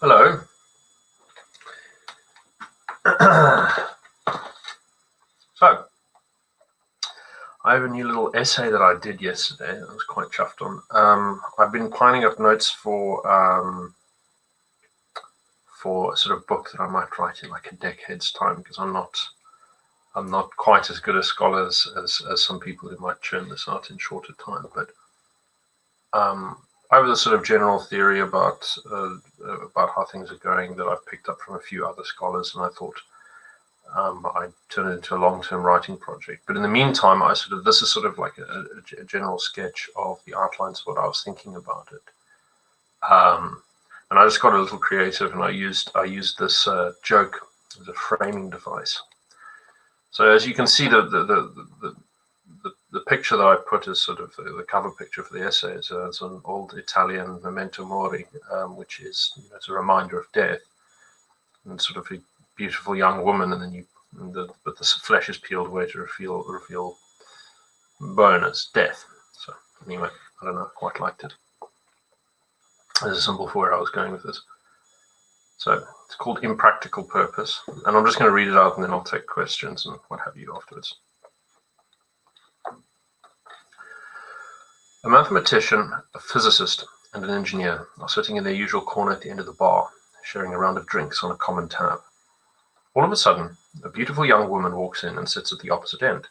Hello. So, I have a new little essay that I did yesterday that I was quite chuffed on. I've been piling up notes for a sort of book that I might write in like a decade's time, because I'm not quite as good a scholar as some people who might churn this out in shorter time. But I have a sort of general theory about how things are going that I've picked up from a few other scholars, and I thought I turn it into a long-term writing project. But in the meantime, this is sort of like a general sketch of the outlines of what I was thinking about it. And I just got a little creative, and I used this joke as a framing device. So as you can see, the picture that I put is sort of the cover picture for the essay. It's an old Italian memento mori, which is, it's a reminder of death, and sort of a beautiful young woman, and then but the flesh is peeled away to reveal bone as death. So anyway, I don't know, I quite liked it as a symbol for where I was going with this. So it's called Impractical Purpose, and I'm just going to read it out, and then I'll take questions and what have you afterwards. A mathematician, a physicist, and an engineer are sitting in their usual corner at the end of the bar, sharing a round of drinks on a common tab. All of a sudden, a beautiful young woman walks in and sits at the opposite end.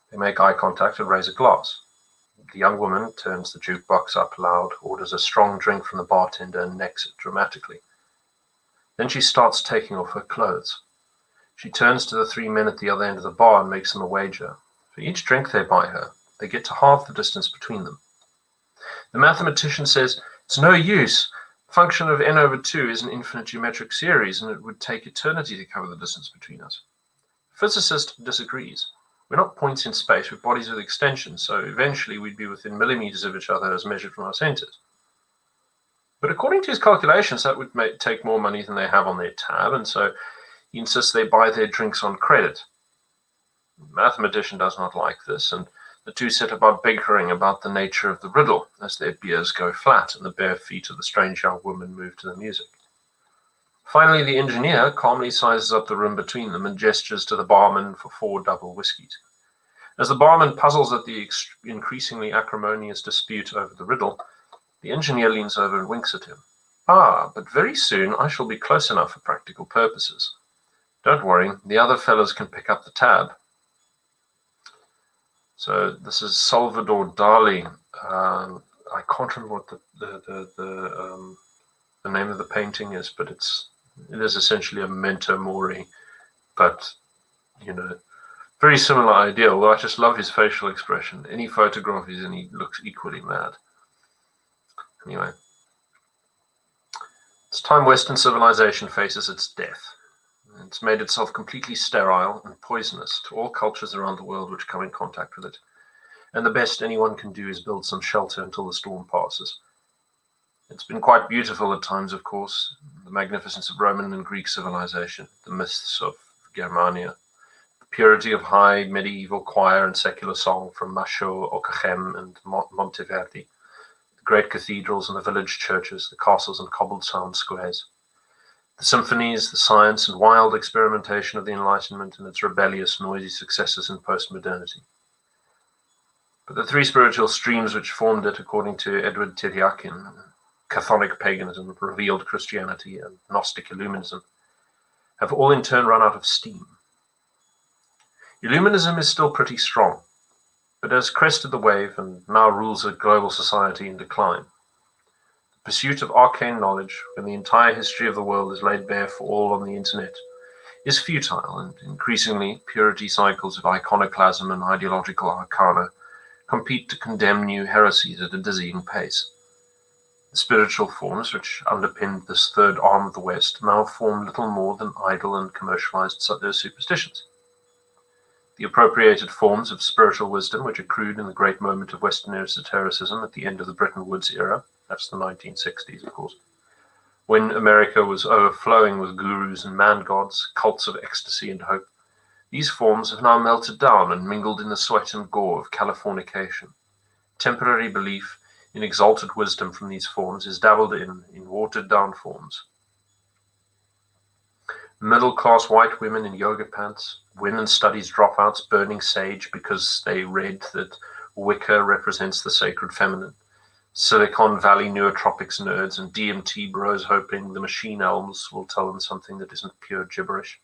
They make eye contact and raise a glass. The young woman turns the jukebox up loud, orders a strong drink from the bartender, and necks it dramatically. Then she starts taking off her clothes. She turns to the three men at the other end of the bar and makes them a wager. For each drink they buy her, they get to halve the distance between them. The mathematician says, "It's no use. Function of n over 2 is an infinite geometric series, and it would take eternity to cover the distance between us." The physicist disagrees. We're not points in space, we're bodies with extensions, so eventually we'd be within millimeters of each other as measured from our centers. But according to his calculations, that would take more money than they have on their tab, and so he insists they buy their drinks on credit. The mathematician does not like this, and the two set about bickering about the nature of the riddle as their beers go flat and the bare feet of the strange young woman move to the music. Finally, the engineer calmly sizes up the room between them and gestures to the barman for 4 double whiskies. As the barman puzzles at the increasingly acrimonious dispute over the riddle, the engineer leans over and winks at him. "Ah, but very soon I shall be close enough for practical purposes. Don't worry, the other fellows can pick up the tab." So this is Salvador Dali. I can't remember what the name of the painting is, but it is essentially a memento mori, but very similar idea. Although I just love his facial expression. Any photograph he's in, he looks equally mad. Anyway, it's time Western civilization faces its death. It's made itself completely sterile and poisonous to all cultures around the world which come in contact with it. And the best anyone can do is build some shelter until the storm passes. It's been quite beautiful at times, of course, the magnificence of Roman and Greek civilization, the myths of Germania, the purity of high medieval choir and secular song from Machaut, Okachem, and Monteverdi, the great cathedrals and the village churches, the castles and cobbled town squares, the symphonies, the science and wild experimentation of the Enlightenment and its rebellious, noisy successors in post-modernity. But the 3 spiritual streams which formed it, according to Edward Tiryakin, Catholic paganism, revealed Christianity, and Gnostic Illuminism, have all in turn run out of steam. Illuminism is still pretty strong, but has crested the wave and now rules a global society in decline. The pursuit of arcane knowledge, when the entire history of the world is laid bare for all on the internet, is futile, and increasingly purity cycles of iconoclasm and ideological arcana compete to condemn new heresies at a dizzying pace. The spiritual forms which underpinned this third arm of the West now form little more than idle and commercialized superstitions. The appropriated forms of spiritual wisdom which accrued in the great moment of Western esotericism at the end of the Bretton Woods era, that's the 1960s, of course, when America was overflowing with gurus and man-gods, cults of ecstasy and hope, these forms have now melted down and mingled in the sweat and gore of Californication. Temporary belief in exalted wisdom from these forms is dabbled in watered-down forms, Middle-class white women in yoga pants, women's studies dropouts burning sage because they read that Wicca represents the sacred feminine, Silicon Valley nootropics nerds and DMT bros hoping the machine elms will tell them something that isn't pure gibberish,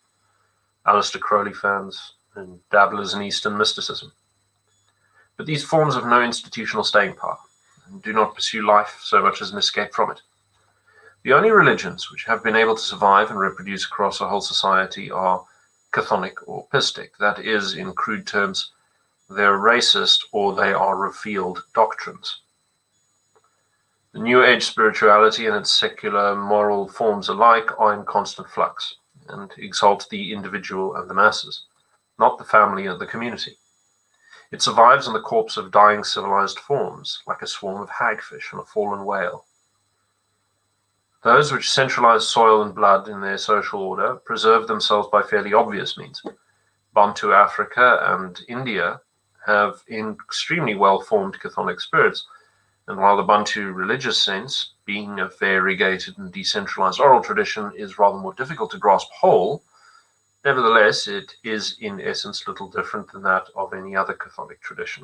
Aleister Crowley fans, and dabblers in Eastern mysticism. But these forms have no institutional staying power and do not pursue life so much as an escape from it. The only religions which have been able to survive and reproduce across a whole society are chthonic or pistic. That is, in crude terms, they're racist or they are revealed doctrines. The New Age spirituality and its secular moral forms alike are in constant flux and exalt the individual and the masses, not the family and the community. It survives on the corpse of dying civilized forms, like a swarm of hagfish on a fallen whale. Those which centralize soil and blood in their social order preserve themselves by fairly obvious means. Bantu Africa and India have extremely well-formed chthonic spirits, and while the Bantu religious sense, being a variegated and decentralized oral tradition, is rather more difficult to grasp whole, nevertheless it is in essence little different than that of any other chthonic tradition,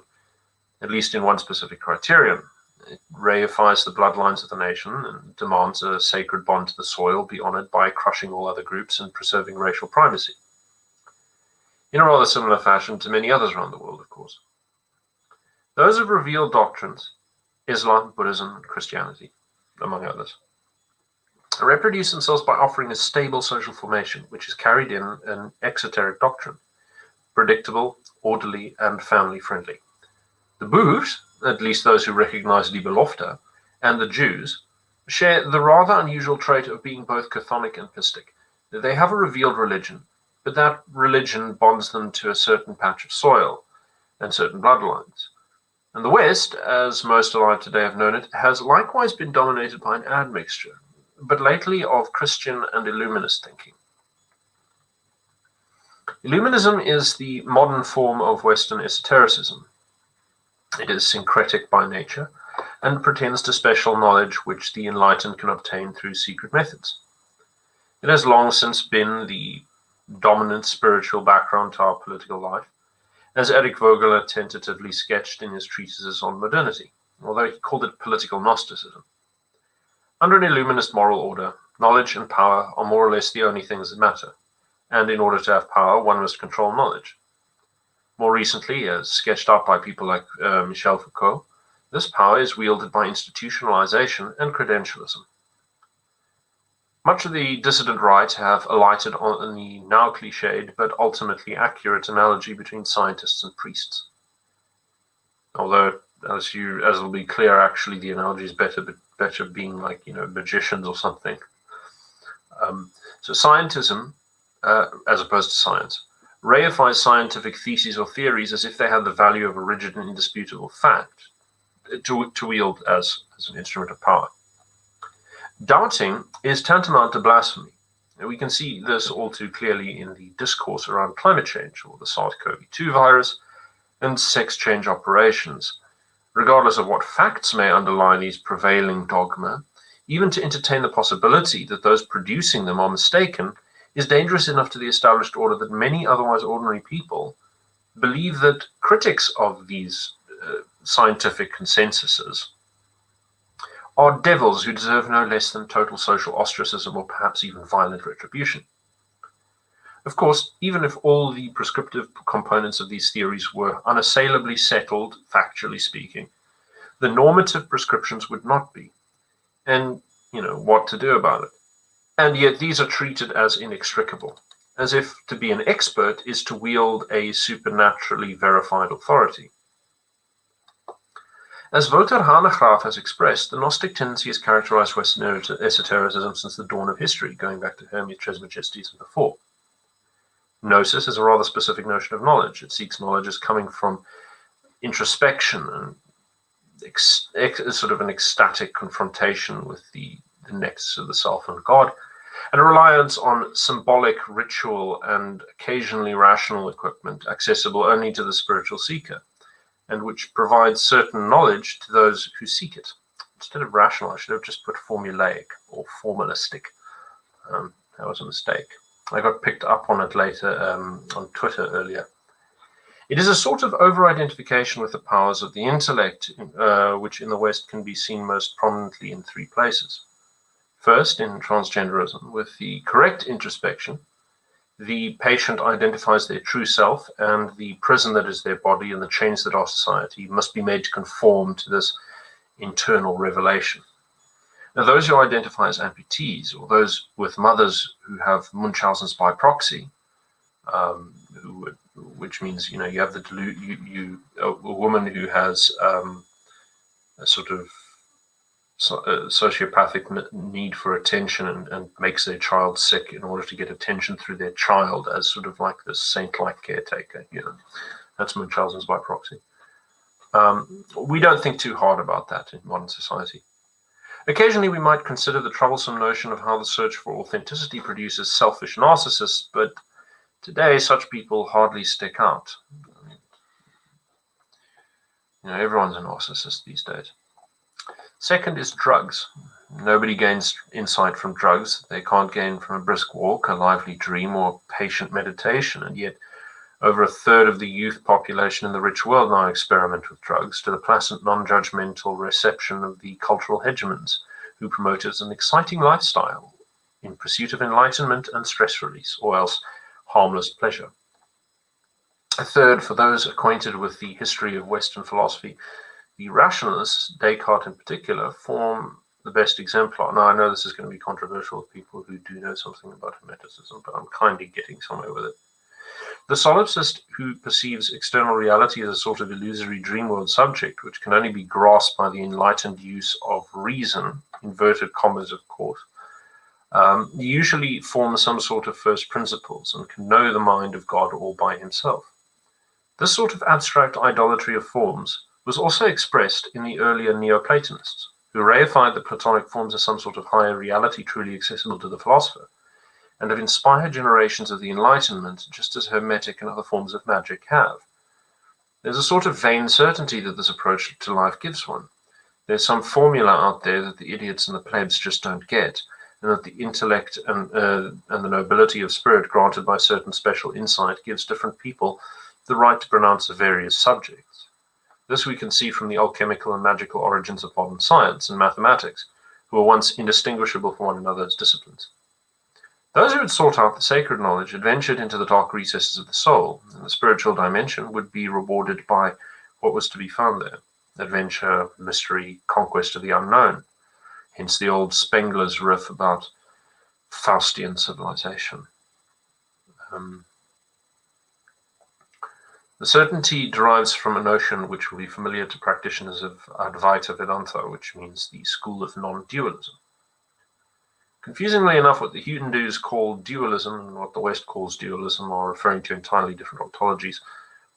at least in one specific criterion. It reifies the bloodlines of the nation and demands a sacred bond to the soil be honored by crushing all other groups and preserving racial primacy. In a rather similar fashion to many others around the world, of course. Those of revealed doctrines, Islam, Buddhism, and Christianity, among others, reproduce themselves by offering a stable social formation, which is carried in an exoteric doctrine, predictable, orderly, and family-friendly. The Boers, at least those who recognize die belofte, and the Jews, share the rather unusual trait of being both chthonic and pistic. They have a revealed religion, but that religion bonds them to a certain patch of soil and certain bloodlines. And the West, as most alive today have known it, has likewise been dominated by an admixture, but lately of Christian and Illuminist thinking. Illuminism is the modern form of Western esotericism. It is syncretic by nature and pretends to special knowledge which the enlightened can obtain through secret methods. It has long since been the dominant spiritual background to our political life, as Eric Voegeler tentatively sketched in his treatises on modernity, although he called it political Gnosticism. Under an Illuminist moral order, knowledge and power are more or less the only things that matter, and in order to have power, one must control knowledge. More recently, as sketched out by people like Michel Foucault, this power is wielded by institutionalization and credentialism. Much of the dissident right have alighted on the now cliched but ultimately accurate analogy between scientists and priests. Although, as will be clear, actually the analogy is better being like, magicians or something. So scientism, as opposed to science, reifies scientific theses or theories as if they had the value of a rigid and indisputable fact to wield as an instrument of power. Doubting is tantamount to blasphemy. And we can see this all too clearly in the discourse around climate change, or the SARS-CoV-2 virus, and sex change operations. Regardless of what facts may underlie these prevailing dogma, even to entertain the possibility that those producing them are mistaken is dangerous enough to the established order that many otherwise ordinary people believe that critics of these scientific consensuses are devils who deserve no less than total social ostracism or perhaps even violent retribution. Of course, even if all the prescriptive components of these theories were unassailably settled, factually speaking, the normative prescriptions would not be. And, what to do about it. And yet these are treated as inextricable, as if to be an expert is to wield a supernaturally verified authority. As Wouter Hanegraaff has expressed, the Gnostic tendency has characterized Western esotericism since the dawn of history, going back to Hermes Trismegistus and before. Gnosis is a rather specific notion of knowledge. It seeks knowledge as coming from introspection and sort of an ecstatic confrontation with the nexus of the self and God, and a reliance on symbolic, ritual, and occasionally rational equipment accessible only to the spiritual seeker, and which provides certain knowledge to those who seek it. Instead of rational, I should have just put formulaic or formalistic. That was a mistake. I got picked up on it later on Twitter earlier. It is a sort of over-identification with the powers of the intellect, which in the West can be seen most prominently in three places. First, in transgenderism, with the correct introspection, the patient identifies their true self, and the prison that is their body and the chains that are society must be made to conform to this internal revelation. Now, those who identify as amputees, or those with mothers who have Munchausen's by proxy, which means, you have a woman who has a sort of sociopathic need for attention and makes their child sick in order to get attention through their child as sort of like this saint-like caretaker. That's Munchausen's by proxy. We don't think too hard about that in modern society. Occasionally, we might consider the troublesome notion of how the search for authenticity produces selfish narcissists, but today such people hardly stick out. Everyone's a narcissist these days. Second is drugs. Nobody gains insight from drugs. They can't gain from a brisk walk, a lively dream, or patient meditation. And yet, over a third of the youth population in the rich world now experiment with drugs to the placid, non-judgmental reception of the cultural hegemons who promoted an exciting lifestyle in pursuit of enlightenment and stress release, or else harmless pleasure. A third, for those acquainted with the history of Western philosophy, the rationalists, Descartes in particular, form the best exemplar. Now, I know this is going to be controversial with people who do know something about Hermeticism, but I'm kindly getting somewhere with it. The solipsist who perceives external reality as a sort of illusory dream world subject, which can only be grasped by the enlightened use of reason, inverted commas, of course, usually forms some sort of first principles and can know the mind of God all by himself. This sort of abstract idolatry of forms was also expressed in the earlier Neoplatonists, who reified the Platonic forms as some sort of higher reality truly accessible to the philosopher, and have inspired generations of the Enlightenment, just as Hermetic and other forms of magic have. There's a sort of vain certainty that this approach to life gives one. There's some formula out there that the idiots and the plebs just don't get, and that the intellect and the nobility of spirit granted by certain special insight gives different people the right to pronounce of various subjects. This we can see from the alchemical and magical origins of modern science and mathematics, who were once indistinguishable from one another as disciplines. Those who had sought out the sacred knowledge had ventured into the dark recesses of the soul, and the spiritual dimension would be rewarded by what was to be found there: adventure, mystery, conquest of the unknown. Hence the old Spengler's riff about Faustian civilization. The certainty derives from a notion which will be familiar to practitioners of Advaita Vedanta, which means the school of non-dualism. Confusingly enough, what the Hindus call dualism and what the West calls dualism are referring to entirely different ontologies.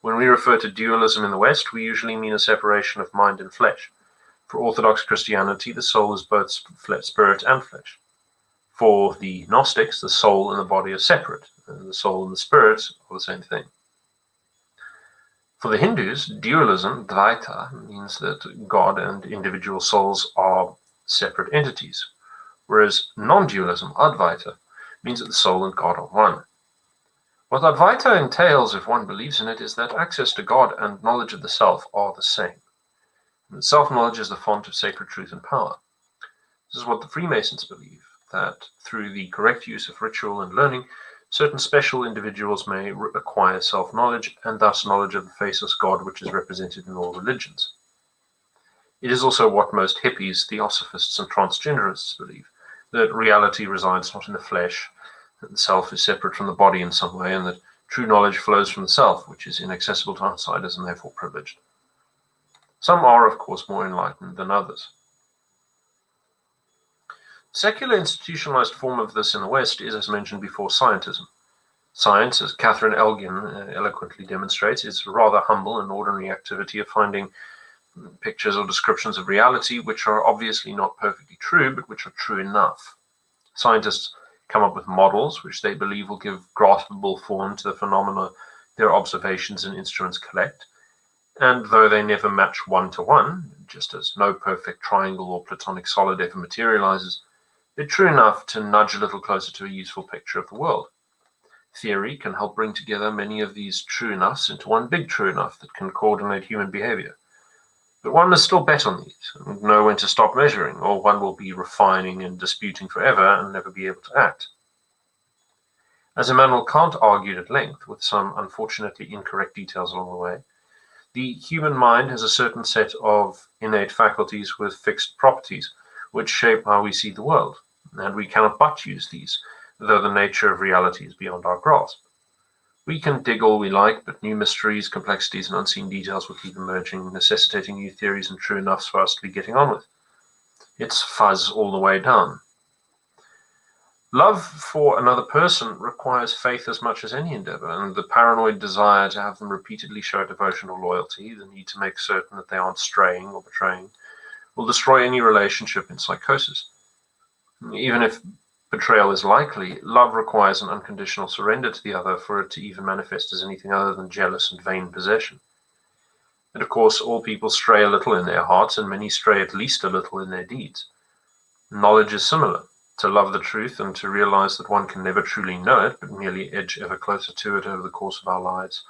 When we refer to dualism in the West, we usually mean a separation of mind and flesh. For Orthodox Christianity, the soul is both spirit and flesh. For the Gnostics, the soul and the body are separate, and the soul and the spirit are the same thing. For the Hindus, dualism, Dvaita, means that God and individual souls are separate entities, whereas non-dualism, Advaita, means that the soul and God are one. What Advaita entails, if one believes in it, is that access to God and knowledge of the self are the same. And self-knowledge is the font of sacred truth and power. This is what the Freemasons believe, that through the correct use of ritual and learning, certain special individuals may acquire self-knowledge, and thus knowledge of the faceless God which is represented in all religions. It is also what most hippies, theosophists, and transgenderists believe, that reality resides not in the flesh, that the self is separate from the body in some way, and that true knowledge flows from the self, which is inaccessible to outsiders and therefore privileged. Some are, of course, more enlightened than others. Secular institutionalized form of this in the West is, as mentioned before, scientism. Science, as Catherine Elgin eloquently demonstrates, is a rather humble and ordinary activity of finding pictures or descriptions of reality which are obviously not perfectly true, but which are true enough. Scientists come up with models which they believe will give graspable form to the phenomena their observations and instruments collect, and though they never match one-to-one, just as no perfect triangle or platonic solid ever materializes, they're true enough to nudge a little closer to a useful picture of the world. Theory can help bring together many of these true enoughs into one big true enough that can coordinate human behavior. But one must still bet on these and know when to stop measuring, or one will be refining and disputing forever and never be able to act. As Immanuel Kant argued at length, with some unfortunately incorrect details along the way, the human mind has a certain set of innate faculties with fixed properties, which shape how we see the world, and we cannot but use these, though the nature of reality is beyond our grasp. We can dig all we like, but new mysteries, complexities, and unseen details will keep emerging, necessitating new theories and true enoughs for us to be getting on with. It's fuzz all the way down. Love for another person requires faith as much as any endeavor, and the paranoid desire to have them repeatedly show devotion or loyalty, the need to make certain that they aren't straying or betraying, will destroy any relationship in psychosis. Even if betrayal is likely, love requires an unconditional surrender to the other for it to even manifest as anything other than jealous and vain possession. And of course, all people stray a little in their hearts, and many stray at least a little in their deeds. Knowledge is similar. To love the truth and to realize that one can never truly know it, but merely edge ever closer to it over the course of our lives,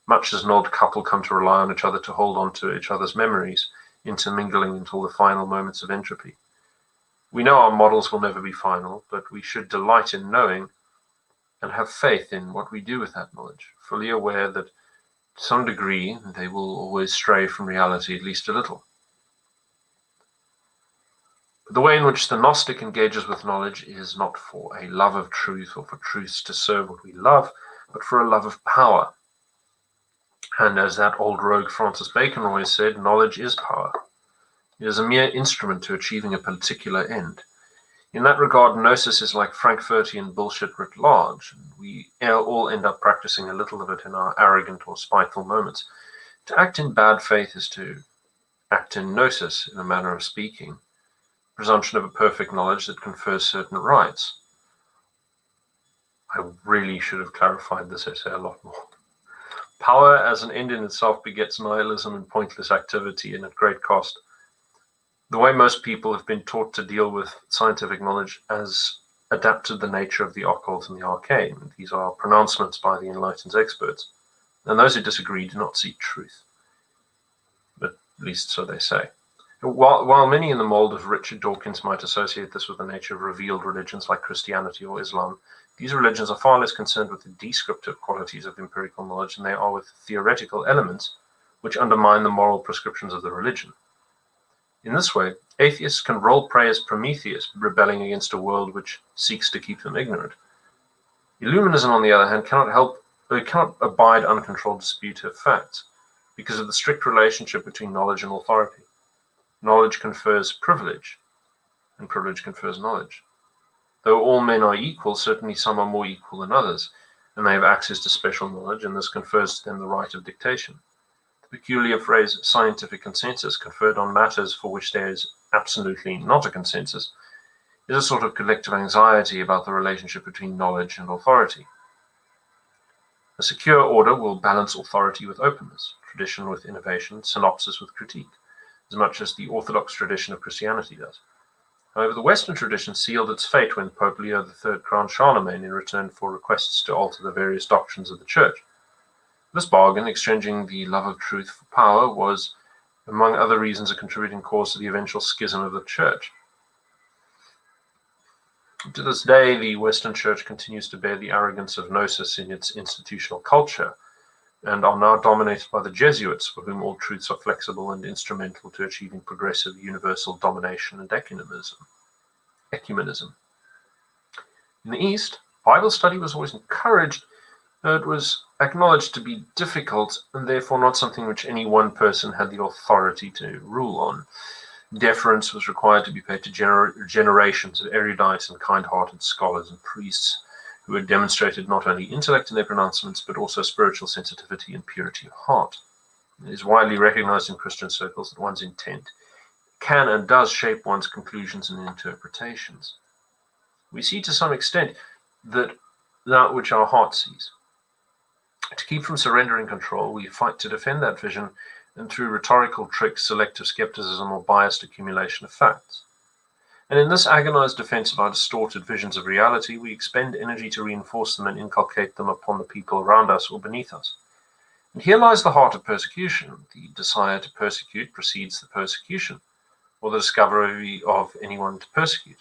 much as an old couple come to rely on each other to hold on to each other's memories, intermingling until the final moments of entropy. We know our models will never be final, but we should delight in knowing and have faith in what we do with that knowledge, fully aware that to some degree they will always stray from reality at least a little. The way in which the Gnostic engages with knowledge is not for a love of truth or for truths to serve what we love, but for a love of power. And as that old rogue Francis Bacon always said, knowledge is power. It is a mere instrument to achieving a particular end. In that regard, gnosis is like Frankfurtian bullshit writ large. We all end up practicing a little of it in our arrogant or spiteful moments. To act in bad faith is to act in gnosis, in a manner of speaking. Presumption of a perfect knowledge that confers certain rights. I really should have clarified this essay a lot more. Power as an end in itself begets nihilism and pointless activity, and at great cost. The way most people have been taught to deal with scientific knowledge has adapted the nature of the occult and the arcane. These are pronouncements by the enlightened experts, and those who disagree do not seek truth. But at least so they say. While many in the mold of Richard Dawkins might associate this with the nature of revealed religions like Christianity or Islam, these religions are far less concerned with the descriptive qualities of empirical knowledge than they are with theoretical elements which undermine the moral prescriptions of the religion. In this way, atheists can role play as Prometheus, rebelling against a world which seeks to keep them ignorant. Illuminism, on the other hand, cannot abide uncontrolled dispute of facts because of the strict relationship between knowledge and authority. Knowledge confers privilege, and privilege confers knowledge. Though all men are equal, certainly some are more equal than others, and they have access to special knowledge, and this confers to them the right of dictation. The peculiar phrase scientific consensus, conferred on matters for which there is absolutely not a consensus, is a sort of collective anxiety about the relationship between knowledge and authority. A secure order will balance authority with openness, tradition with innovation, synopsis with critique, as much as the Orthodox tradition of Christianity does. However, the Western tradition sealed its fate when Pope Leo III crowned Charlemagne in return for requests to alter the various doctrines of the Church. This bargain, exchanging the love of truth for power, was, among other reasons, a contributing cause to the eventual schism of the Church. To this day, the Western Church continues to bear the arrogance of gnosis in its institutional culture, and are now dominated by the Jesuits, for whom all truths are flexible and instrumental to achieving progressive universal domination and ecumenism. In the East, Bible study was always encouraged, though it was acknowledged to be difficult and therefore not something which any one person had the authority to rule on. Deference was required to be paid to generations of erudite and kind-hearted scholars and priests who had demonstrated not only intellect in their pronouncements, but also spiritual sensitivity and purity of heart. It is widely recognized in Christian circles that one's intent can and does shape one's conclusions and interpretations. We see to some extent that which our heart sees. To keep from surrendering control, we fight to defend that vision, and through rhetorical tricks, selective skepticism, or biased accumulation of facts. And in this agonized defense of our distorted visions of reality, we expend energy to reinforce them and inculcate them upon the people around us or beneath us. And here lies the heart of persecution. The desire to persecute precedes the persecution, or the discovery of anyone to persecute.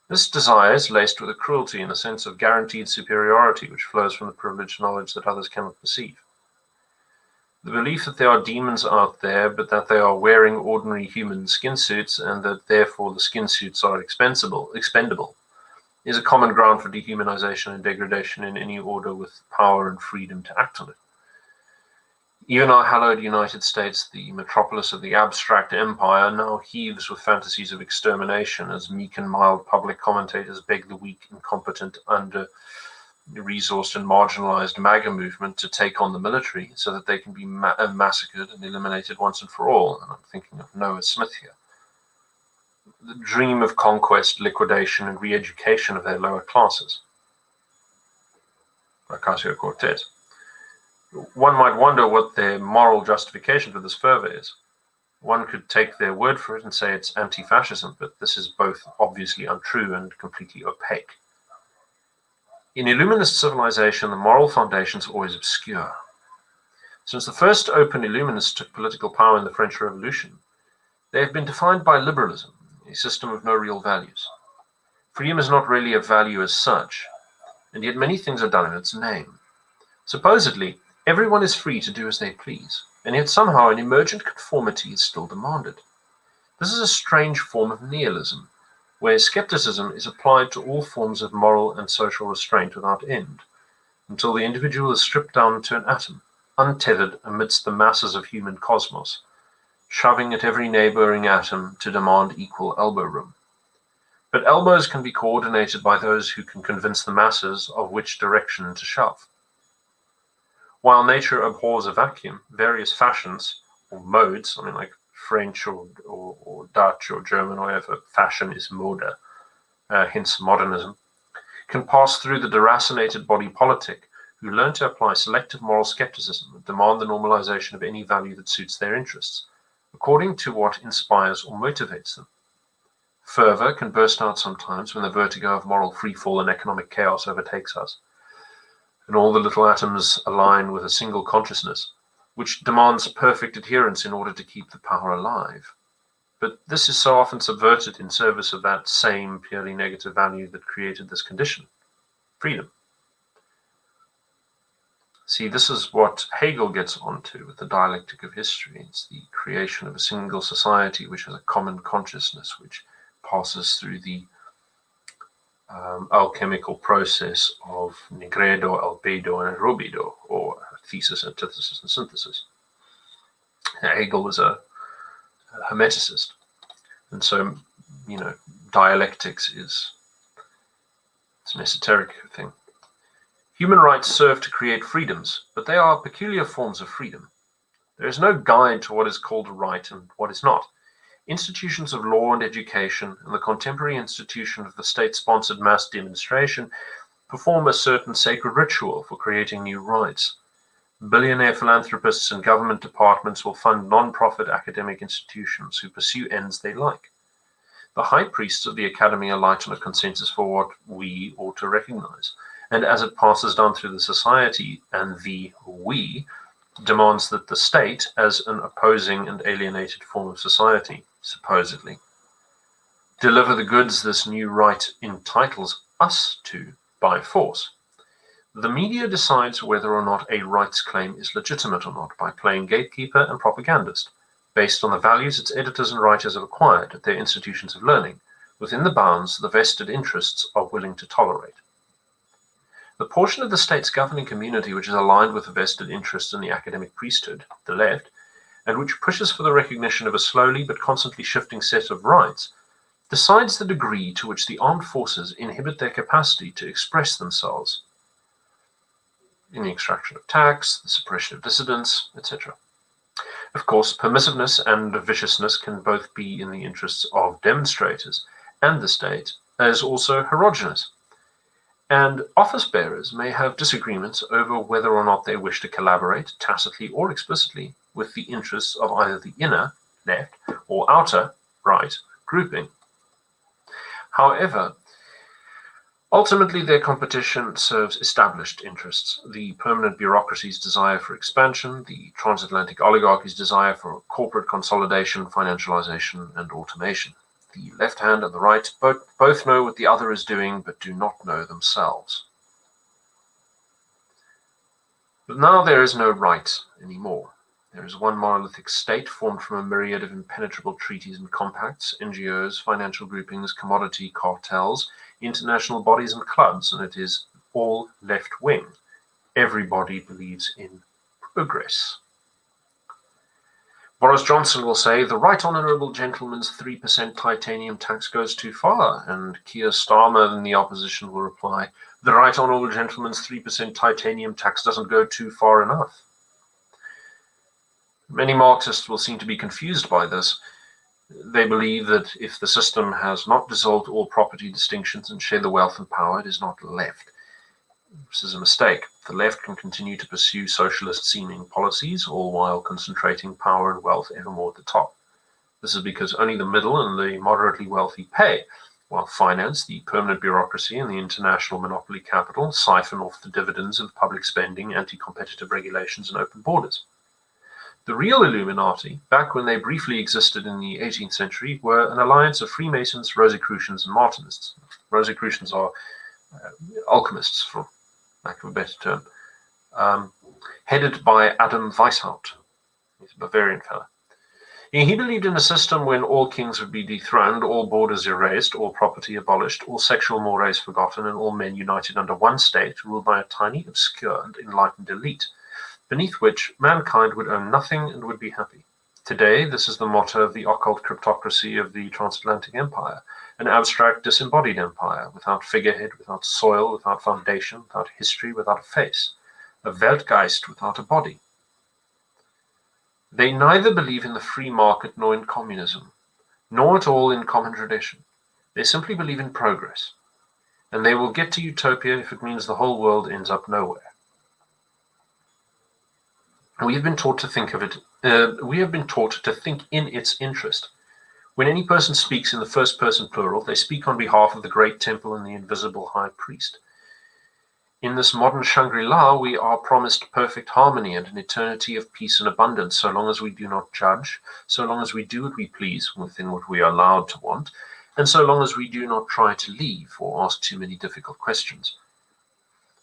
This desire is laced with a cruelty and a sense of guaranteed superiority which flows from the privileged knowledge that others cannot perceive. The belief that there are demons out there, but that they are wearing ordinary human skin suits and that therefore the skin suits are expendable, is a common ground for dehumanization and degradation in any order with power and freedom to act on it. Even our hallowed United States, the metropolis of the abstract empire, now heaves with fantasies of extermination as meek and mild public commentators beg the weak, incompetent, under-resourced and marginalized MAGA movement to take on the military so that they can be massacred and eliminated once and for all. And I'm thinking of Noah Smith here. The dream of conquest, liquidation, and re-education of their lower classes. Ocasio-Cortez. One might wonder what their moral justification for this fervor is. One could take their word for it and say it's anti-fascism, but this is both obviously untrue and completely opaque. In Illuminist civilization, the moral foundations are always obscure. Since the first open Illuminists took political power in the French Revolution, they have been defined by liberalism, a system of no real values. Freedom is not really a value as such, and yet many things are done in its name. Supposedly, everyone is free to do as they please, and yet somehow an emergent conformity is still demanded. This is a strange form of nihilism, where skepticism is applied to all forms of moral and social restraint without end, until the individual is stripped down to an atom, untethered amidst the masses of human cosmos, shoving at every neighboring atom to demand equal elbow room. But elbows can be coordinated by those who can convince the masses of which direction to shove. While nature abhors a vacuum, various fashions or modes, like French or Dutch or German or whatever, fashion is mode, hence modernism, can pass through the deracinated body politic who learn to apply selective moral skepticism and demand the normalization of any value that suits their interests, according to what inspires or motivates them. Fervor can burst out sometimes when the vertigo of moral freefall and economic chaos overtakes us, and all the little atoms align with a single consciousness, which demands perfect adherence in order to keep the power alive. But this is so often subverted in service of that same purely negative value that created this condition, freedom. See, this is what Hegel gets onto with the dialectic of history. It's the creation of a single society which has a common consciousness, which passes through the alchemical process of nigredo, albedo, and rubido, or thesis, antithesis, and synthesis. Hegel was a hermeticist, and so, dialectics it's an esoteric thing. Human rights serve to create freedoms, but they are peculiar forms of freedom. There is no guide to what is called right and what is not. Institutions of law and education, and the contemporary institution of the state-sponsored mass demonstration perform a certain sacred ritual for creating new rights. Billionaire philanthropists and government departments will fund non-profit academic institutions who pursue ends they like. The high priests of the academy alight on a consensus for what we ought to recognize, and as it passes down through the society, and the we demands that the state, as an opposing and alienated form of society, supposedly, deliver the goods this new right entitles us to by force. The media decides whether or not a rights claim is legitimate or not by playing gatekeeper and propagandist, based on the values its editors and writers have acquired at their institutions of learning, within the bounds the vested interests are willing to tolerate. The portion of the state's governing community which is aligned with the vested interests in the academic priesthood, the left, and which pushes for the recognition of a slowly but constantly shifting set of rights, decides the degree to which the armed forces inhibit their capacity to express themselves in the extraction of tax, the suppression of dissidents, etc. Of course, permissiveness and viciousness can both be in the interests of demonstrators and the state, as also heterogeneous. And office bearers may have disagreements over whether or not they wish to collaborate, tacitly or explicitly, with the interests of either the inner, left, or outer, right, grouping. However, ultimately their competition serves established interests: the permanent bureaucracy's desire for expansion, the transatlantic oligarchy's desire for corporate consolidation, financialization, and automation. The left hand and the right both know what the other is doing, but do not know themselves. But now there is no right anymore. There is one monolithic state formed from a myriad of impenetrable treaties and compacts, NGOs, financial groupings, commodity cartels, international bodies and clubs, and it is all left-wing. Everybody believes in progress. Boris Johnson will say, "The right honourable gentleman's 3% titanium tax goes too far," and Keir Starmer in the opposition will reply, "The right honourable gentleman's 3% titanium tax doesn't go too far enough." Many Marxists will seem to be confused by this. They believe that if the system has not dissolved all property distinctions and shared the wealth and power, it is not left. This is a mistake. The left can continue to pursue socialist-seeming policies, all while concentrating power and wealth ever more at the top. This is because only the middle and the moderately wealthy pay, while finance, the permanent bureaucracy, and the international monopoly capital siphon off the dividends of public spending, anti-competitive regulations, and open borders. The real Illuminati, back when they briefly existed in the 18th century, were an alliance of Freemasons, Rosicrucians, and Martinists. Rosicrucians are alchemists, for lack of a better term, headed by Adam Weishaupt. He's a Bavarian fellow. He believed in a system when all kings would be dethroned, all borders erased, all property abolished, all sexual mores forgotten, and all men united under one state, ruled by a tiny, obscure, and enlightened elite, beneath which mankind would own nothing and would be happy. Today, this is the motto of the occult cryptocracy of the transatlantic empire, an abstract, disembodied empire, without figurehead, without soil, without foundation, without history, without a face, a Weltgeist without a body. They neither believe in the free market nor in communism, nor at all in common tradition. They simply believe in progress, and they will get to utopia if it means the whole world ends up nowhere. We have been taught to think of it. We have been taught to think in its interest. When any person speaks in the first person plural, they speak on behalf of the great temple and the invisible high priest. In this modern Shangri-La, we are promised perfect harmony and an eternity of peace and abundance, so long as we do not judge, so long as we do what we please within what we are allowed to want, and so long as we do not try to leave or ask too many difficult questions.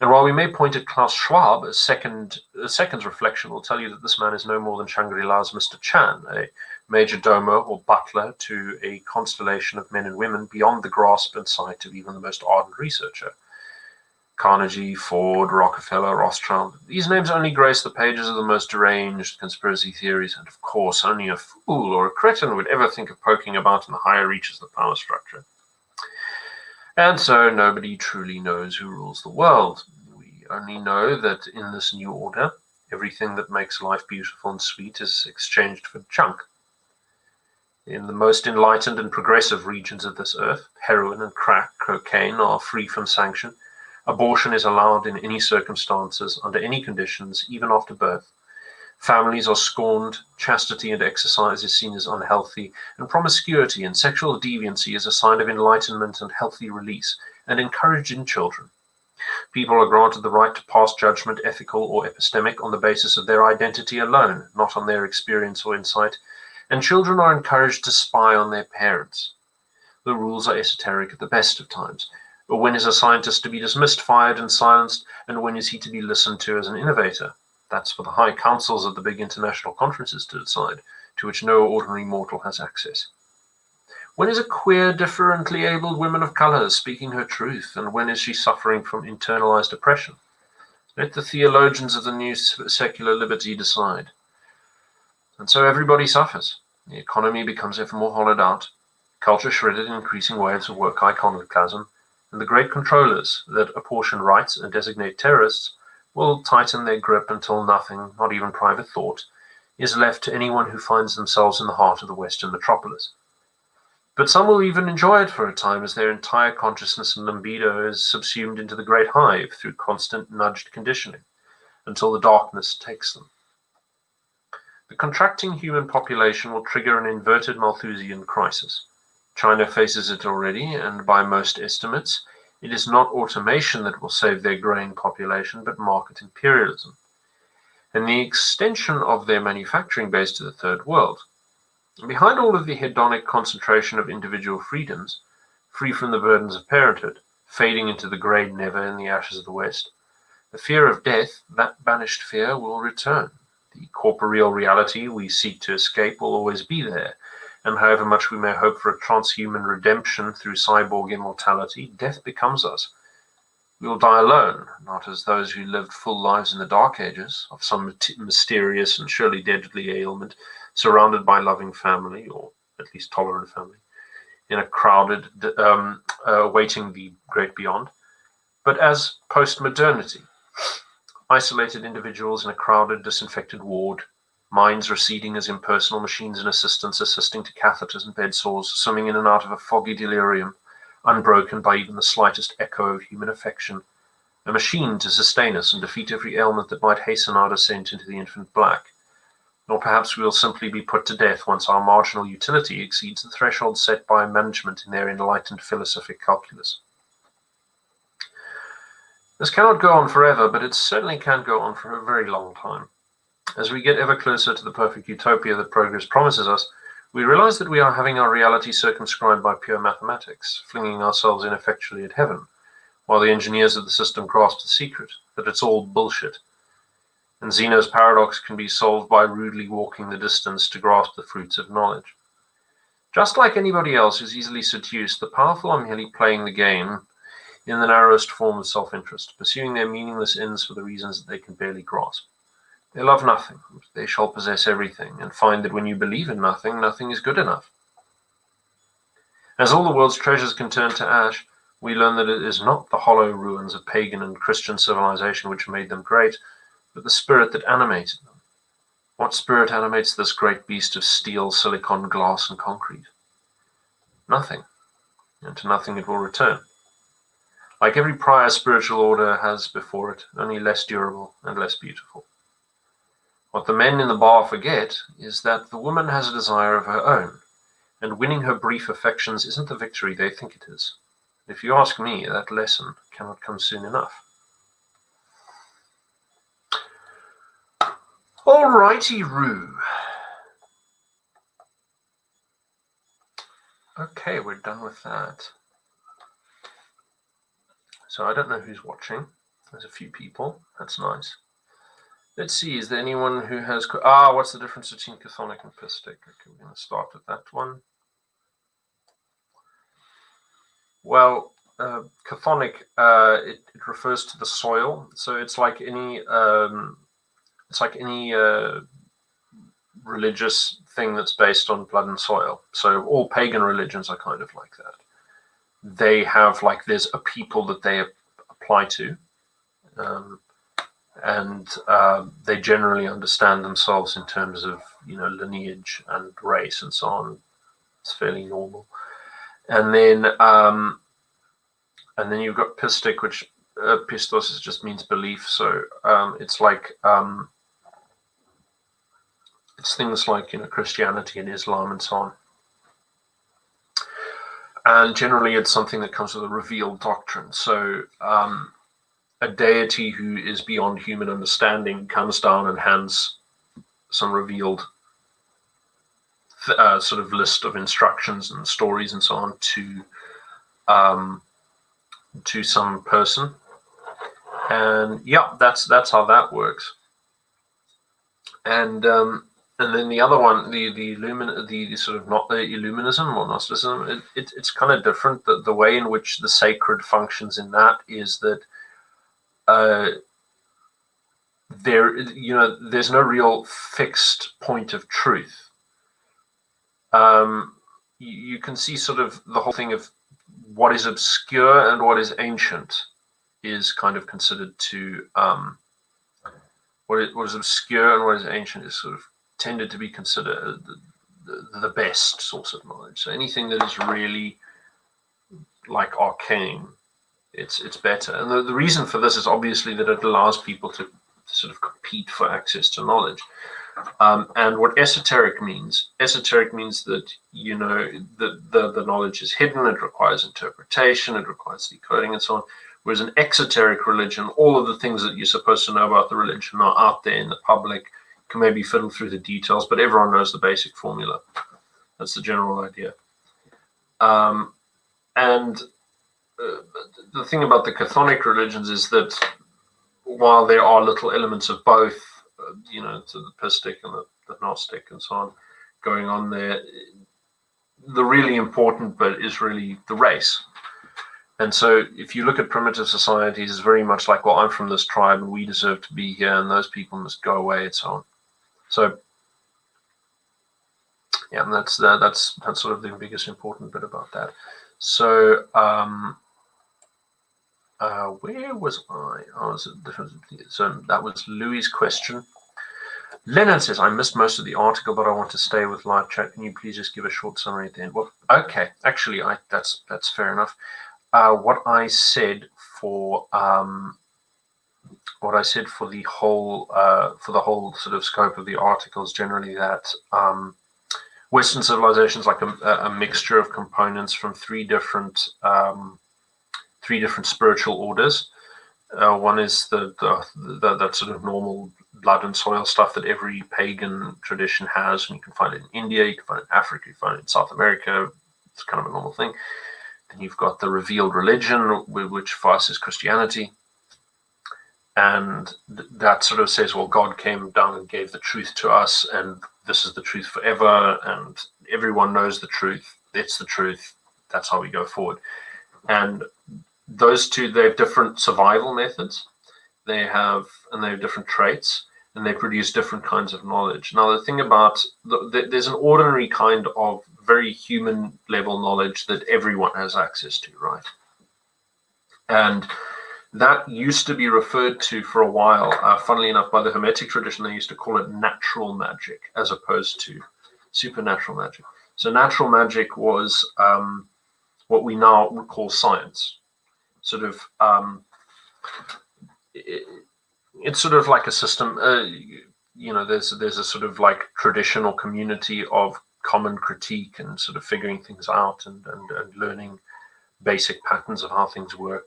And while we may point at Klaus Schwab, a second's reflection will tell you that this man is no more than Shangri-La's Mr. Chan, a major domo or butler to a constellation of men and women beyond the grasp and sight of even the most ardent researcher. Carnegie, Ford, Rockefeller, Rothschild, these names only grace the pages of the most deranged conspiracy theories, and of course only a fool or a cretin would ever think of poking about in the higher reaches of the power structure. And so nobody truly knows who rules the world. We only know that in this new order, everything that makes life beautiful and sweet is exchanged for junk. In the most enlightened and progressive regions of this earth, heroin and crack cocaine are free from sanction. Abortion is allowed in any circumstances, under any conditions, even after birth. Families are scorned, chastity and exercise is seen as unhealthy, and promiscuity and sexual deviancy is a sign of enlightenment and healthy release, and encouraged in children. People are granted the right to pass judgment, ethical or epistemic, on the basis of their identity alone, not on their experience or insight, and children are encouraged to spy on their parents. The rules are esoteric at the best of times. But when is a scientist to be dismissed, fired, and silenced, and when is he to be listened to as an innovator? That's for the high councils of the big international conferences to decide, to which no ordinary mortal has access. When is a queer, differently abled woman of color speaking her truth, and when is she suffering from internalized oppression? Let the theologians of the new secular liberty decide. And so everybody suffers. The economy becomes ever more hollowed out, culture shredded in increasing waves of work iconoclasm, and the great controllers that apportion rights and designate terrorists will tighten their grip until nothing, not even private thought, is left to anyone who finds themselves in the heart of the Western metropolis. But some will even enjoy it for a time, as their entire consciousness and libido is subsumed into the great hive through constant nudged conditioning, until the darkness takes them. The contracting human population will trigger an inverted Malthusian crisis. China faces it already, and by most estimates, it is not automation that will save their growing population, but market imperialism, and the extension of their manufacturing base to the third world. And behind all of the hedonic concentration of individual freedoms, free from the burdens of parenthood, fading into the grey never in the ashes of the West, the fear of death, that banished fear, will return. The corporeal reality we seek to escape will always be there, and however much we may hope for a transhuman redemption through cyborg immortality, death becomes us. We will die alone, not as those who lived full lives in the Dark Ages, of some mysterious and surely deadly ailment, surrounded by loving family, or at least tolerant family, in a crowded, awaiting the great beyond, but as post-modernity, isolated individuals in a crowded, disinfected ward, minds receding as impersonal machines and assistants assisting to catheters and bed sores, swimming in and out of a foggy delirium, unbroken by even the slightest echo of human affection, a machine to sustain us and defeat every ailment that might hasten our descent into the infinite black. Or perhaps we will simply be put to death once our marginal utility exceeds the threshold set by management in their enlightened philosophic calculus. This cannot go on forever, but it certainly can go on for a very long time. As we get ever closer to the perfect utopia that progress promises us, we realize that we are having our reality circumscribed by pure mathematics, flinging ourselves ineffectually at heaven, while the engineers of the system grasp the secret, that it's all bullshit. And Zeno's paradox can be solved by rudely walking the distance to grasp the fruits of knowledge. Just like anybody else who's easily seduced, the powerful are merely playing the game in the narrowest form of self-interest, pursuing their meaningless ends for the reasons that they can barely grasp. They love nothing, they shall possess everything, and find that when you believe in nothing, nothing is good enough. As all the world's treasures can turn to ash, we learn that it is not the hollow ruins of pagan and Christian civilization which made them great, but the spirit that animated them. What spirit animates this great beast of steel, silicon, glass, and concrete? Nothing, and to nothing it will return. Like every prior spiritual order has before it, only less durable and less beautiful. What the men in the bar forget is that the woman has a desire of her own, and winning her brief affections isn't the victory they think it is. If you ask me, that lesson cannot come soon enough. Alrighty-roo. Okay, we're done with that. So I don't know who's watching. There's a few people. That's nice. Let's see, is there anyone who has... what's the difference between chthonic and fistic? Okay, we're going to start with that one. Well, chthonic, it refers to the soil. So it's like any religious thing that's based on blood and soil. So all pagan religions are kind of like that. They have, like, there's a people that they apply to. And they generally understand themselves in terms of, lineage and race and so on. It's fairly normal. And then you've got pistic, which pistos just means belief. So it's like it's things like Christianity and Islam and so on. And generally, it's something that comes with a revealed doctrine. So a deity who is beyond human understanding comes down and hands some revealed sort of list of instructions and stories and so on to some person. And yeah, that's how that works. And then the other one, the sort of not the Illuminism or Gnosticism, it's kind of different. The way in which the sacred functions in that is that there's no real fixed point of truth. You can see sort of the whole thing of what is obscure and what is ancient is kind of considered to what is obscure and what is ancient is sort of tended to be considered the best source of knowledge. So anything that is really like arcane, it's better. And the reason for this is obviously that it allows people to sort of compete for access to knowledge. And what esoteric means that, you know, the knowledge is hidden, it requires interpretation, it requires decoding and so on. Whereas an exoteric religion, all of the things that you're supposed to know about the religion are out there in the public, you can maybe fiddle through the details, but everyone knows the basic formula. That's the general idea. And the thing about the chthonic religions is that while there are little elements of both, you know, to the Fistic and the Gnostic and so on going on there, the really important bit is really the race. And so if you look at primitive societies, it's very much like, well, I'm from this tribe and we deserve to be here and those people must go away and so on. So yeah, and that's sort of the biggest important bit about that. So where was I? So that was Louis' question. Leonard says, I missed most of the article, but I want to stay with live chat. Can you please just give a short summary at the end? Well, okay, actually, that's fair enough. What I said for the whole sort of scope of the article is generally that Western civilization is like a mixture of components from three different spiritual orders. One is that sort of normal blood and soil stuff that every pagan tradition has, and you can find it in India, you can find it in Africa, you can find it in South America. It's kind of a normal thing. Then you've got the revealed religion, which for us is Christianity. And that sort of says, well, God came down and gave the truth to us, and this is the truth forever, and everyone knows the truth. It's the truth. That's how we go forward. And those two, they have different survival methods. They have different traits, and they produce different kinds of knowledge. Now, the thing about, there's an ordinary kind of very human level knowledge that everyone has access to, right? And that used to be referred to for a while, funnily enough, by the Hermetic tradition. They used to call it natural magic as opposed to supernatural magic. So natural magic was what we now call science. Sort of, it's sort of like a system. You know, there's a sort of like traditional community of common critique and sort of figuring things out and learning basic patterns of how things work,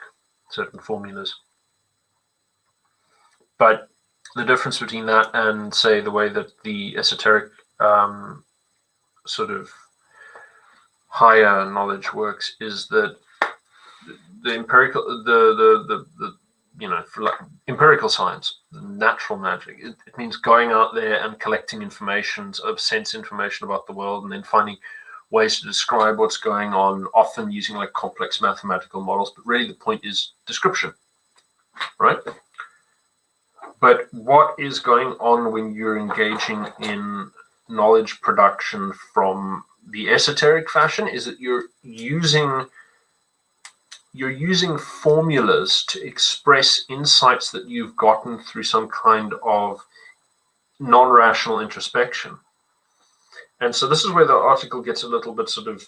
certain formulas. But the difference between that and, say, the way that the esoteric sort of higher knowledge works is that the empirical, you know, for like empirical science, the natural magic, it means going out there and collecting information, sense information about the world, and then finding ways to describe what's going on, often using like complex mathematical models. But really the point is description, right? But what is going on when you're engaging in knowledge production from the esoteric fashion is that you're using formulas to express insights that you've gotten through some kind of non-rational introspection. And so this is where the article gets a little bit sort of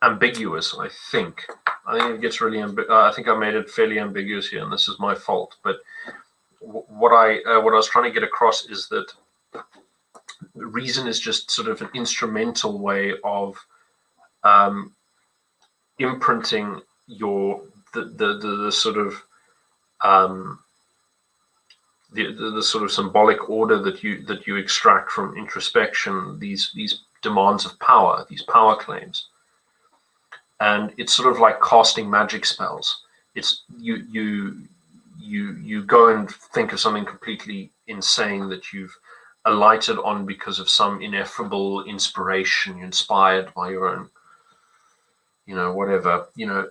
ambiguous, I think. I think it gets really I think I made it fairly ambiguous here, and this is my fault. But what I was trying to get across is that reason is just sort of an instrumental way of imprinting the sort of the sort of symbolic order that you extract from introspection, these demands of power, these power claims. And it's sort of like casting magic spells. It's you go and think of something completely insane that you've alighted on because of some ineffable inspiration. You're inspired by your own, you know, whatever, you know,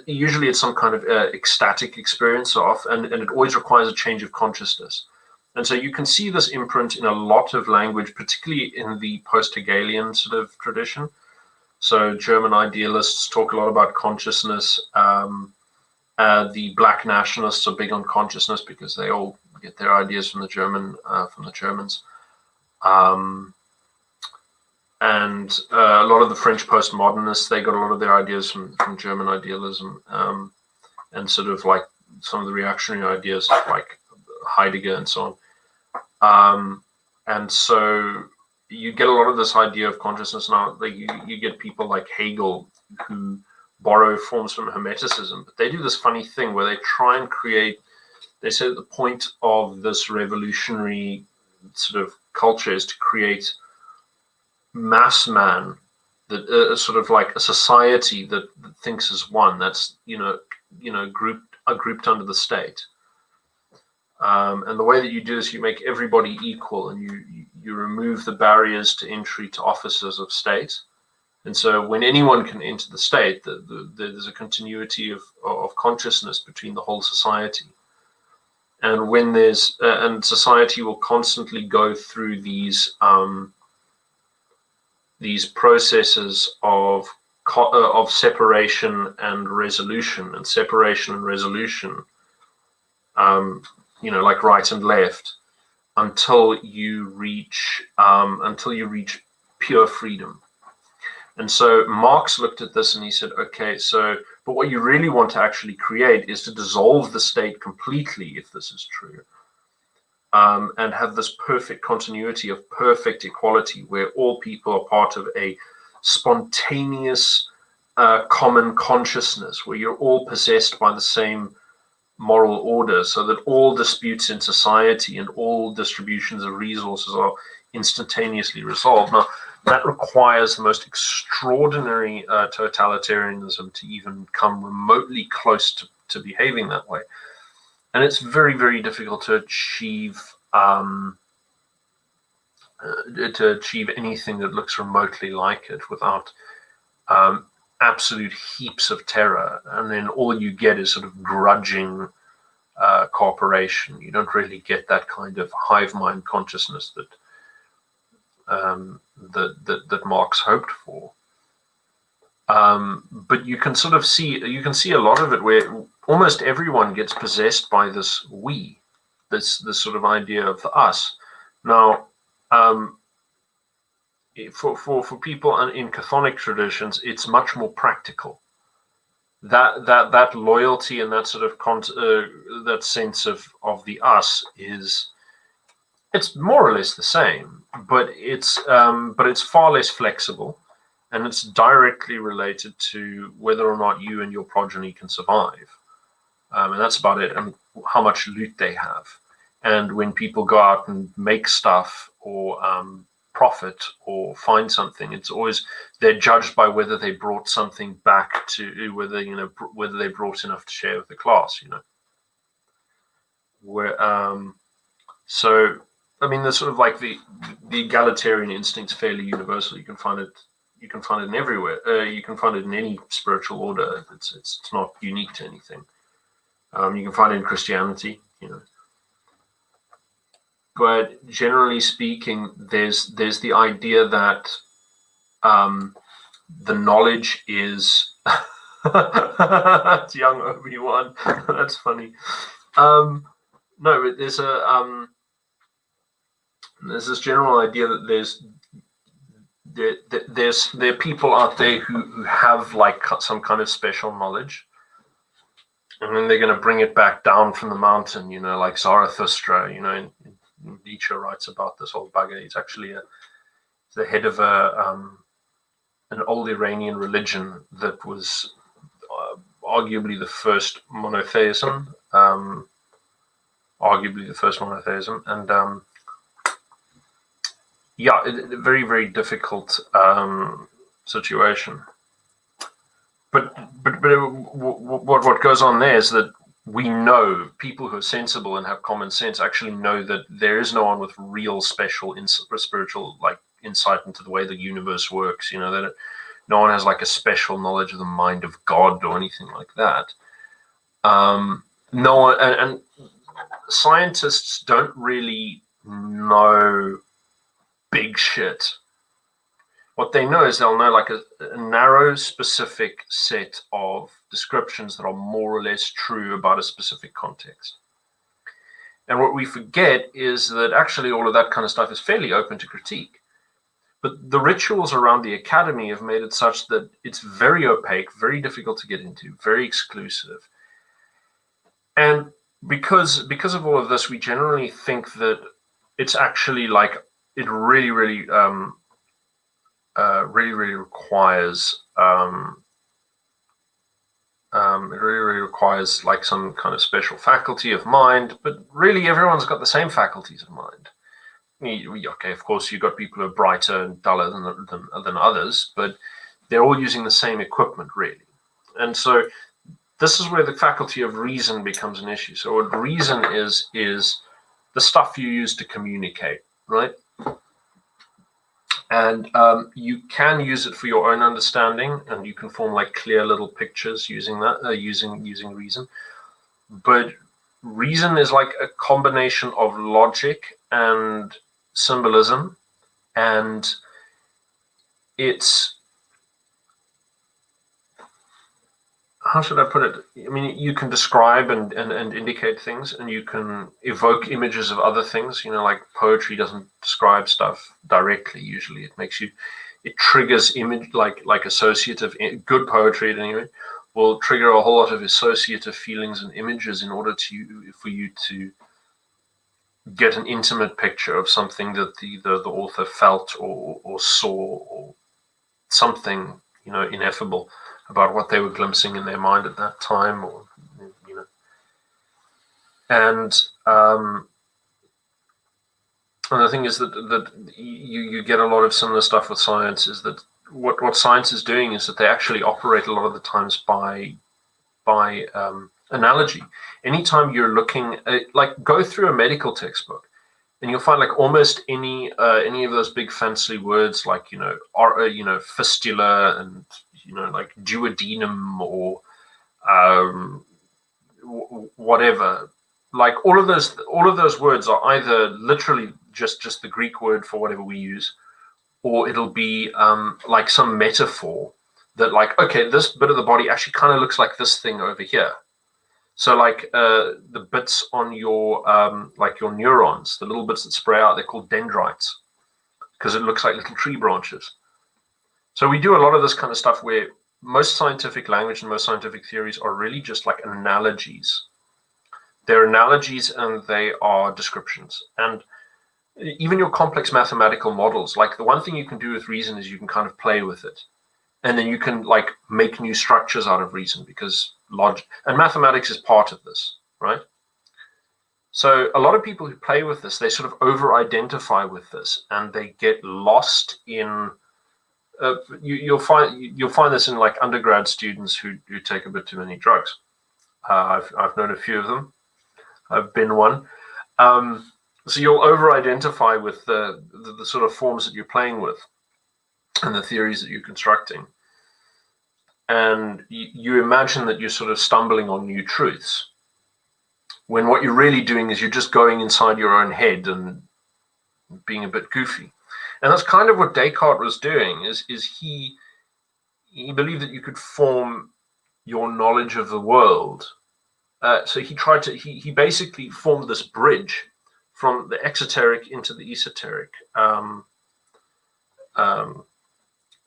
usually it's some kind of ecstatic experience and it always requires a change of consciousness. And so you can see this imprint in a lot of language, particularly in the post-Hegelian sort of tradition. So German idealists talk a lot about consciousness. The black nationalists are big on consciousness because they all get their ideas from the Germans. And a lot of the French postmodernists, they got a lot of their ideas from German idealism, and sort of like some of the reactionary ideas like Heidegger and so on. And so you get a lot of this idea of consciousness now. Like you get people like Hegel who borrow forms from Hermeticism, but they do this funny thing where they try and create, they say that the point of this revolutionary sort of culture is to create mass man, that sort of like a society that thinks as one, that's grouped under the state. And the way that you do this, you make everybody equal, and you remove the barriers to entry to offices of state. And so when anyone can enter the state, there's a continuity of consciousness between the whole society. And when there's and society will constantly go through these processes of separation and resolution, like right and left, until you reach pure freedom. And so Marx looked at this and he said, okay, but what you really want to actually create is to dissolve the state completely, if this is true, and have this perfect continuity of perfect equality, where all people are part of a spontaneous common consciousness, where you're all possessed by the same moral order, so that all disputes in society and all distributions of resources are instantaneously resolved. Now, that requires the most extraordinary totalitarianism to even come remotely close to behaving that way. And it's very, very difficult to achieve anything that looks remotely like it without absolute heaps of terror. And then all you get is sort of grudging cooperation. You don't really get that kind of hive mind consciousness that Marx hoped for. But you can see a lot of it where almost everyone gets possessed by this we, this sort of idea of the us. Now, for people in Catholic traditions, it's much more practical. That loyalty and that sort of that sense of the us it's more or less the same, but it's far less flexible, and it's directly related to whether or not you and your progeny can survive, and that's about it, and how much loot they have. And when people go out and make stuff or profit or find something, it's always they're judged by whether they brought something back to whether they brought enough to share with the class. So I mean, the sort of like the egalitarian instinct's fairly universal. You can find it in everywhere. You can find it in any spiritual order. It's not unique to anything. You can find it in Christianity, But generally speaking, there's the idea that the knowledge is it's young Obi-Wan. That's funny. No, but there's this general idea that there are people out there who have like some kind of special knowledge, and then they're going to bring it back down from the mountain, like Zarathustra. Nietzsche writes about this whole bugger. He's actually the head of an old Iranian religion that was arguably the first monotheism, and very, very difficult situation. But what goes on there is that we know, people who are sensible and have common sense actually know that there is no one with real special spiritual insight into the way the universe works. That no one has like a special knowledge of the mind of God or anything like that. No one, and scientists don't really know big shit. What they know is they'll know like a narrow, specific set of descriptions that are more or less true about a specific context. And what we forget is that actually all of that kind of stuff is fairly open to critique. But the rituals around the academy have made it such that it's very opaque, very difficult to get into, very exclusive. And because of all of this, we generally think that it's actually like it really, really, really requires like some kind of special faculty of mind. But really, everyone's got the same faculties of mind. Okay, of course, you've got people who are brighter and duller than others, but they're all using the same equipment, really. And so this is where the faculty of reason becomes an issue. So what reason is the stuff you use to communicate, right? And you can use it for your own understanding, and you can form like clear little pictures using that, using reason. But reason is like a combination of logic and symbolism, and it's, how should I put it? I mean, you can describe and indicate things, and you can evoke images of other things. Like poetry doesn't describe stuff directly. Usually, it triggers image, like associative. Good poetry, at any rate, will trigger a whole lot of associative feelings and images in order for you to get an intimate picture of something that the author felt or saw, or something ineffable about what they were glimpsing in their mind at that time, or and the thing is that you get a lot of similar stuff with science. Is that what science is doing is that they actually operate a lot of the times by analogy. Anytime you're looking at, like, go through a medical textbook, and you'll find like almost any of those big fancy words, like fistula and like duodenum or whatever. Like all of those words are either literally just the Greek word for whatever we use, or it'll be like some metaphor that, like, okay, this bit of the body actually kind of looks like this thing over here. So like the bits on your like your neurons, the little bits that spray out, they're called dendrites because it looks like little tree branches. So we do a lot of this kind of stuff where most scientific language and most scientific theories are really just like analogies. They're analogies and they are descriptions. And even your complex mathematical models, like the one thing you can do with reason is you can kind of play with it. And then you can like make new structures out of reason, because logic and mathematics is part of this, right? So a lot of people who play with this, they sort of over-identify with this, and they get lost in. You'll find this in like undergrad students who take a bit too many drugs. I've known a few of them. I've been one. So you'll over-identify with the sort of forms that you're playing with and the theories that you're constructing. And you imagine that you're sort of stumbling on new truths, when what you're really doing is you're just going inside your own head and being a bit goofy. And that's kind of what Descartes was doing, is he believed that you could form your knowledge of the world. So he basically formed this bridge from the exoteric into the esoteric. And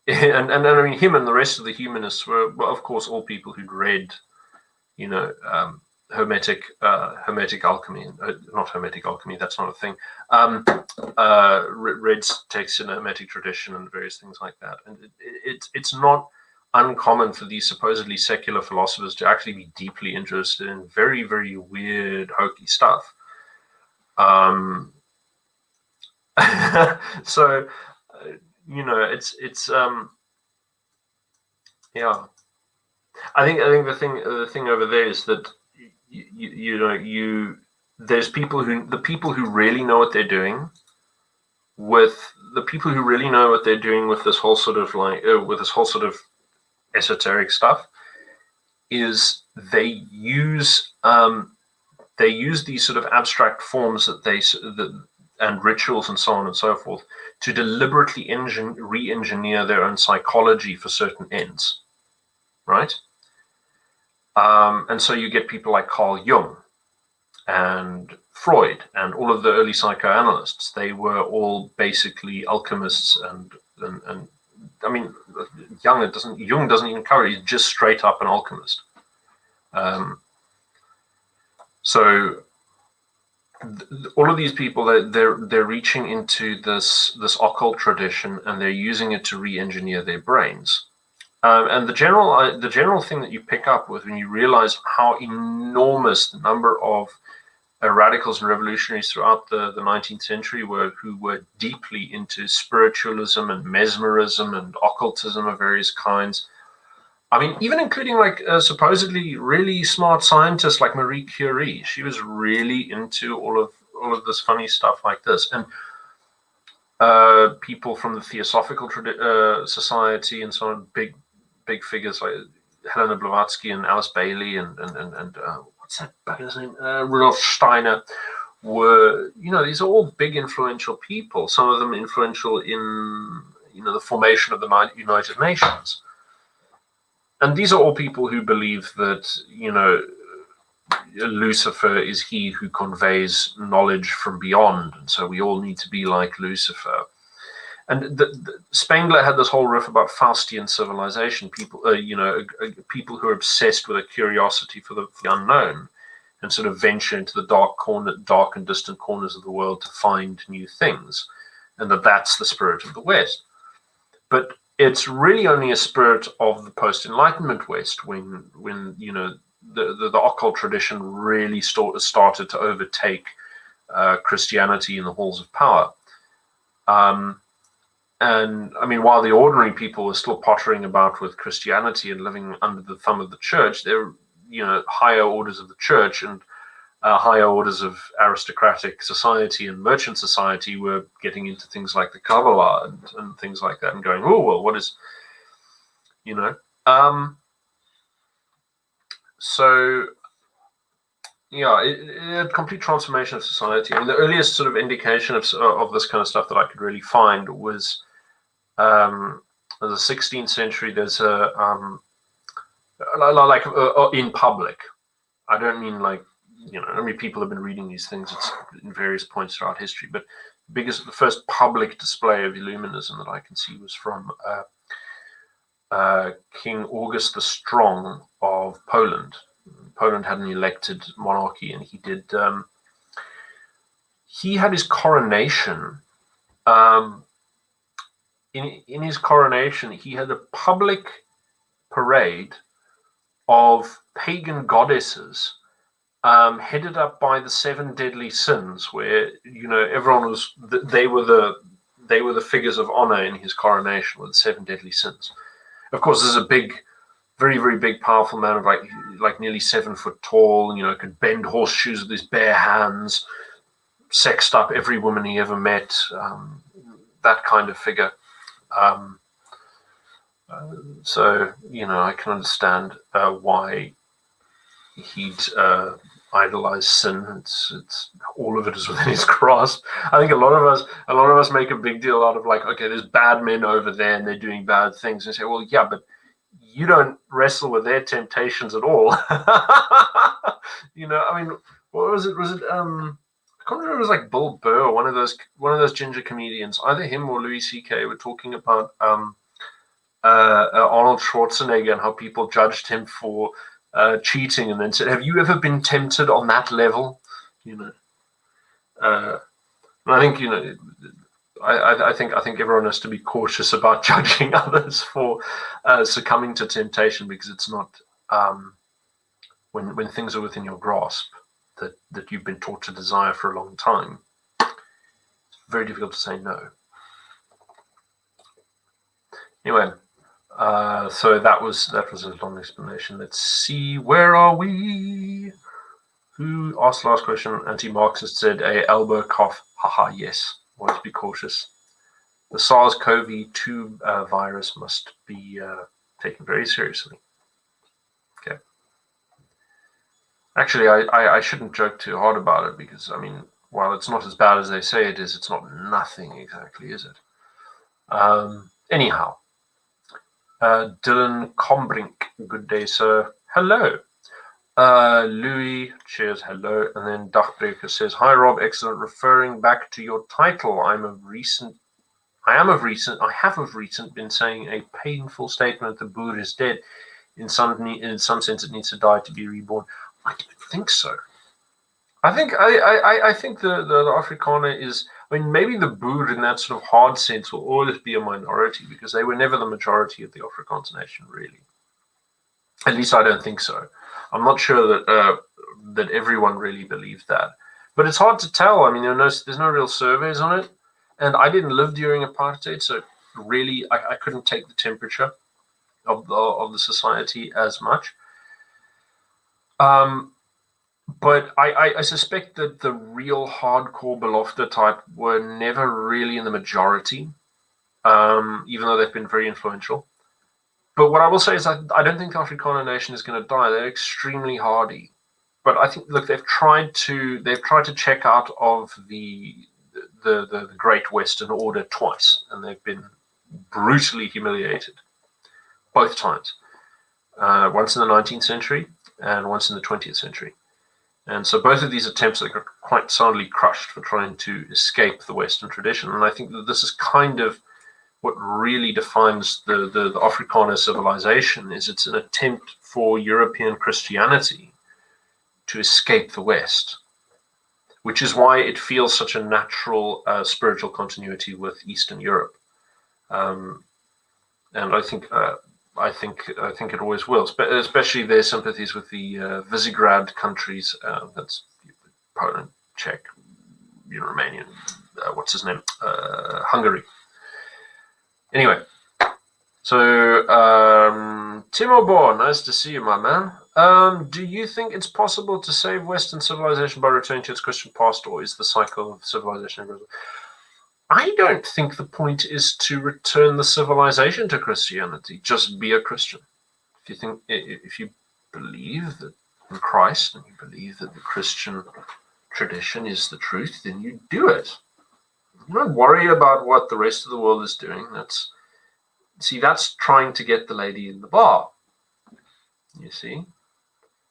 I mean, him and the rest of the humanists were, well, of course, all people who'd read, Hermetic alchemy, not Hermetic alchemy, that's not a thing. Read texts in the Hermetic tradition and various things like that. And it's not uncommon for these supposedly secular philosophers to actually be deeply interested in very, very weird, hokey stuff. So, it's yeah. I think the thing over there is that there's the people who really know what they're doing with this whole sort of esoteric stuff, is they use these sort of abstract forms and rituals and so on and so forth to deliberately re-engineer their own psychology for certain ends, right? And so you get people like Carl Jung and Freud and all of the early psychoanalysts. They were all basically alchemists, and I mean, Jung doesn't even cover it. He's just straight up an alchemist. So all of these people, they're reaching into this occult tradition, and they're using it to re-engineer their brains. And the general thing that you pick up with when you realize how enormous the number of radicals and revolutionaries throughout the 19th century who were deeply into spiritualism and mesmerism and occultism of various kinds. I mean, even including like supposedly really smart scientists like Marie Curie. She was really into all of this funny stuff like this. And people from the Theosophical Society and so on, big figures like Helena Blavatsky and Alice Bailey and what's that bugger's name? Rudolf Steiner were, these are all big influential people. Some of them influential in, the formation of the United Nations. And these are all people who believe that, Lucifer is he who conveys knowledge from beyond. And so we all need to be like Lucifer. And Spengler had this whole riff about Faustian civilization, people, people who are obsessed with a curiosity for the unknown and sort of venture into the dark and distant corners of the world to find new things, and that's the spirit of the West. But it's really only a spirit of the post-Enlightenment West when the occult tradition really started to overtake Christianity in the halls of power. And I mean, while the ordinary people were still pottering about with Christianity and living under the thumb of the church, there were, higher orders of the church and higher orders of aristocratic society and merchant society were getting into things like the Kabbalah and things like that, and going, oh, well, what is, so yeah, a complete transformation of society. I mean, the earliest sort of indication of this kind of stuff that I could really find was the 16th century. There's in public. I don't mean like, I mean, people have been reading these things in various points throughout history, but the first public display of Illuminism that I can see was from King August the Strong of Poland. Poland had an elected monarchy, and he had his coronation. In his coronation, he had a public parade of pagan goddesses, headed up by the 7 deadly sins, where everyone was they were the figures of honor in his coronation, with the 7 deadly sins. Of course, there's a big, very, very big, powerful man of like nearly 7 foot tall, could bend horseshoes with his bare hands, sexed up every woman he ever met, that kind of figure. So, I can understand why he'd idolize sin. It's all of it is within his grasp. I think a lot of us make a big deal out of like, okay, there's bad men over there and they're doing bad things, and say, well, yeah, but you don't wrestle with their temptations at all. I mean, what was it? I can't remember. It was like Bill Burr or one of those ginger comedians. Either him or Louis C.K. were talking about Arnold Schwarzenegger and how people judged him for cheating, and then said, "Have you ever been tempted on that level?" And I think I think everyone has to be cautious about judging others for succumbing to temptation, because it's not when things are within your grasp that you've been taught to desire for a long time. It's very difficult to say no. Anyway, so that was a long explanation. Let's see, where are we? Who asked the last question? Anti-Marxist said, a elbow cough. Haha, yes. Always be cautious. The SARS-CoV-2 virus must be taken very seriously. Okay. Actually, I shouldn't joke too hard about it, because, I mean, while it's not as bad as they say it is, it's not nothing exactly, is it? Anyhow. Dylan Combrink, good day, sir. Hello. Louis, cheers, hello. And then Dachbreker says, hi, Rob, excellent. Referring back to your title, I have of recent been saying a painful statement, the Buddha is dead. In some sense, it needs to die to be reborn. I don't think so. I think the Afrikaner is, I mean, maybe the Boer in that sort of hard sense will always be a minority because they were never the majority of the Afrikaans nation, really. At least I don't think so. I'm not sure that that everyone really believed that, but it's hard to tell. I mean, there's no real surveys on it, and I didn't live during apartheid, so really I couldn't take the temperature of the society as much. But I suspect that the real hardcore Belofte type were never really in the majority, even though they've been very influential. But what I will say is I don't think the Afrikaner nation is going to die. They're extremely hardy. But I think, look, they've tried to check out of the Great Western Order twice, and they've been brutally humiliated both times. Once in the 19th century and once in the 20th century. And so both of these attempts got quite soundly crushed for trying to escape the Western tradition. And I think that this is kind of what really defines the Afrikaner civilization, is it's an attempt for European Christianity to escape the West, which is why it feels such a natural spiritual continuity with Eastern Europe. And I think it always will, especially their sympathies with the Visegrad countries. That's Poland, Czech, Romanian, what's his name? Hungary. Anyway, so Timo Bohr, nice to see you, my man. Do you think it's possible to save Western civilization by returning to its Christian past, or is the cycle of civilization? I don't think the point is to return the civilization to Christianity. Just be a Christian. If you believe that in Christ and you believe that the Christian tradition is the truth, then you do it. You don't worry about what the rest of the world is doing. That's trying to get the lady in the bar. You see.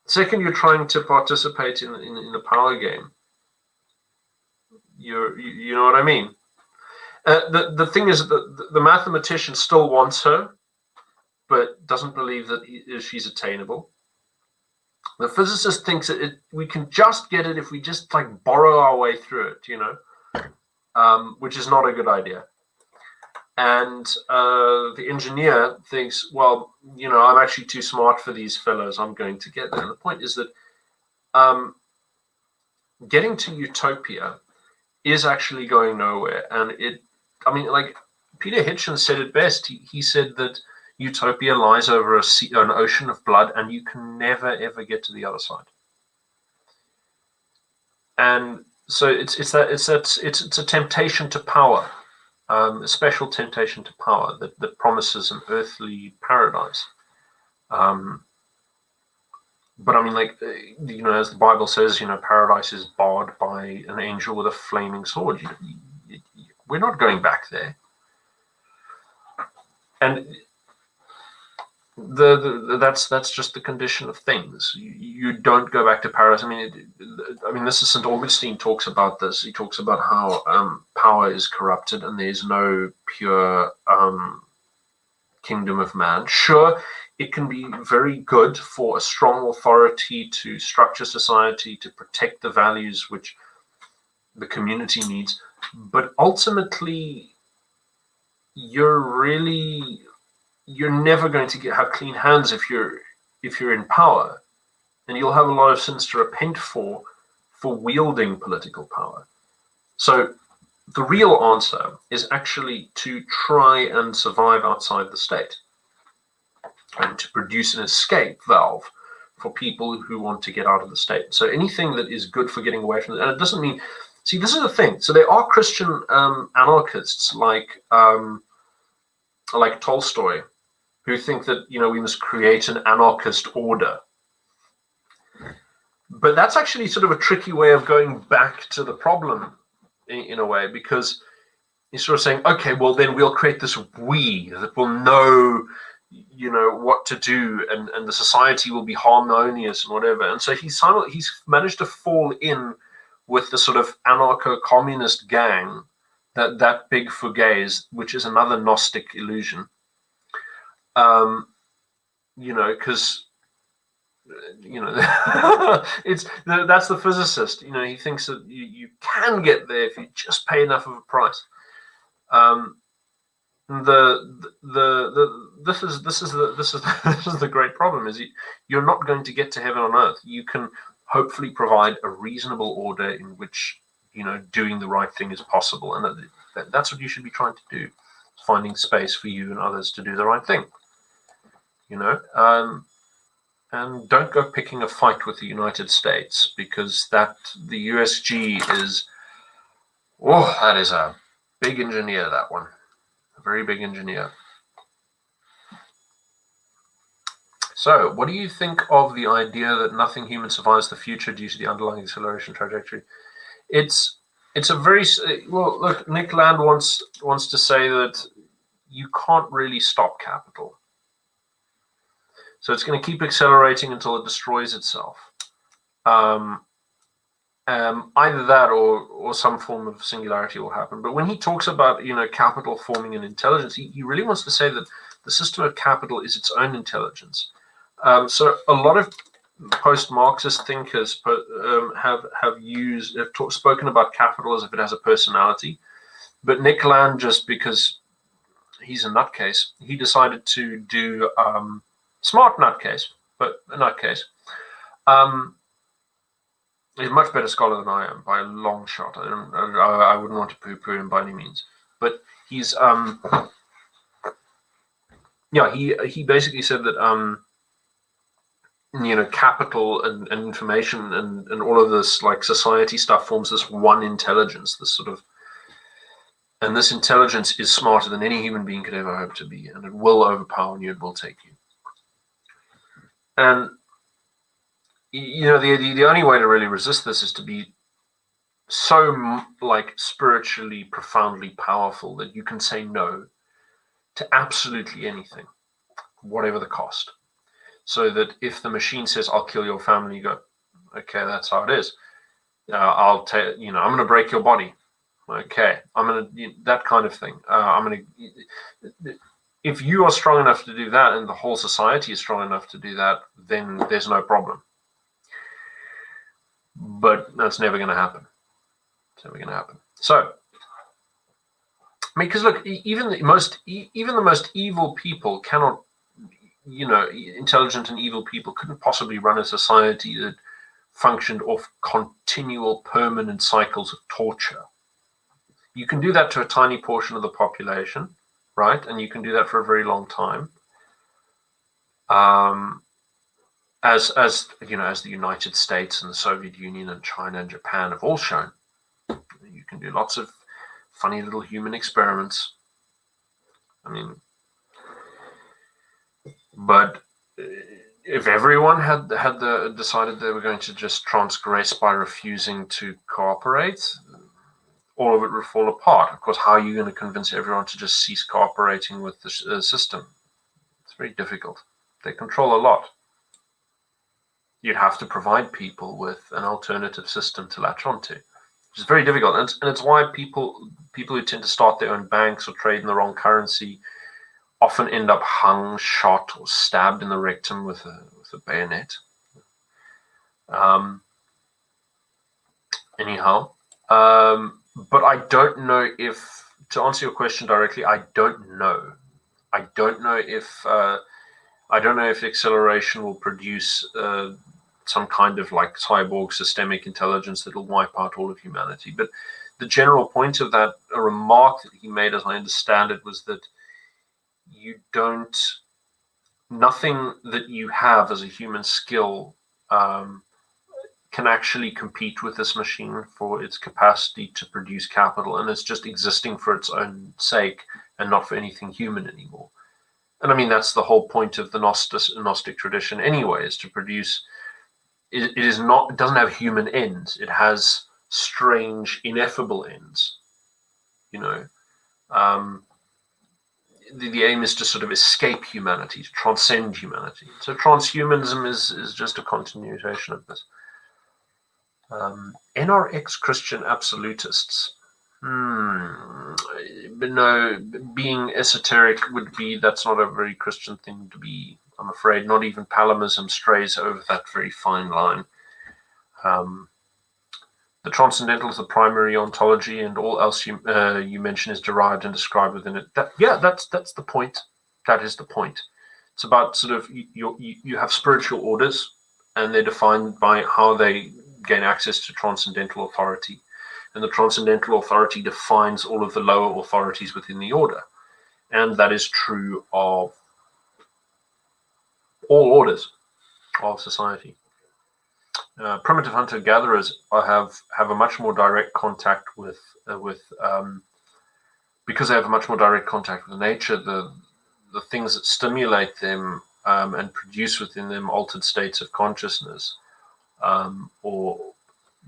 Second, you're trying to participate in the power game. You know what I mean. The thing is that the mathematician still wants her, but doesn't believe that she's attainable. The physicist thinks that we can just get it if we just borrow our way through it, which is not a good idea. And the engineer thinks, well, I'm actually too smart for these fellows. I'm going to get there. And the point is that getting to utopia is actually going nowhere. And Peter Hitchens said it best. He said that utopia lies over an ocean of blood, and you can never ever get to the other side. And so it's a temptation to power, a special temptation to power that promises an earthly paradise. But as the Bible says, paradise is barred by an angel with a flaming sword. We're not going back there. And that's just the condition of things. You don't go back to paradise. This is St. Augustine talks about this. He talks about how power is corrupted and there's no pure kingdom of man. Sure, it can be very good for a strong authority to structure society, to protect the values which the community needs, but ultimately you're never going to have clean hands if you're in power, and you'll have a lot of sins to repent for wielding political power. So the real answer is actually to try and survive outside the state and to produce an escape valve for people who want to get out of the state. So anything that is good for getting away from it, and it doesn't mean, see, this is the thing. So there are Christian anarchists like Tolstoy, who think that we must create an anarchist order. But that's actually sort of a tricky way of going back to the problem in a way, because he's sort of saying, okay, well then we'll create this we that will know what to do, and the society will be harmonious and whatever. And so he's managed to fall in with the sort of anarcho-communist gang that big Fouguet's, which is another Gnostic illusion. Because that's the physicist. He thinks that you can get there if you just pay enough of a price. This is the great problem, is you're not going to get to heaven on earth. You can hopefully provide a reasonable order in which doing the right thing is possible, and that's what you should be trying to do, finding space for you and others to do the right thing. And don't go picking a fight with the United States, because the USG is, that is a big engineer, that one. A very big engineer. So, what do you think of the idea that nothing human survives the future due to the underlying acceleration trajectory? It's a very, well, look, Nick Land wants to say that you can't really stop capital. So it's going to keep accelerating until it destroys itself. Either that or some form of singularity will happen. But when he talks about capital forming an intelligence, he really wants to say that the system of capital is its own intelligence. So a lot of post-Marxist thinkers have spoken about capital as if it has a personality. But Nick Land, just because he's a nutcase, he decided to do smart nutcase, but a nutcase. He's a much better scholar than I am by a long shot. I wouldn't want to poo-poo him by any means, but he's he basically said that capital and information and all of this like society stuff forms this one intelligence, and this intelligence is smarter than any human being could ever hope to be, and it will overpower you, it will take you. And the only way to really resist this is to be so spiritually profoundly powerful that you can say no to absolutely anything, whatever the cost. So that if the machine says, "I'll kill your family," you go, "Okay, that's how it is. I'm going to break your body. Okay, I'm going to that kind of thing. I'm going to." If you are strong enough to do that, and the whole society is strong enough to do that, then there's no problem. But that's never going to happen. It's never going to happen. So, because look, even the most evil people cannot, intelligent and evil people couldn't possibly run a society that functioned off continual, permanent cycles of torture. You can do that to a tiny portion of the population, right? And you can do that for a very long time. As the United States and the Soviet Union and China and Japan have all shown, you can do lots of funny little human experiments. But if everyone had decided they were going to just transgress by refusing to cooperate, all of it would fall apart. Of course, how are you going to convince everyone to just cease cooperating with the system? It's very difficult. They control a lot. You'd have to provide people with an alternative system to latch onto, which is very difficult. And it's why people who tend to start their own banks or trade in the wrong currency often end up hung, shot, or stabbed in the rectum with a bayonet. But I don't know if, to answer your question directly, I don't know. I don't know if acceleration will produce some kind of cyborg systemic intelligence that will wipe out all of humanity. But the general point of that, a remark that he made, as I understand it, was that nothing that you have as a human skill can actually compete with this machine for its capacity to produce capital, and it's just existing for its own sake and not for anything human anymore. And that's the whole point of the Gnostic tradition anyway, is to produce. It doesn't have human ends. It has strange, ineffable ends. The aim is to sort of escape humanity, to transcend humanity. So transhumanism is just a continuation of this. NRX Christian absolutists. But no, being esoteric that's not a very Christian thing to be. I'm afraid not even Palimism strays over that very fine line. The transcendental is the primary ontology, and all else you mention is derived and described within it. That's the point. That is the point. It's about sort of you have spiritual orders, and they're defined by how they gain access to transcendental authority, and the transcendental authority defines all of the lower authorities within the order, and that is true of all orders of society. Primitive hunter-gatherers have a much more direct contact with because they have a much more direct contact with nature. The things that stimulate them and produce within them altered states of consciousness, or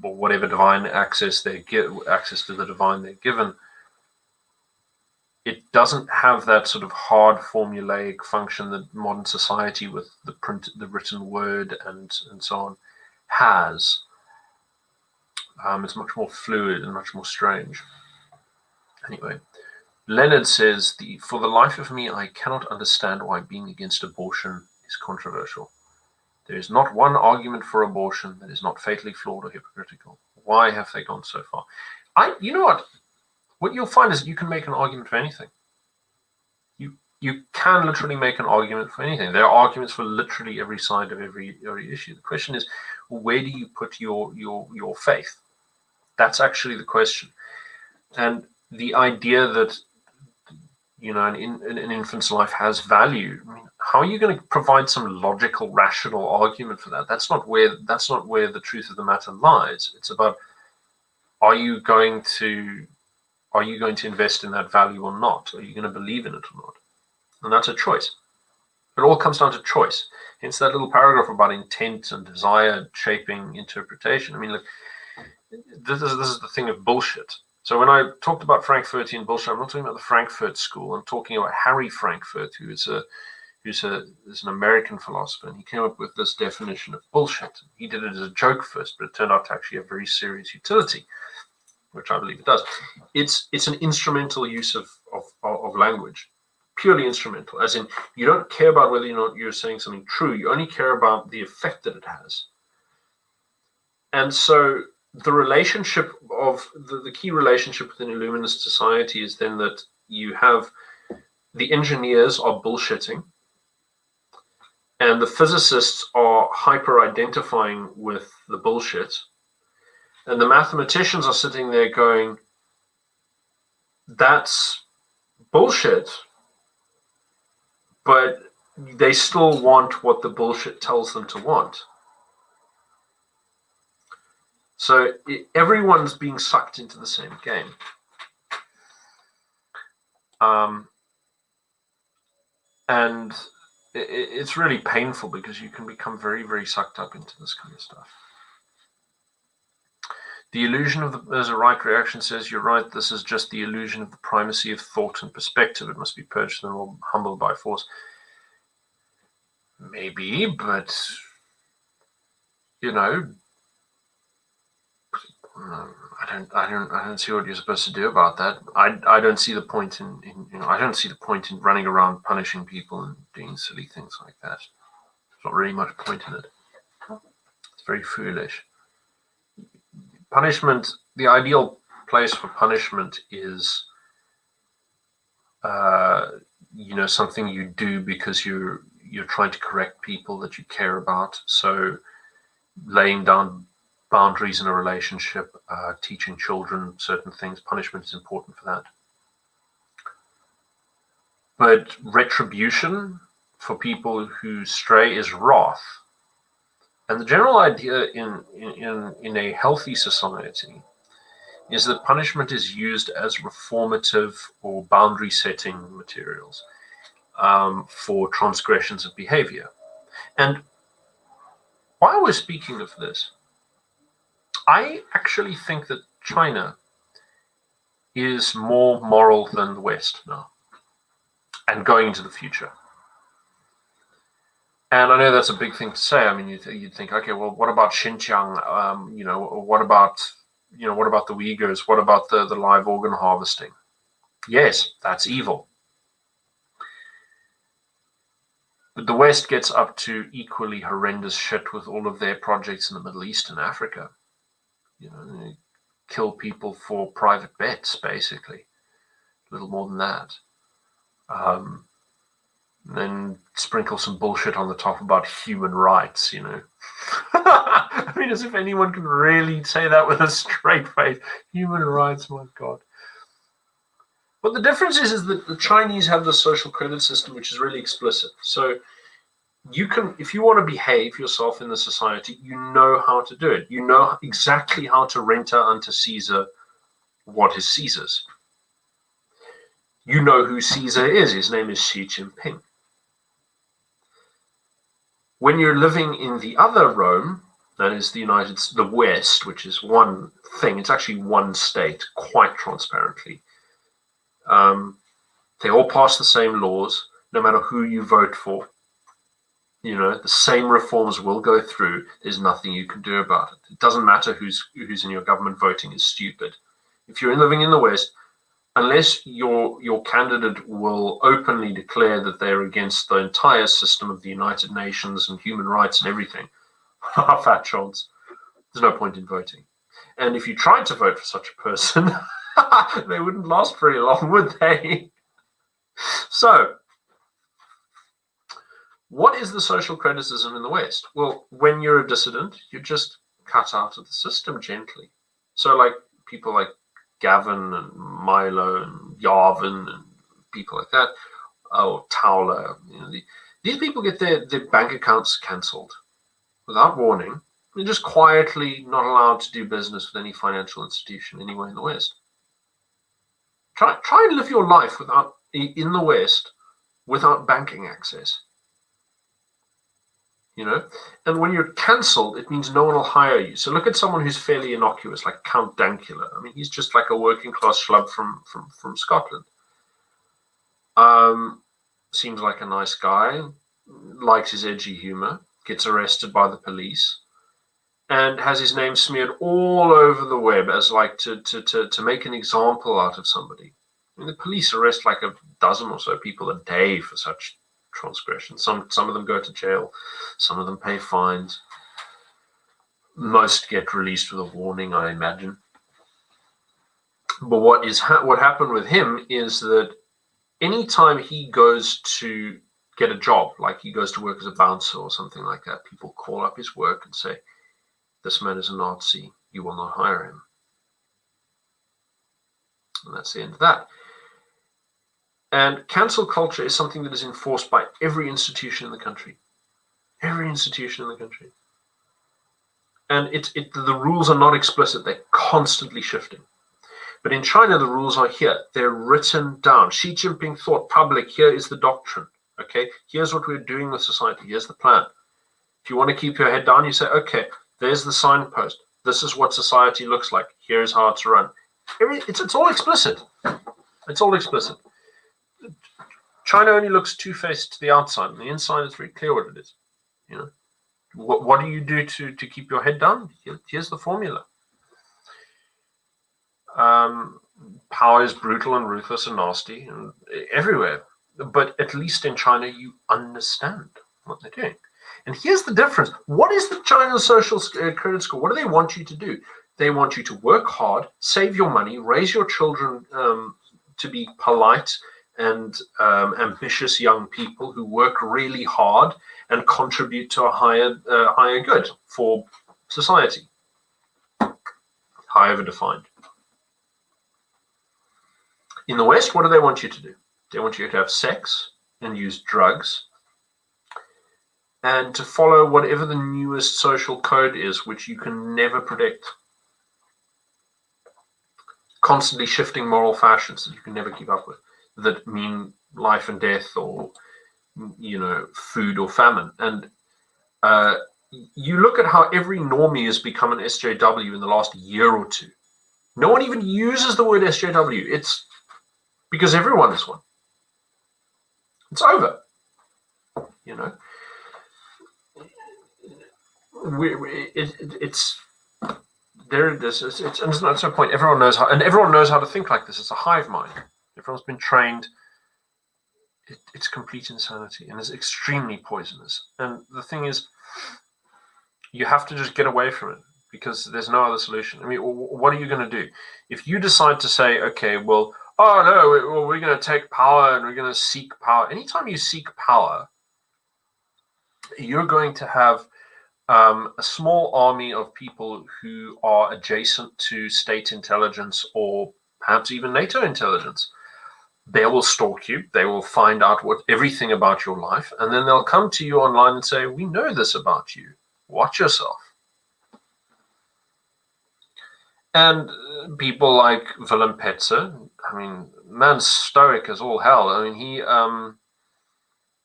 whatever divine access to the divine they're given. It doesn't have that sort of hard formulaic function that modern society with the written word and so on has. It's much more fluid and much more strange. Anyway, Leonard says, for the life of me, I cannot understand why being against abortion is controversial. There is not one argument for abortion that is not fatally flawed or hypocritical. Why have they gone so far? You know what? What you'll find is you can make an argument for anything. You can literally make an argument for anything. There are arguments for literally every side of every issue. The question is, where do you put your faith? That's actually the question. And the idea that an infant's life has value. I mean, how are you going to provide some logical, rational argument for that? That's not where the truth of the matter lies. It's about, are you going to invest in that value or not? Are you going to believe in it or not? And that's a choice. It all comes down to choice. Hence that little paragraph about intent and desire shaping interpretation. I mean, look, this is the thing of bullshit. So when I talked about Frankfurtian bullshit, I'm not talking about the Frankfurt School. I'm talking about Harry Frankfurt, who's an American philosopher, and he came up with this definition of bullshit. He did it as a joke first, but it turned out to actually have very serious utility, which I believe it does. It's an instrumental use of language, purely instrumental, as in you don't care about whether or not you're saying something true. You only care about the effect that it has. And so the relationship of the key relationship within Illuminist society is then that you have the engineers are bullshitting, and the physicists are hyper-identifying with the bullshit, and the mathematicians are sitting there going, that's bullshit, but they still want what the bullshit tells them to want. So everyone's being sucked into the same game. And it's really painful because you can become very, very sucked up into this kind of stuff. The illusion of there's a right reaction says, you're right, this is just the illusion of the primacy of thought and perspective. It must be purged and humbled by force. Maybe, but, I don't see what you're supposed to do about that. I don't see the point in I don't see the point in running around punishing people and doing silly things like that. There's not really much point in it. It's very foolish. Punishment, the ideal place for punishment is something you do because you're trying to correct people that you care about. So laying down boundaries in a relationship, teaching children certain things, punishment is important for that. But retribution for people who stray is wrath. And the general idea in a healthy society is that punishment is used as reformative or boundary setting materials for transgressions of behavior. And while we're speaking of this, I actually think that China is more moral than the West now, and going into the future. And I know that's a big thing to say. I mean, you'd think, okay, well, what about Xinjiang? What about the Uyghurs? What about the live organ harvesting? Yes, that's evil. But the West gets up to equally horrendous shit with all of their projects in the Middle East and Africa. They kill people for private bets, basically. A little more than that. Then sprinkle some bullshit on the top about human rights, I mean, as if anyone can really say that with a straight face. Human rights, my God. But the difference is that the Chinese have the social credit system, which is really explicit. So you can, if you want to behave yourself in the society, you know how to do it. You know exactly how to render unto Caesar what is Caesar's. You know who Caesar is. His name is Xi Jinping. When you're living in the other Rome, that is the West, which is one thing, it's actually one state, quite transparently. They all pass the same laws, no matter who you vote for. The same reforms will go through. There's nothing you can do about it. It doesn't matter who's in your government. Voting is stupid. If you're living in the West, unless your candidate will openly declare that they're against the entire system of the United Nations and human rights and everything, fat chance, there's no point in voting. And if you tried to vote for such a person, they wouldn't last very long, would they? So, what is the social criticism in the West? Well, when you're a dissident, you're just cut out of the system gently. So, like people like Gavin and Milo and Yarvin and people like that, or Towler, these people get their bank accounts cancelled without warning. They're just quietly not allowed to do business with any financial institution anywhere in the West. Try and live your life in the West without banking access. And when you're cancelled, it means no one will hire you. So look at someone who's fairly innocuous, like Count Dankula. I mean, he's just like a working class schlub from Scotland. Seems like a nice guy, likes his edgy humor, gets arrested by the police, and has his name smeared all over the web as like to make an example out of somebody. I mean, the police arrest like a dozen or so people a day for such transgression. Some of them go to jail, some of them pay fines. Most get released with a warning, I imagine. But what happened with him is that anytime he goes to get a job, like he goes to work as a bouncer or something like that, people call up his work and say, "This man is a Nazi, you will not hire him." And that's the end of that. And cancel culture is something that is enforced by every institution in the country. Every institution in the country. And the rules are not explicit. They're constantly shifting. But in China, the rules are here. They're written down. Xi Jinping thought public, here is the doctrine. Okay, here's what we're doing with society. Here's the plan. If you want to keep your head down, you say, okay, there's the signpost. This is what society looks like. Here's how it's run. It's all explicit. It's all explicit. China only looks two-faced to the outside, and the inside is very clear what it is. What do you do to keep your head down? Here's the formula. Power is brutal and ruthless and nasty and everywhere. But at least in China, you understand what they're doing. And here's the difference. What is the China social credit score? What do they want you to do? They want you to work hard, save your money, raise your children to be polite and ambitious young people who work really hard and contribute to a higher good for society, however defined. In the West, what do they want you to do? They want you to have sex and use drugs and to follow whatever the newest social code is, which you can never predict. Constantly shifting moral fashions that you can never keep up with, that mean life and death or, food or famine. And you look at how every normie has become an SJW in the last year or two. No one even uses the word SJW. It's because everyone is one. It's over. It's there it is. It's no point. Everyone knows how to think like this. It's a hive mind. Everyone's been trained it's complete insanity, and it's extremely poisonous. And the thing is, you have to just get away from it, because there's no other solution. I mean, what are you going to do if you decide to say, okay, well, oh no, we're going to take power and we're going to seek power? Anytime you seek power, you're going to have a small army of people who are adjacent to state intelligence, or perhaps even NATO intelligence. They will stalk you. They will find out everything about your life, and then they'll come to you online and say, we know this about you. Watch yourself. And people like Willem Petzer, I mean, man's stoic as all hell. I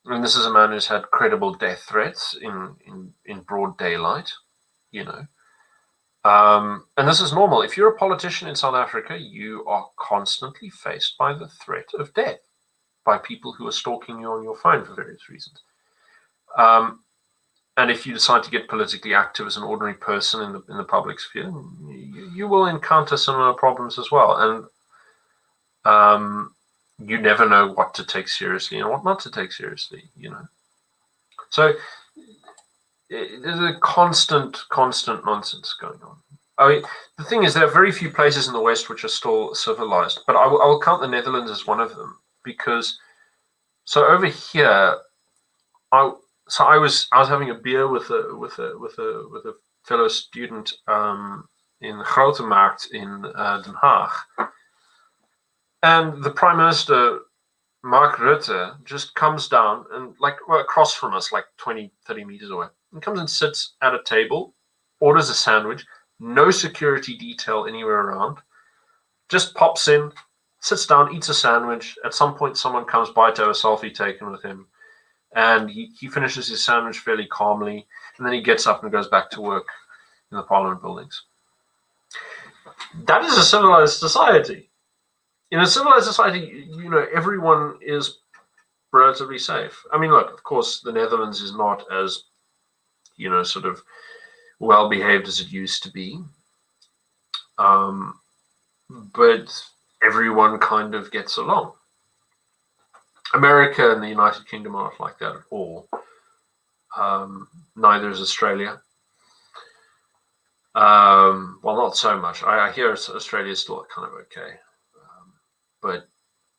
mean, this is a man who's had credible death threats in broad daylight, you know. And this is normal. If you're a politician in South Africa, you are constantly faced by the threat of death by people who are stalking you on your phone for various reasons. And if you decide to get politically active as an ordinary person in the public sphere, you will encounter similar problems as well. And you never know what to take seriously and what not to take seriously, you know. So there's a constant nonsense going on. I mean, the thing is, there are very few places in the West which are still civilized, but I will count the Netherlands as one of them, because so over here, I was having a beer with a fellow student in Grote Markt in Den Haag, and the Prime Minister Mark Rutte just comes down and across from us, like 20-30 meters away, and comes and sits at a table, orders a sandwich, no security detail anywhere around, just pops in, sits down, eats a sandwich. At some point, someone comes by to have a selfie taken with him, and he finishes his sandwich fairly calmly, and then he gets up and goes back to work in the Parliament buildings. That is a civilized society. In a civilized society, you know, everyone is relatively safe. I mean, look, of course, the Netherlands is not as, you know, sort of well behaved as it used to be. But everyone kind of gets along. America and the United Kingdom aren't like that at all. Neither is Australia. Well, not so much. I hear Australia is still kind of okay. But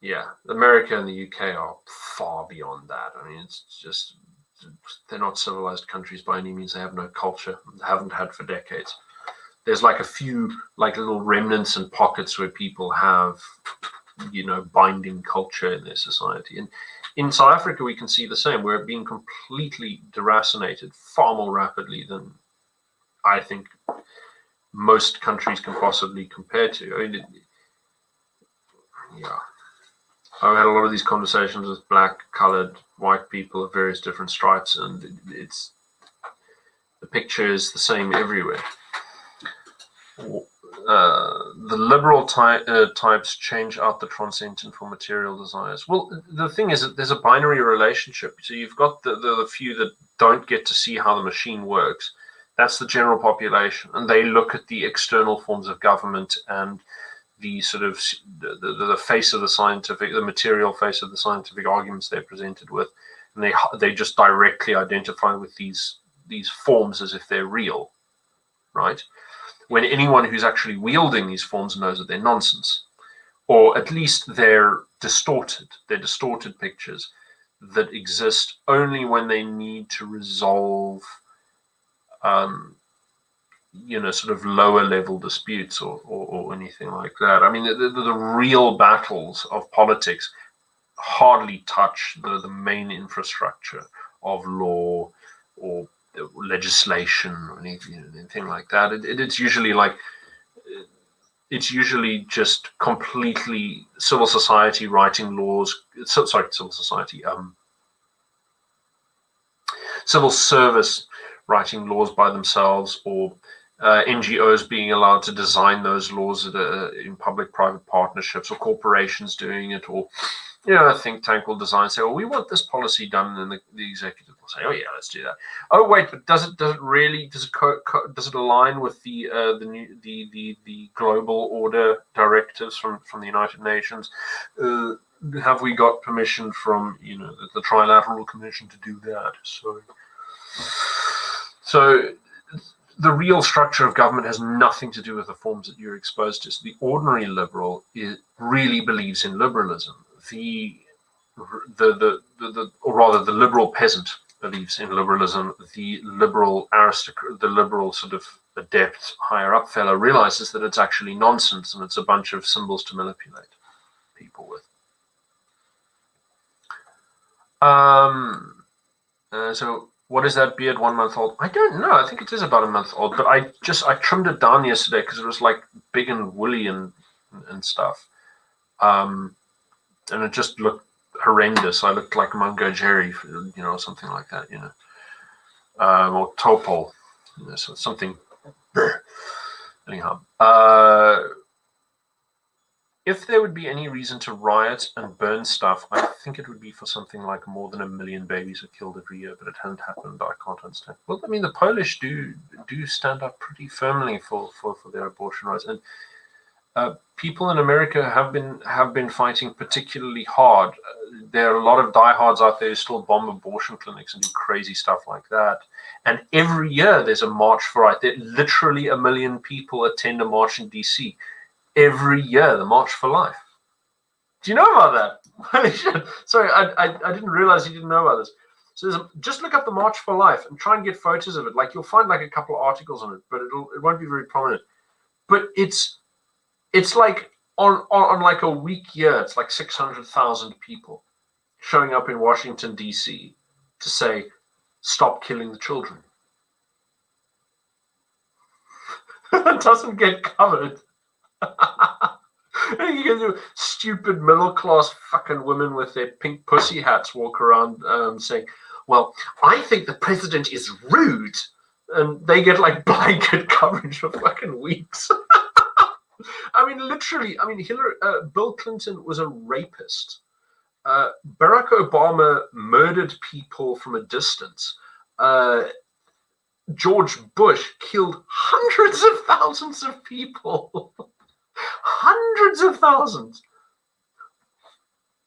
yeah, America and the UK are far beyond that. I mean, it's just, they're not civilized countries by any means. They have no culture, haven't had for decades. There's like a few like little remnants and pockets where people have, you know, binding culture in their society. And in South Africa, we can see the same. We're being completely deracinated far more rapidly than I think most countries can possibly compare to. I mean, yeah, I've had a lot of these conversations with black, colored, white people of various different stripes, and it's the picture is the same everywhere. The liberal types change out the transcendent for material desires. Well, the thing is that there's a binary relationship. So you've got the few that don't get to see how the machine works. That's the general population, and they look at the external forms of government and the sort of the face of the scientific, the material face of the scientific arguments they're presented with, and they just directly identify with these forms as if they're real, right? When anyone who's actually wielding these forms knows that they're nonsense, or at least they're distorted. They're distorted pictures that exist only when they need to resolve you know, sort of lower level disputes or anything like that. I mean, the real battles of politics hardly touch the main infrastructure of law or legislation or anything like that. It's usually like, it's usually just completely civil society writing laws. Civil society, civil service writing laws by themselves, or NGOs being allowed to design those laws in public-private partnerships, or corporations doing it, or, you know, a think tank will design, say, well, we want this policy done, and then the executive will say, oh yeah, let's do that. Oh wait, but does it align with the global order directives from the United Nations? have we got permission from the Trilateral Commission to do that? So the real structure of government has nothing to do with the forms that you're exposed to. So the ordinary liberal really believes in liberalism. Or rather, the liberal peasant believes in liberalism. The liberal aristocrat, the liberal sort of adept, higher up fellow realizes that it's actually nonsense and it's a bunch of symbols to manipulate people with. So what is that beard 1 month old? I don't know. I think it is about a month old, but I trimmed it down yesterday because it was like big and woolly and stuff. And it just looked horrendous. I looked like Mungo Jerry, or something like that, or Topol, so something. Anyhow, if there would be any reason to riot and burn stuff, I think it would be for something like more than 1 million babies are killed every year, but it hasn't happened. I can't understand. Well, I mean, the Polish do stand up pretty firmly for their abortion rights, and people in America have been fighting particularly hard. There are a lot of diehards out there who still bomb abortion clinics and do crazy stuff like that. And every year there's a march for right. Literally 1 million people attend a march in DC every year. The March for Life. Do you know about that? Holy shit! Sorry, I didn't realize you didn't know about this. So just look up the March for Life and try and get photos of it. Like you'll find like a couple of articles on it, but it won't be very prominent. But it's like on like a week year, it's like 600,000 people showing up in Washington, D.C. to say, stop killing the children. It doesn't get covered. You can do stupid middle-class fucking women with their pink pussy hats walk around saying, well, I think the president is rude. And they get like blanket coverage for fucking weeks. I mean, literally, Bill Clinton was a rapist. Barack Obama murdered people from a distance. George Bush killed hundreds of thousands of people. Hundreds of thousands.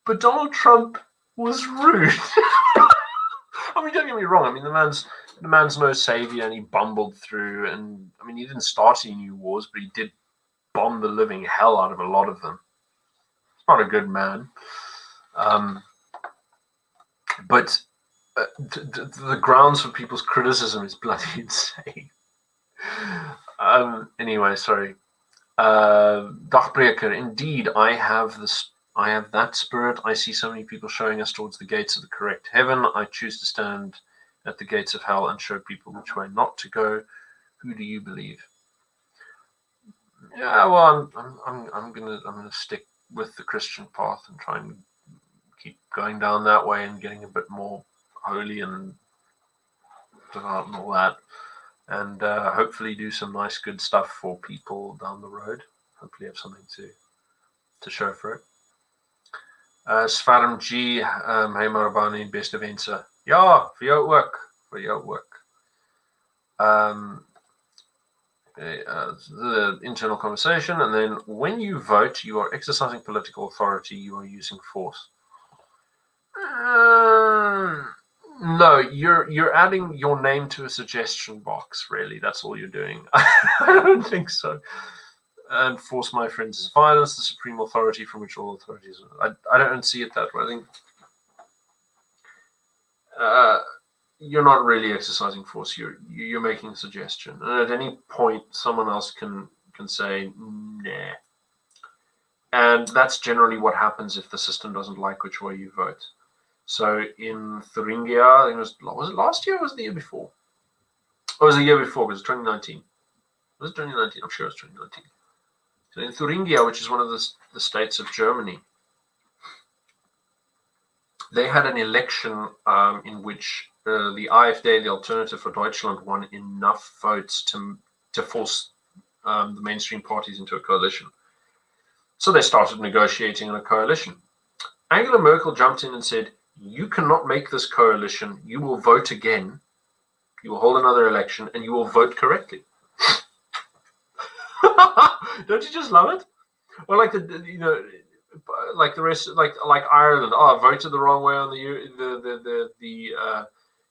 But Donald Trump was rude. I mean, don't get me wrong. I mean, the man's no savior, and he bumbled through. And I mean, he didn't start any new wars, but he did bomb the living hell out of a lot of them. He's not a good man. But the grounds for people's criticism is bloody insane. Anyway, sorry. Dagbreker, indeed, I have that spirit. I see so many people showing us towards the gates of the correct heaven. I choose to stand at the gates of hell and show people which way not to go. Who do you believe? Yeah, well, I'm gonna stick with the Christian path and try and keep going down that way and getting a bit more holy and devout and all that, and hopefully do some nice good stuff for people down the road. Hopefully have something to show for it. Svarm G, hey Marabani, beste wense. Ja, vir jou ook. The internal conversation, and then when you vote, you are exercising political authority, you are using force. No, you're adding your name to a suggestion box, really. That's all you're doing. I don't think so. And force my friends is violence, the supreme authority from which all authorities are. I don't see it that way. I think you're not really exercising force. You're making a suggestion, and at any point, someone else can say nah. And that's generally what happens if the system doesn't like which way you vote. So in Thuringia, I think was it last year or was it the year before? Or was it the year before? It was 2019. Was it 2019? I'm sure it was 2019. So in Thuringia, which is one of the states of Germany, they had an election in which the AfD, the Alternative for Deutschland, won enough votes to force the mainstream parties into a coalition. So they started negotiating in a coalition. Angela Merkel jumped in and said, you cannot make this coalition. You will vote again. You will hold another election and you will vote correctly. Don't you just love it? Or like like the rest, like Ireland, voted the wrong way on the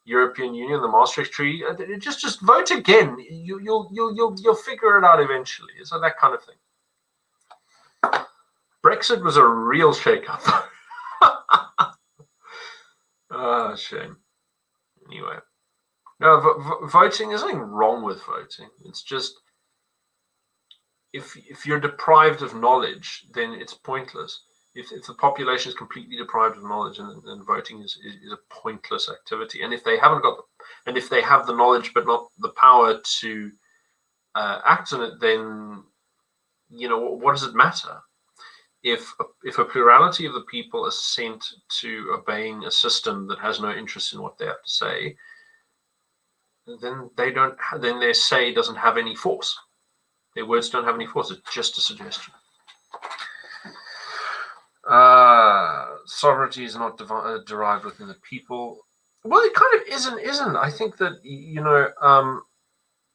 European Union, the Maastricht Treaty. Just vote again. You'll figure it out eventually. So that kind of thing. Brexit was a real shake-up. Shame. Anyway, no, voting, there's nothing wrong with voting. It's just if you're deprived of knowledge, then it's pointless. If the population is completely deprived of knowledge, then voting is a pointless activity. And if they haven't got, and if they have the knowledge but not the power to act on it, then what does it matter? If a plurality of the people are sent to obeying a system that has no interest in what they have to say, then then their say doesn't have any force. Their words don't have any force. It's just a suggestion. Sovereignty is not derived within the people. Well, it kind of isn't. I think that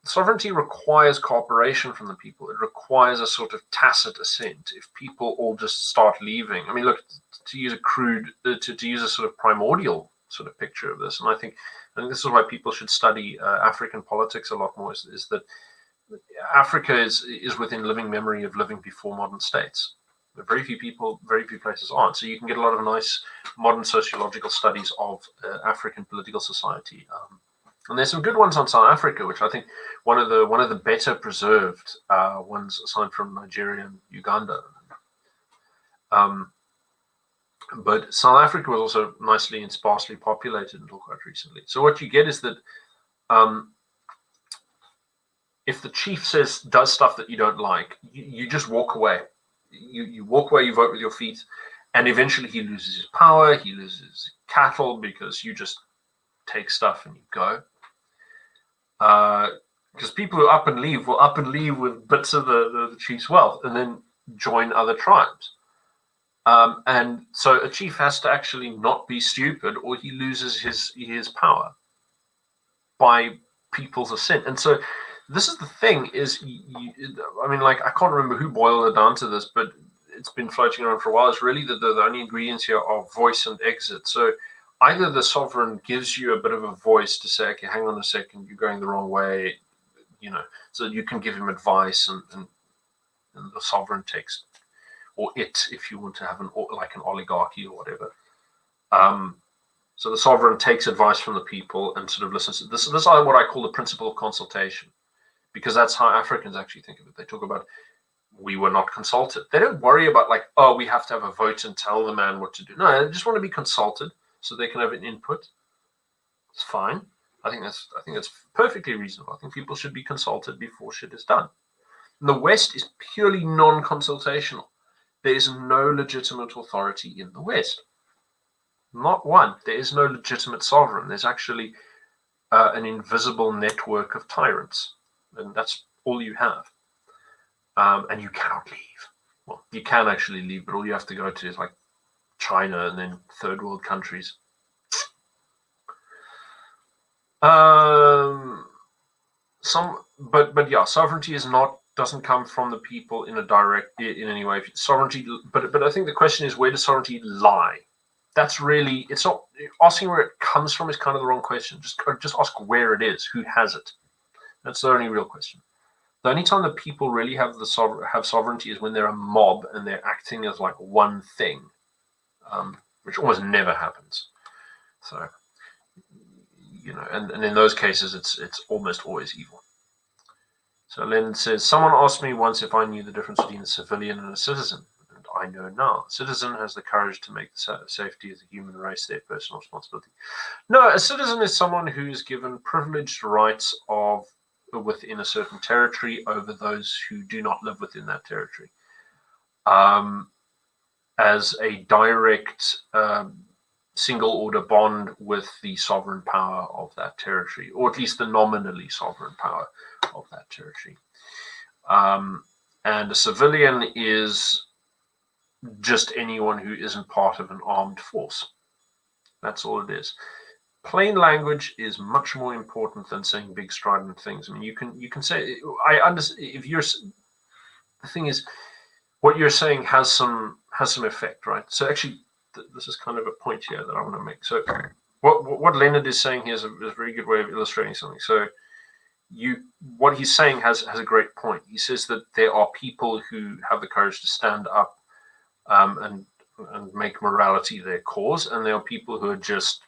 sovereignty requires cooperation from the people. It requires a sort of tacit assent. If people all just start leaving, I mean, look, to use a crude, to use a sort of primordial sort of picture of this, and I think this is why people should study African politics a lot more. Is that Africa is within living memory of living before modern states. Very few people, very few places aren't. So you can get a lot of nice modern sociological studies of African political society. And there's some good ones on South Africa, which I think one of the better preserved ones, aside from Nigeria and Uganda. But South Africa was also nicely and sparsely populated until quite recently. So what you get is that if the chief does stuff that you don't like, you just walk away. You walk away, you vote with your feet, and eventually he loses his power, he loses cattle, because you just take stuff and you go. Because people who up and leave will up and leave with bits of the chief's wealth and then join other tribes. And so a chief has to actually not be stupid, or he loses his power by people's assent. And so this is the thing, is, I mean, like, I can't remember who boiled it down to this, but it's been floating around for a while. It's really the only ingredients here are voice and exit. So either the sovereign gives you a bit of a voice to say, okay, hang on a second, you're going the wrong way, so you can give him advice, and the sovereign takes, or it, if you want to have an oligarchy or whatever. So the sovereign takes advice from the people and sort of listens to this. This is what I call the principle of consultation, because that's how Africans actually think of it. They talk about, we were not consulted. They don't worry about we have to have a vote and tell the man what to do. No, they just want to be consulted so they can have an input. It's fine. I think that's perfectly reasonable. I think people should be consulted before shit is done. And the West is purely non-consultational. There is no legitimate authority in the West. Not one. There is no legitimate sovereign. There's actually an invisible network of tyrants, and that's all you have. And you cannot leave. Well, you can actually leave, but all you have to go to is like China and then third world countries. But yeah, sovereignty doesn't come from the people in any way. Sovereignty, but I think the question is, where does sovereignty lie? That's really, it's not asking where it comes from is kind of the wrong question. Just ask where it is, who has it. That's the only real question. The only time that people really have sovereignty is when they're a mob and they're acting as like one thing, which almost never happens. So, and in those cases, it's almost always evil. So Len says, someone asked me once if I knew the difference between a civilian and a citizen. And I know now. A citizen has the courage to make the safety of the human race their personal responsibility. No, a citizen is someone who's given privileged rights within a certain territory over those who do not live within that territory, as a direct single order bond with the sovereign power of that territory, or at least the nominally sovereign power of that territory. And a civilian is just anyone who isn't part of an armed force. That's all it is. Plain language is much more important than saying big strident things. I mean, you can say, I understand, the thing is, what you're saying has some has some effect, right? So actually, this is kind of a point here that I want to make. So what Leonard is saying here is a very good way of illustrating something. So what he's saying has a great point. He says that there are people who have the courage to stand up and make morality their cause, and there are people who are just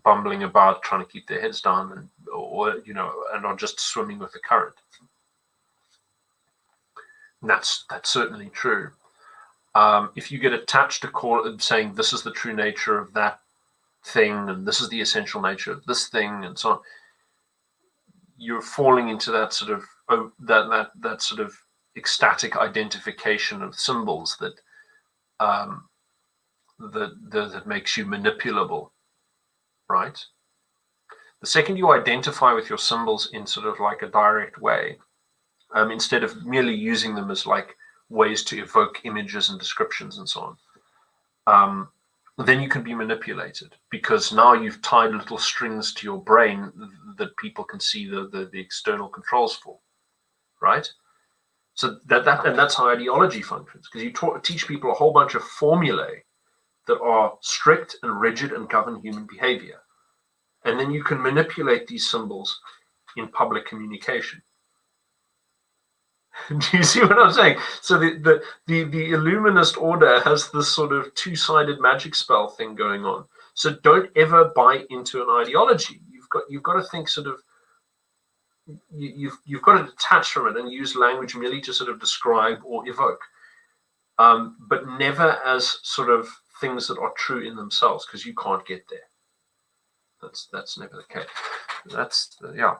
bumbling about trying to keep their heads down and are just swimming with the current. And that's certainly true. If you get attached to saying this is the true nature of that thing and this is the essential nature of this thing and so on, you're falling into that sort of that sort of ecstatic identification of symbols that makes you manipulable, right? The second you identify with your symbols in sort of like a direct way, instead of merely using them as like ways to evoke images and descriptions and so on, then you can be manipulated, because now you've tied little strings to your brain that people can see the external controls for, right? So that's how ideology functions, because you teach people a whole bunch of formulae that are strict and rigid and govern human behavior, and then you can manipulate these symbols in public communication. Do you see what I'm saying? So the Illuminist order has this sort of two-sided magic spell thing going on. So don't ever buy into an ideology. You've got to think sort of. You've got to detach from it and use language merely to sort of describe or evoke, but never as sort of things that are true in themselves, because you can't get there. That's never the case. Yeah.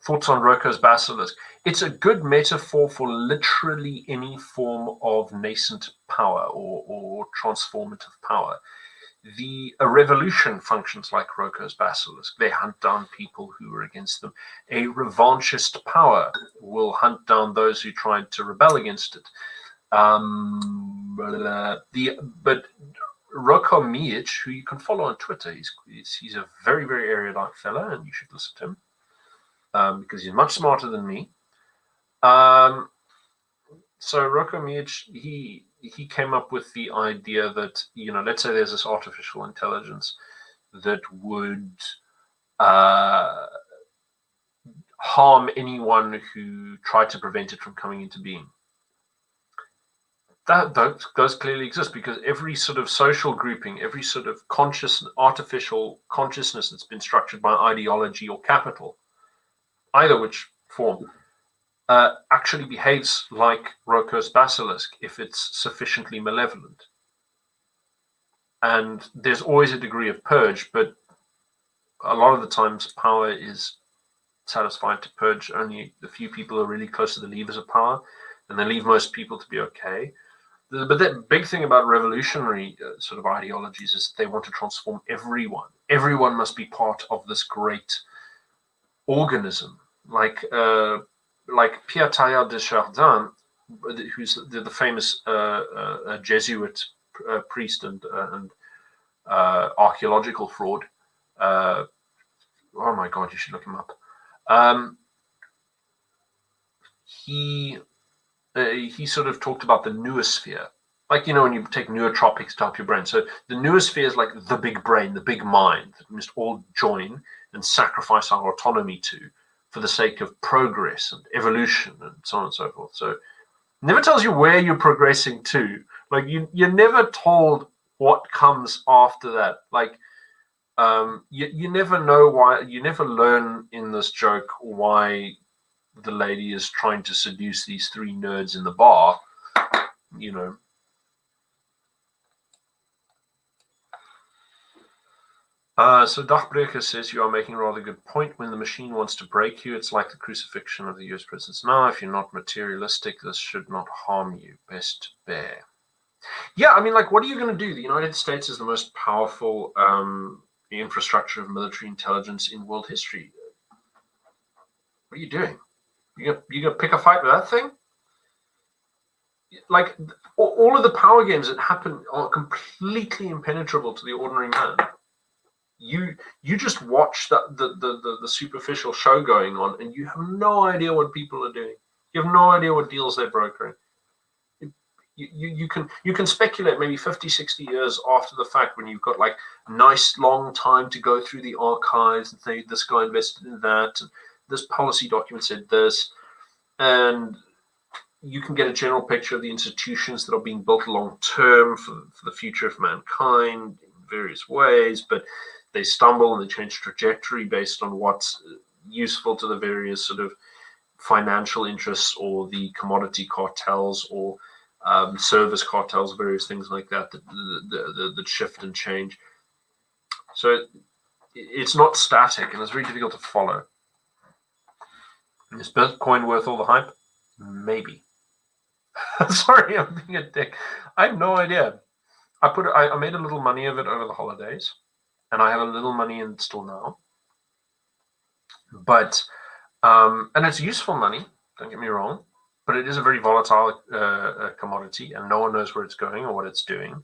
Thoughts on Rocco's basilisk. It's a good metaphor for literally any form of nascent power or transformative power. A revolution functions like Rocco's basilisk. They hunt down people who are against them. A revanchist power will hunt down those who tried to rebel against it. But Rocco Mijic, who you can follow on Twitter, he's a very, very erudite fellow, and you should listen to him. Because he's much smarter than me. So Rocco Mijic, he came up with the idea that, let's say there's this artificial intelligence that would harm anyone who tried to prevent it from coming into being. Those clearly exist, because every sort of social grouping, every sort of artificial consciousness that's been structured by ideology or capital, either which form, actually behaves like Rocco's basilisk if it's sufficiently malevolent. And there's always a degree of purge, but a lot of the times power is satisfied to purge only the few people who are really close to the levers of power, and they leave most people to be okay. But the big thing about revolutionary sort of ideologies is that they want to transform everyone. Everyone must be part of this great organism, like Pierre Teilhard de Chardin, who's the famous Jesuit priest and archaeological fraud. Oh my God, you should look him up. He sort of talked about the noosphere, like, when you take nootropics to help your brain. So the noosphere is like the big brain, the big mind that we must all join and sacrifice our autonomy to for the sake of progress and evolution and so on and so forth. So it never tells you where you're progressing to. Like you're never told what comes after that. Like you never know why. You never learn in this joke why the lady is trying to seduce these three nerds in the bar. So Dachbreker says, you are making a rather good point. When the machine wants to break you, it's like the crucifixion of the US presidents. Now, if you're not materialistic, this should not harm you. Best bear. Yeah, I mean, like, what are you going to do? The United States is the most powerful infrastructure of military intelligence in world history. What are you doing? You gonna pick a fight with that thing? Like, all of the power games that happen are completely impenetrable to the ordinary man. You just watch the superficial show going on, and you have no idea what people are doing. You have no idea what deals they're brokering. you can speculate maybe 50, 60 years after the fact, when you've got like nice long time to go through the archives and say this guy invested in that, and this policy document said this, and you can get a general picture of the institutions that are being built long term for the future of mankind in various ways, but they stumble and they change trajectory based on what's useful to the various sort of financial interests or the commodity cartels or service cartels, various things like that that shift and change. So it's not static, and it's very difficult to follow. Is Bitcoin worth all the hype? Maybe. Sorry, I'm being a dick. I have no idea. I made a little money of it over the holidays, and I have a little money in it still now. But and it's useful money, don't get me wrong, but it is a very volatile commodity, and no one knows where it's going or what it's doing.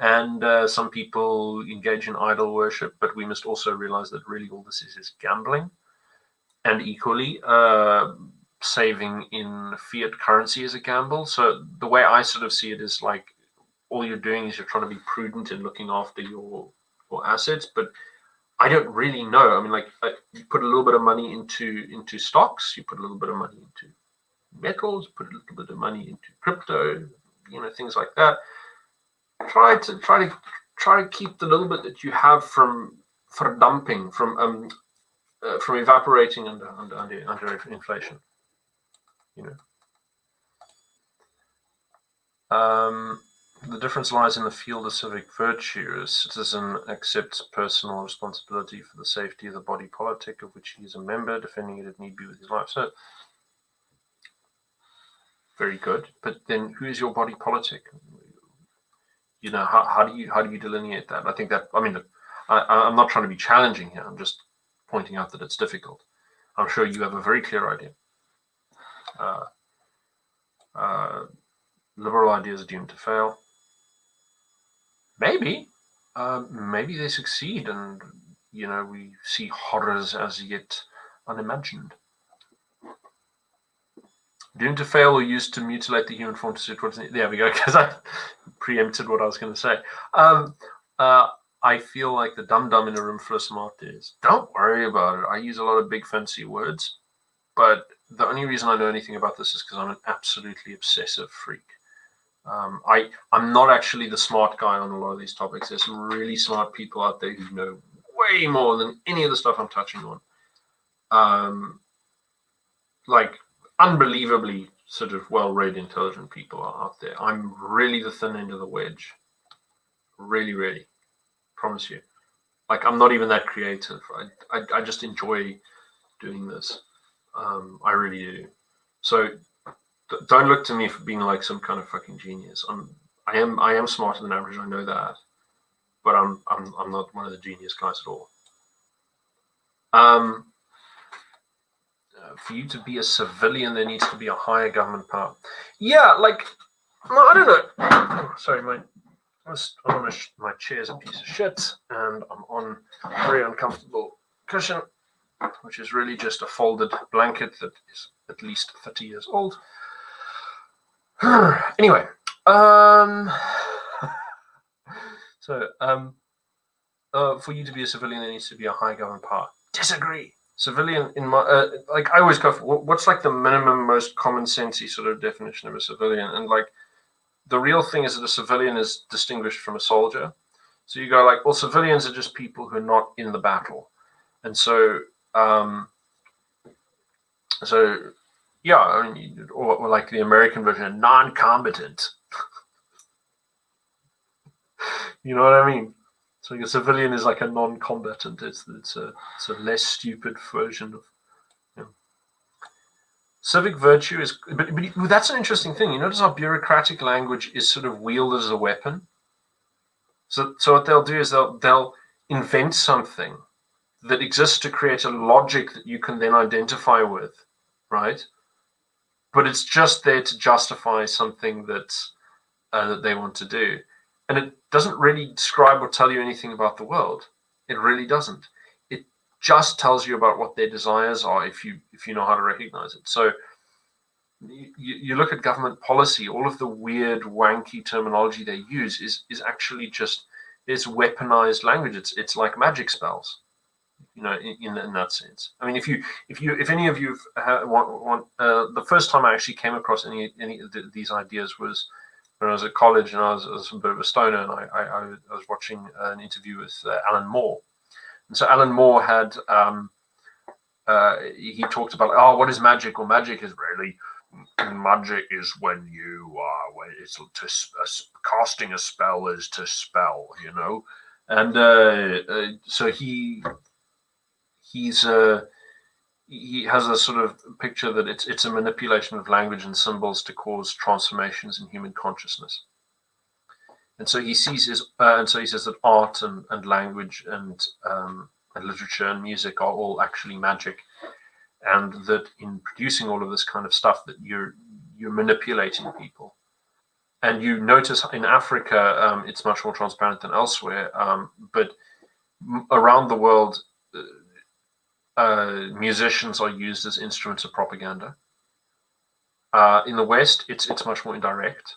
And some people engage in idol worship, but we must also realize that really all this is gambling. And equally, saving in fiat currency is a gamble. So the way I sort of see it is like, all you're doing is you're trying to be prudent in looking after your assets, but I don't really know. I mean, like, you put a little bit of money into stocks, you put a little bit of money into metals, put a little bit of money into crypto, things like that. Try to keep the little bit that you have from dumping, from evaporating under inflation. The difference lies in the field of civic virtue. A citizen accepts personal responsibility for the safety of the body politic of which he is a member, defending it if need be with his life. So, very good. But then, who is your body politic? How do you delineate that? I think that, I'm not trying to be challenging here. I'm just pointing out that it's difficult. I'm sure you have a very clear idea. Liberal ideas are doomed to fail. Maybe they succeed, and we see horrors as yet unimagined. Doomed to fail or used to mutilate the human form to suit what's there we go, because I preempted what I was going to say. I feel like the dum-dum in a room full of smart is, don't worry about it. I use a lot of big fancy words, but the only reason I know anything about this is because I'm an absolutely obsessive freak. I'm not actually the smart guy on a lot of these topics. There's some really smart people out there who know way more than any of the stuff I'm touching on. Like unbelievably sort of well-read, intelligent people are out there. I'm really the thin end of the wedge. Really, really. Promise you. Like, I'm not even that creative. I just enjoy doing this. I really do. So don't look to me for being like some kind of fucking genius. I am smarter than average. I know that, but I'm not one of the genius guys at all. For you to be a civilian, there needs to be a higher government power. Yeah, like, I don't know. Oh, sorry, my chair's a piece of shit, and I'm on a very uncomfortable cushion, which is really just a folded blanket that is at least 30 years old. Anyway, for you to be a civilian, there needs to be a high government power. Disagree. Civilian, in my like, I always go for what's like the minimum, most common sensey sort of definition of a civilian, and like the real thing is that a civilian is distinguished from a soldier. So you go like, well, civilians are just people who are not in the battle, and so yeah, I mean, or like the American version, non-combatant. You know what I mean? So like a civilian is like a non-combatant. It's a less stupid version of. Civic virtue is, but that's an interesting thing. You notice how bureaucratic language is sort of wielded as a weapon. So what they'll do is they'll invent something that exists to create a logic that you can then identify with, right? But it's just there to justify something that they want to do. And it doesn't really describe or tell you anything about the world. It really doesn't. It just tells you about what their desires are if you know how to recognize it. So you look at government policy, all of the weird, wanky terminology they use is actually just it's weaponized language. It's like magic spells, in that sense. I mean, if any of you want the first time I actually came across any of these ideas was when I was at college, and I was a bit of a stoner, and I was watching an interview with Alan Moore. And so Alan Moore had he talked about, oh, what is magic? Well, magic is when it's casting a spell is to spell, and so he has a sort of picture that it's a manipulation of language and symbols to cause transformations in human consciousness. And so he sees and so he says that art and language and literature and music are all actually magic, and that in producing all of this kind of stuff that you're manipulating people. And you notice in Africa it's much more transparent than elsewhere, but around the world musicians are used as instruments of propaganda. In the West, it's much more indirect,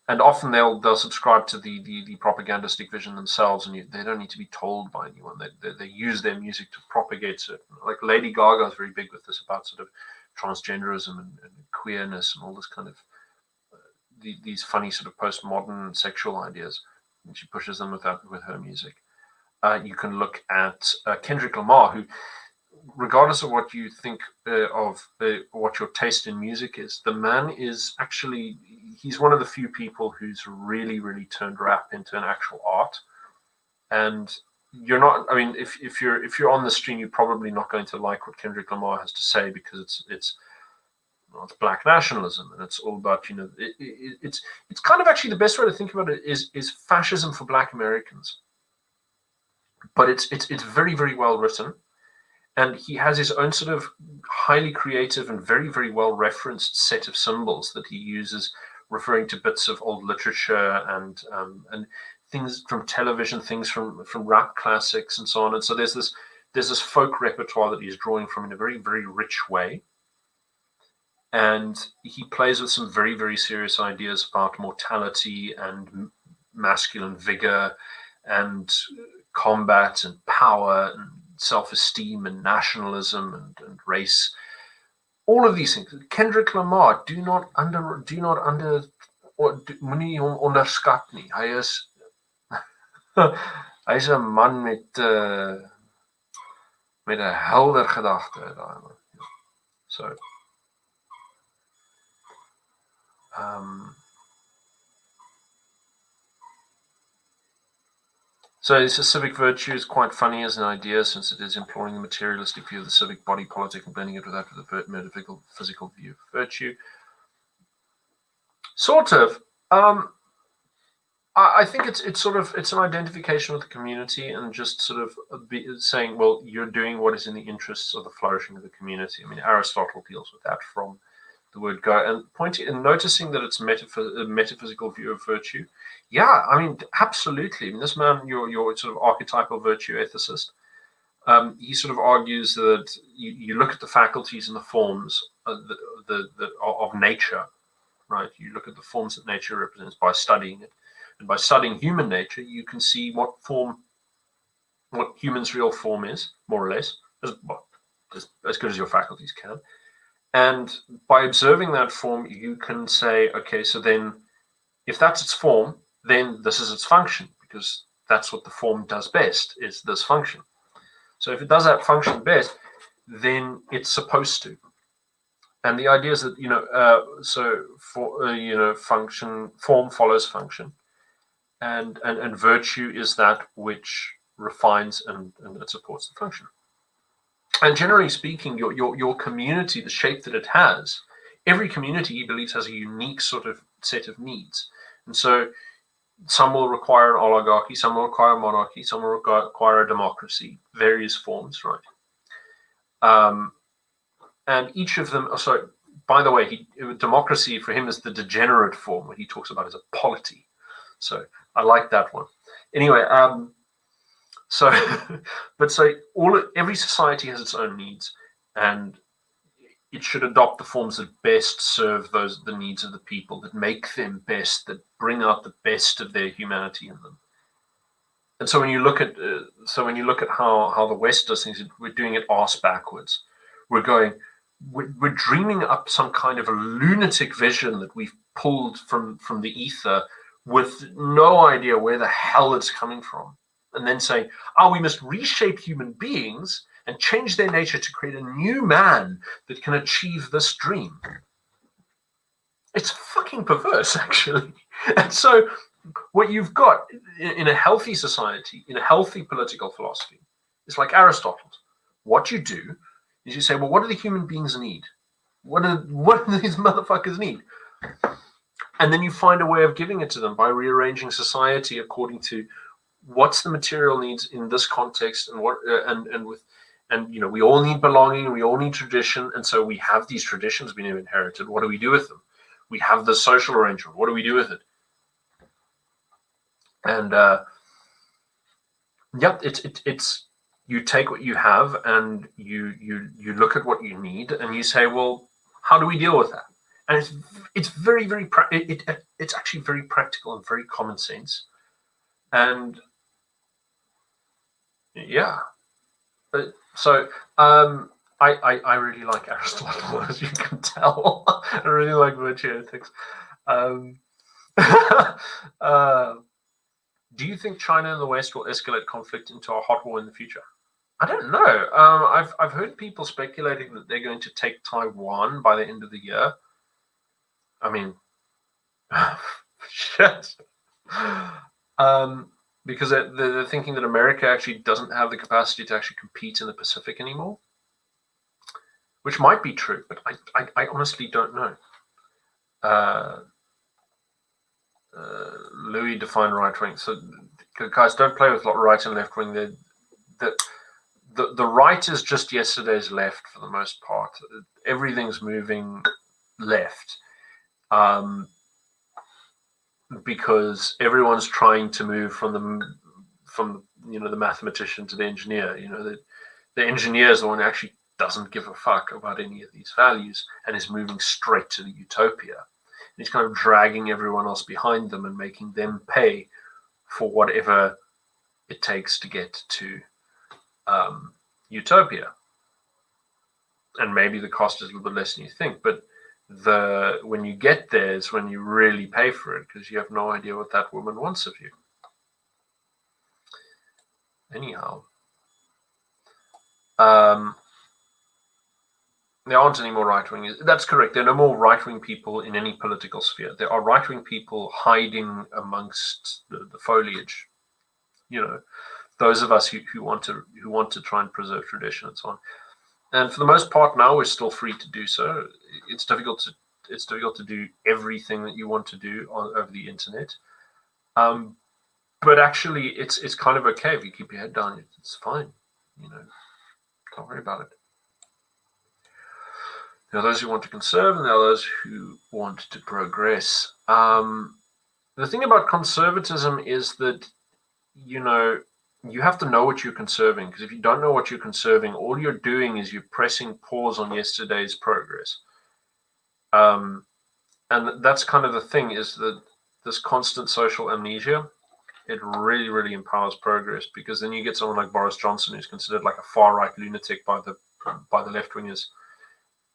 and often they'll subscribe to the propagandistic vision themselves, and they don't need to be told by anyone. They use their music to propagate certain. Like Lady Gaga is very big with this about sort of transgenderism and queerness and all this kind of these funny sort of postmodern sexual ideas, and she pushes them with her music. You can look at Kendrick Lamar, who, regardless of what you think of what your taste in music is, the man is actually, he's one of the few people who's really, really turned rap into an actual art. And you're not, I mean, if you're on the stream, you're probably not going to like what Kendrick Lamar has to say, because it's black nationalism, and it's all about, it's kind of actually the best way to think about it is fascism for black Americans. But it's very, very well written, and he has his own sort of highly creative and very, very well referenced set of symbols that he uses, referring to bits of old literature and things from television, things from rap classics, and so on. And so there's this folk repertoire that he's drawing from in a very, very rich way, and he plays with some very, very serious ideas about mortality and masculine vigor and combat and power and self-esteem and nationalism and race, all of these things. Kendrick Lamar, do not moenie hom onderskat nie. Hy is 'n man met 'n helder gedagte daai man. So it's a civic virtue is quite funny as an idea, since it is employing the materialistic view of the civic body politic and blending it with that of the metaphysical physical view of virtue. Sort of. I think it's an identification with the community, and just sort of saying, well, you're doing what is in the interests of the flourishing of the community. I mean, Aristotle deals with that from the word go, and pointing and noticing that it's a metaphysical view of virtue. Yeah, I mean, absolutely. I mean, this man, your sort of archetypal virtue ethicist, he sort of argues that you look at the faculties and the forms of nature, right? You look at the forms that nature represents by studying it, and by studying human nature, you can see what human's real form is, more or less, as good as your faculties can. And by observing that form, you can say, okay, so then if that's its form, then this is its function, because that's what the form does best, is this function. So if it does that function best, then it's supposed to. And the idea is that, form follows function, and virtue is that which refines and it supports the function. And generally speaking, your community, the shape that it has, every community, he believes, has a unique sort of set of needs. And so some will require an oligarchy, some will require a monarchy, some will require a democracy, various forms, right? And each of them, by the way, democracy for him is the degenerate form. What he talks about is a polity. So I like that one. Anyway, every society has its own needs, and it should adopt the forms that best serve the needs of the people, that make them best, that bring out the best of their humanity in them. And so when you look at how the West does things, we're doing it arse backwards. We're dreaming up some kind of a lunatic vision that we've pulled from the ether with no idea where the hell it's coming from, and then saying, we must reshape human beings and change their nature to create a new man that can achieve this dream. It's fucking perverse, actually. And so what you've got in a healthy society, in a healthy political philosophy, is like Aristotle's. What you do is you say, well, what do the human beings need? What do these motherfuckers need? And then you find a way of giving it to them by rearranging society according to what's the material needs in this context, and what we all need belonging, we all need tradition, and so we have these traditions we have inherited. What do we do with them? We have the social arrangement. What do we do with it? And it's you take what you have and you look at what you need and you say, well, how do we deal with that? And it's very, very it's actually very practical and very common sense. And yeah, so I really like Aristotle, as you can tell. I really like virtue ethics. Do you think China and the West will escalate conflict into a hot war in the future? I don't know. I've heard people speculating that they're going to take Taiwan by the end of the year. I mean, shit. Because they're thinking that America actually doesn't have the capacity to actually compete in the Pacific anymore, which might be true, but I honestly don't know. Louis defined right wing. So, guys, don't play with right and left wing. The right is just yesterday's left for the most part. Everything's moving left, because everyone's trying to move from the mathematician to the engineer. The engineer is the one who actually doesn't give a fuck about any of these values and is moving straight to the utopia. He's kind of dragging everyone else behind them and making them pay for whatever it takes to get to utopia. And maybe the cost is a little bit less than you think, but when you get there is when you really pay for it, because you have no idea what that woman wants of you. Anyhow, there aren't any more right-wing. That's correct. There are no more right-wing people in any political sphere. There are right-wing people hiding amongst the foliage. Those of us who want to try and preserve tradition and so on. And for the most part, now we're still free to do so. It's difficult to do everything that you want to do over the internet. But actually, it's kind of okay if you keep your head down. It's fine. Don't worry about it. There are those who want to conserve, and there are those who want to progress. The thing about conservatism is that, you have to know what you're conserving, because if you don't know what you're conserving, all you're doing is you're pressing pause on yesterday's progress. And that's kind of the thing, is that this constant social amnesia, it really, really empowers progress, because then you get someone like Boris Johnson, who's considered like a far-right lunatic by the left-wingers.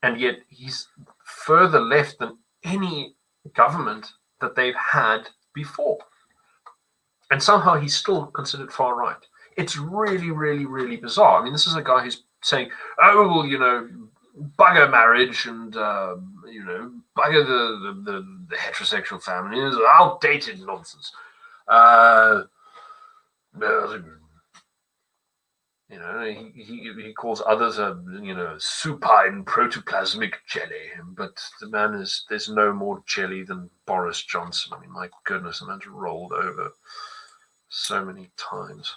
And yet he's further left than any government that they've had before. And somehow he's still considered far right. It's really, really, really bizarre. I mean, this is a guy who's saying, oh, well, bugger marriage and, bugger the heterosexual family. It's outdated nonsense. He calls others a supine protoplasmic jelly, but there's no more jelly than Boris Johnson. I mean, my goodness, the man's rolled over so many times.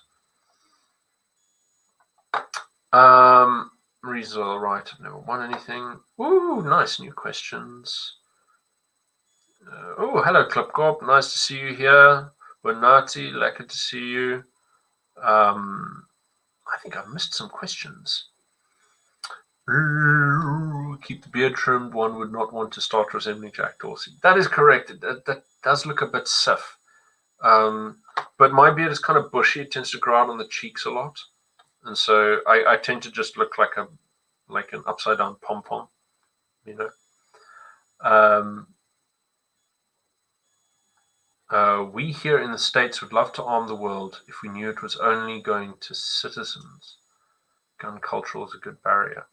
Reasons are right. I've never won anything. Ooh, nice new questions. Hello, Klipkop. Nice to see you here. Bonati, lekker to see you. I think I've missed some questions. Keep the beard trimmed. One would not want to start resembling Jack Dorsey. That is correct. That does look a bit stiff. But my beard is kind of bushy. It tends to grow out on the cheeks a lot, and so I tend to just look like an upside down pom pom, you know. We here in the States would love to arm the world if we knew it was only going to citizens. Gun culture is a good barrier.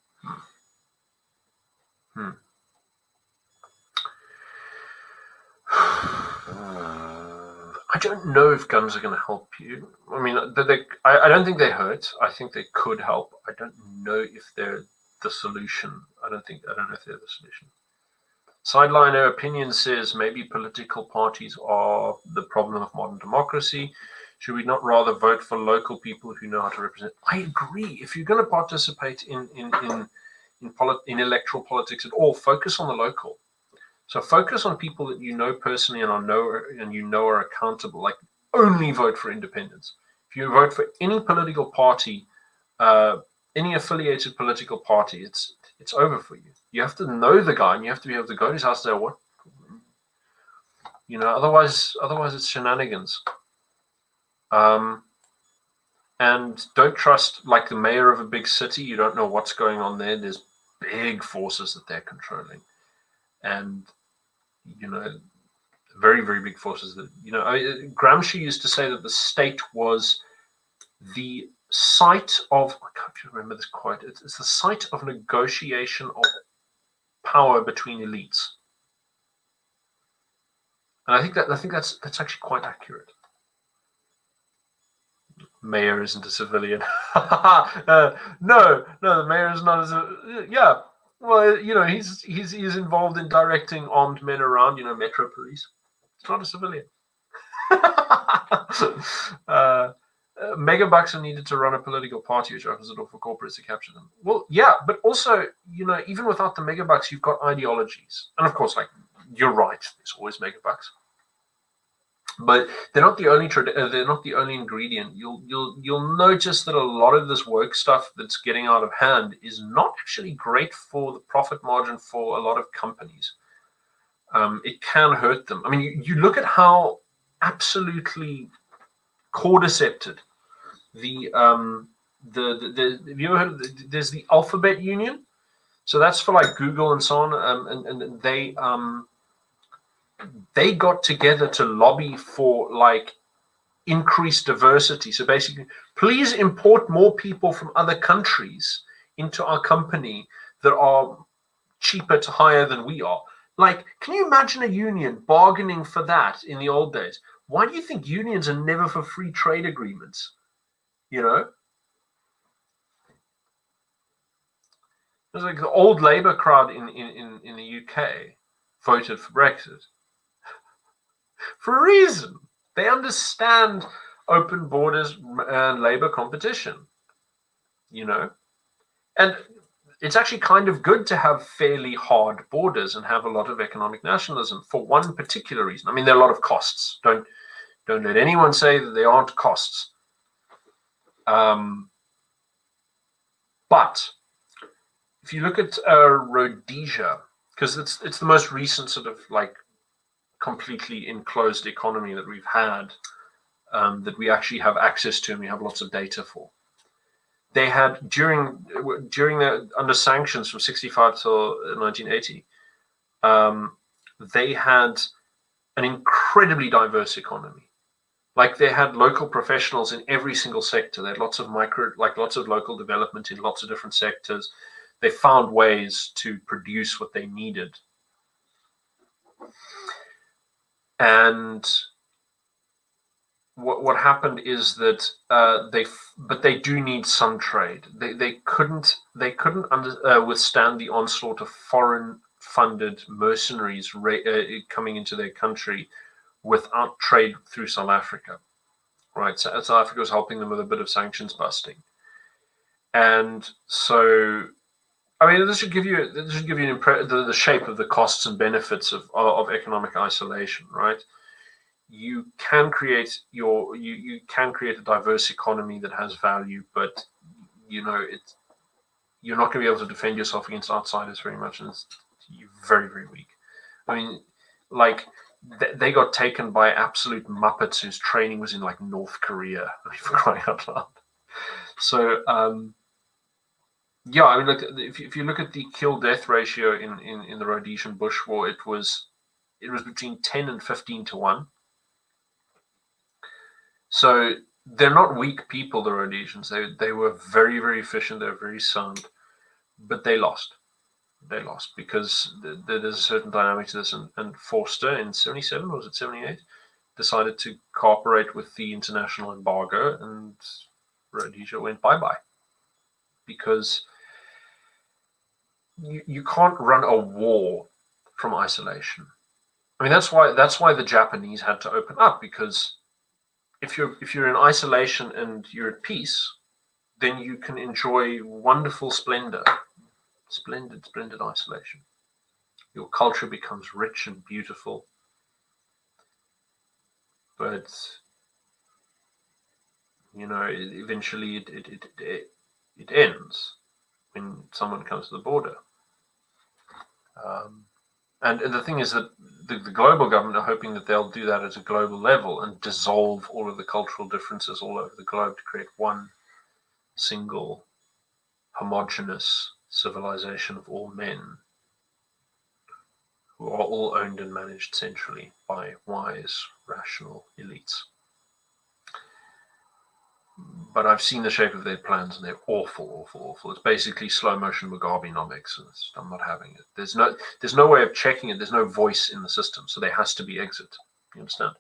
I don't know if guns are going to help you. I mean, I don't think they hurt. I think they could help. I don't know if they're the solution. I don't know if they're the solution. Sideliner opinion says maybe political parties are the problem of modern democracy. Should we not rather vote for local people who know how to represent? I agree. If you're going to participate in electoral politics at all, focus on the local. So focus on people that you know personally and are accountable. Like, only vote for independents. If you vote for any political party, any affiliated political party, it's over for you. You have to know the guy, and you have to be able to go to his house and say, what, you know, otherwise it's shenanigans. And don't trust, like, the mayor of a big city. You don't know what's going on there. There's big forces that they're controlling, and, you know, very, very big forces that, you know, Gramsci used to say that the state was the site of, I can't remember this quote, it's the site of negotiation of power between elites. And I think that's actually quite accurate. Mayor isn't a civilian. No, the mayor is not yeah. Well, you know, he's involved in directing armed men around, you know, Metro Police. It's not a civilian. Megabucks are needed to run a political party, which opens the door for corporates to capture them. Well, yeah, but also, you know, even without the megabucks, you've got ideologies, and of course, like, you're right, there's always megabucks, but they're not the only ingredient. You'll notice that a lot of this work stuff that's getting out of hand is not actually great for the profit margin for a lot of companies. It can hurt them. I mean, you look at how absolutely cordycepted have you ever heard there's the Alphabet Union? So that's for, like, Google and so on, and they got together to lobby for, like, increased diversity. So basically, please import more people from other countries into our company that are cheaper to hire than we are. Like, can you imagine a union bargaining for that in the old days? Why do you think unions are never for free trade agreements? You know? There's, like, the old Labour crowd in the UK voted for Brexit. For a reason. They understand open borders and Labour competition. You know? And it's actually kind of good to have fairly hard borders and have a lot of economic nationalism for one particular reason. I mean, there are a lot of costs. Don't let anyone say that there aren't costs. But if you look at Rhodesia, because it's the most recent sort of, like, completely enclosed economy that we've had, that we actually have access to and we have lots of data for. They had during under sanctions from 1965 till 1980, they had an incredibly diverse economy. Like, they had local professionals in every single sector. They had lots of local development in lots of different sectors. They found ways to produce what they needed. And what happened is that they do need some trade. They couldn't withstand the onslaught of foreign-funded mercenaries coming into their country without trade through South Africa, right? So South Africa was helping them with a bit of sanctions busting, and so, I mean, this should give you the shape of the costs and benefits of economic isolation, right? You can create a diverse economy that has value, but, you know, you're not going to be able to defend yourself against outsiders very much, and you're very, very weak. I mean, like, they got taken by absolute muppets whose training was in, like, North Korea, for crying out loud. So, yeah, I mean, look, if you look at the kill-death ratio in the Rhodesian Bush War, it was between 10 and 15 to 1. So they're not weak people, the Rhodesians. They were very, very efficient. They were very sound, but they lost. They lost because there's a certain dynamic to this. And Forster in 77, was it 78, decided to cooperate with the international embargo, and Rhodesia went bye-bye. Because you can't run a war from isolation. I mean, that's why the Japanese had to open up, because if you're in isolation and you're at peace, then you can enjoy wonderful splendor, splendid isolation. Your culture becomes rich and beautiful, but eventually it ends when someone comes to the border. And the thing is that the global government are hoping that they'll do that at a global level and dissolve all of the cultural differences all over the globe to create one single homogeneous civilization of all men who are all owned and managed centrally by wise, rational elites. But I've seen the shape of their plans, and they're awful. It's basically slow motion Mugabenomics, and I'm not having it. There's no way of checking it. There's no voice in the system, so there has to be exit. You understand?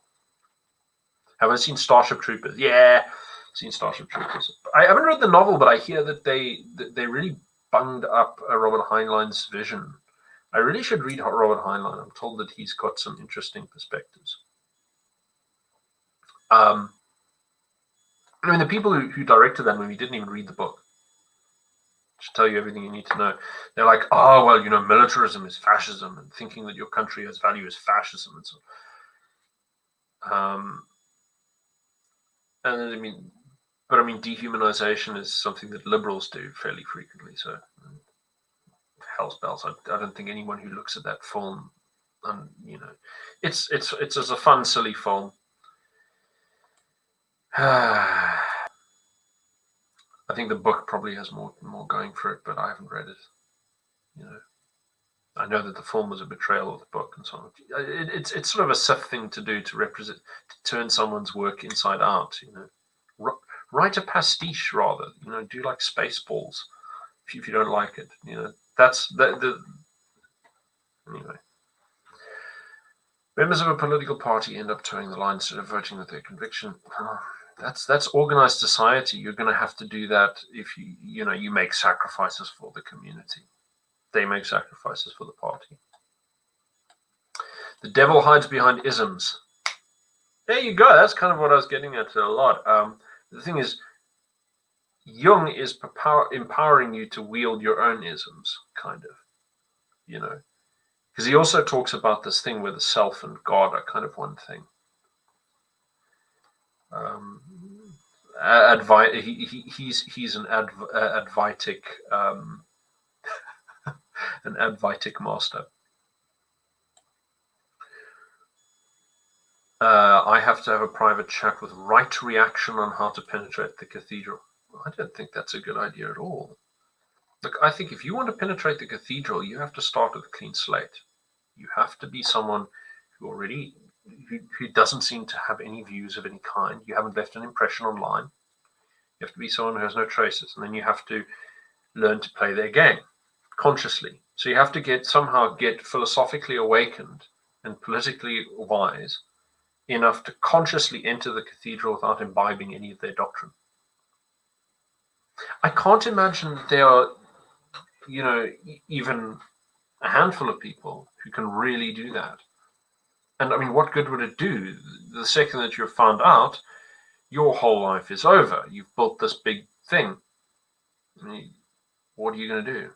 Have I seen Starship Troopers? Yeah, I've seen Starship Troopers. I haven't read the novel, but I hear that they really bunged up Robert Heinlein's vision. I really should read Robert Heinlein. I'm told that he's got some interesting perspectives. I mean, the people who directed that movie didn't even read the book. Just tell you everything you need to know. They're like, oh, well, militarism is fascism, and thinking that your country has value is fascism, and so on. Dehumanization is something that liberals do fairly frequently. So, hell's bells. I don't think anyone who looks at that film, it's as a fun, silly film. I think the book probably has more going for it, but I haven't read it. I know that the film was a betrayal of the book and so on. It's sort of a Sith thing to do, to turn someone's work inside out. Write a pastiche rather. Do like Spaceballs if you don't like it. That's the anyway. Members of a political party end up towing the line instead of voting with their conviction. That's organized society. You're going to have to do that if you make sacrifices for the community. They make sacrifices for the party. The devil hides behind isms. There you go. That's kind of what I was getting at a lot. The thing is, Jung is empowering you to wield your own isms, kind of. Because he also talks about this thing where the self and God are kind of one thing. He's an Advaitic an Advaitic master. I have to have a private chat with Right Reaction on how to penetrate the cathedral. I don't think that's a good idea at all. Look, I think if you want to penetrate the cathedral, you have to start with a clean slate. You have to be someone who doesn't seem to have any views of any kind. You haven't left an impression online. You have to be someone who has no traces, and then you have to learn to play their game consciously. So you have to somehow get philosophically awakened and politically wise enough to consciously enter the cathedral without imbibing any of their doctrine. I can't imagine that there are, even a handful of people who can really do that. And I mean, what good would it do? The second that you're found out, your whole life is over. You've built this big thing. I mean, what are you going to do?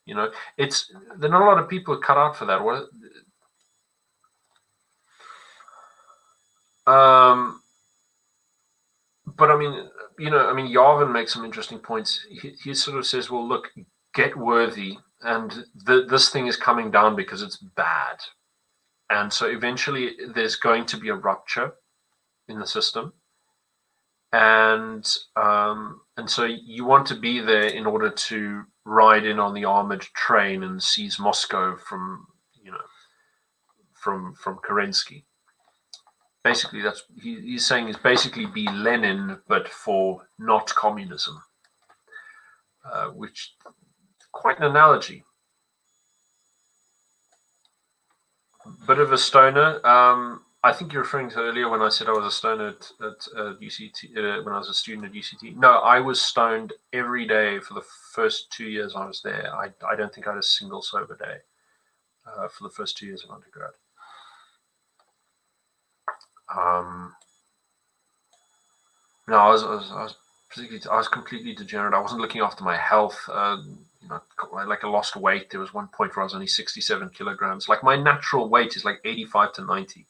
There are not a lot of people cut out for that. But I mean, Yarvin makes some interesting points. He sort of says, well, look, get worthy, and this thing is coming down because it's bad. And so eventually there's going to be a rupture in the system. And so you want to be there in order to ride in on the armored train and seize Moscow from Kerensky. Basically, that's he's saying is basically be Lenin, but for not communism, which quite an analogy. Bit of a stoner. I think you're referring to earlier when I said I was a stoner at UCT, when I was a student at UCT. No, I was stoned every day for the first 2 years I was there. I don't think I had a single sober day for the first 2 years of undergrad. No, I was completely degenerate. I wasn't looking after my health. Like I lost weight. There was one point where I was only 67 kilograms. Like my natural weight is like 85 to 90.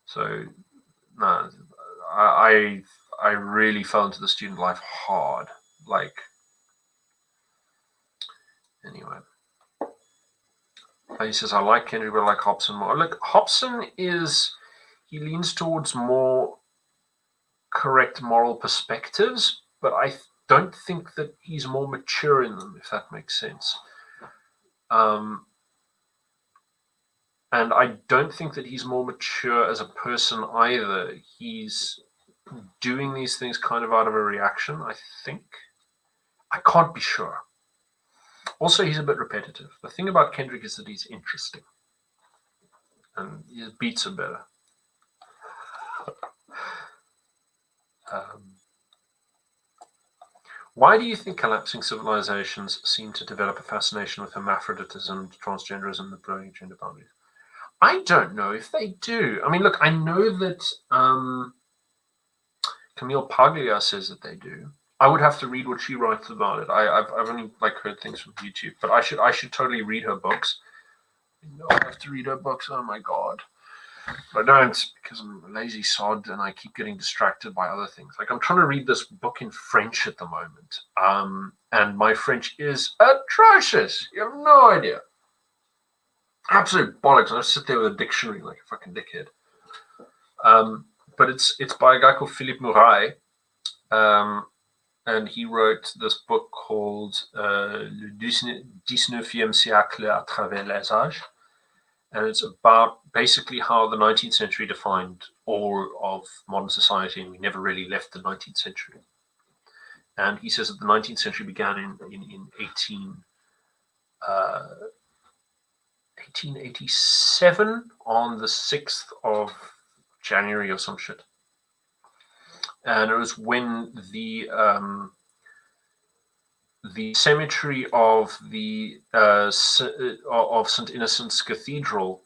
So no, I really fell into the student life hard. Like, anyway. He says, I like Kendrick, but I like Hobson more. Look, Hobson he leans towards more correct moral perspectives, but I don't think that he's more mature in them, if that makes sense. And I don't think that he's more mature as a person either. He's doing these things kind of out of a reaction, I think. I can't be sure. Also, he's a bit repetitive. The thing about Kendrick is that he's interesting. And his beats are better. Why do you think collapsing civilizations seem to develop a fascination with hermaphroditism, transgenderism, and the blurring gender boundaries? I don't know if they do. I mean, look, I know that Camille Paglia says that they do. I would have to read what she writes about it. I've only heard things from YouTube, but I should totally read her books. I have to read her books. Oh my god. But I don't, because I'm a lazy sod and I keep getting distracted by other things. Like, I'm trying to read this book in French at the moment. And my French is atrocious. You have no idea. Absolute bollocks. I sit there with a dictionary like a fucking dickhead. But it's by a guy called Philippe Muraille. And he wrote this book called Le 19e siècle à travers les âges. And it's about basically how the 19th century defined all of modern society, and we never really left the 19th century. And he says that the 19th century began in 1887 on the 6th of January or some shit. And it was when the cemetery of St. Innocent's Cathedral,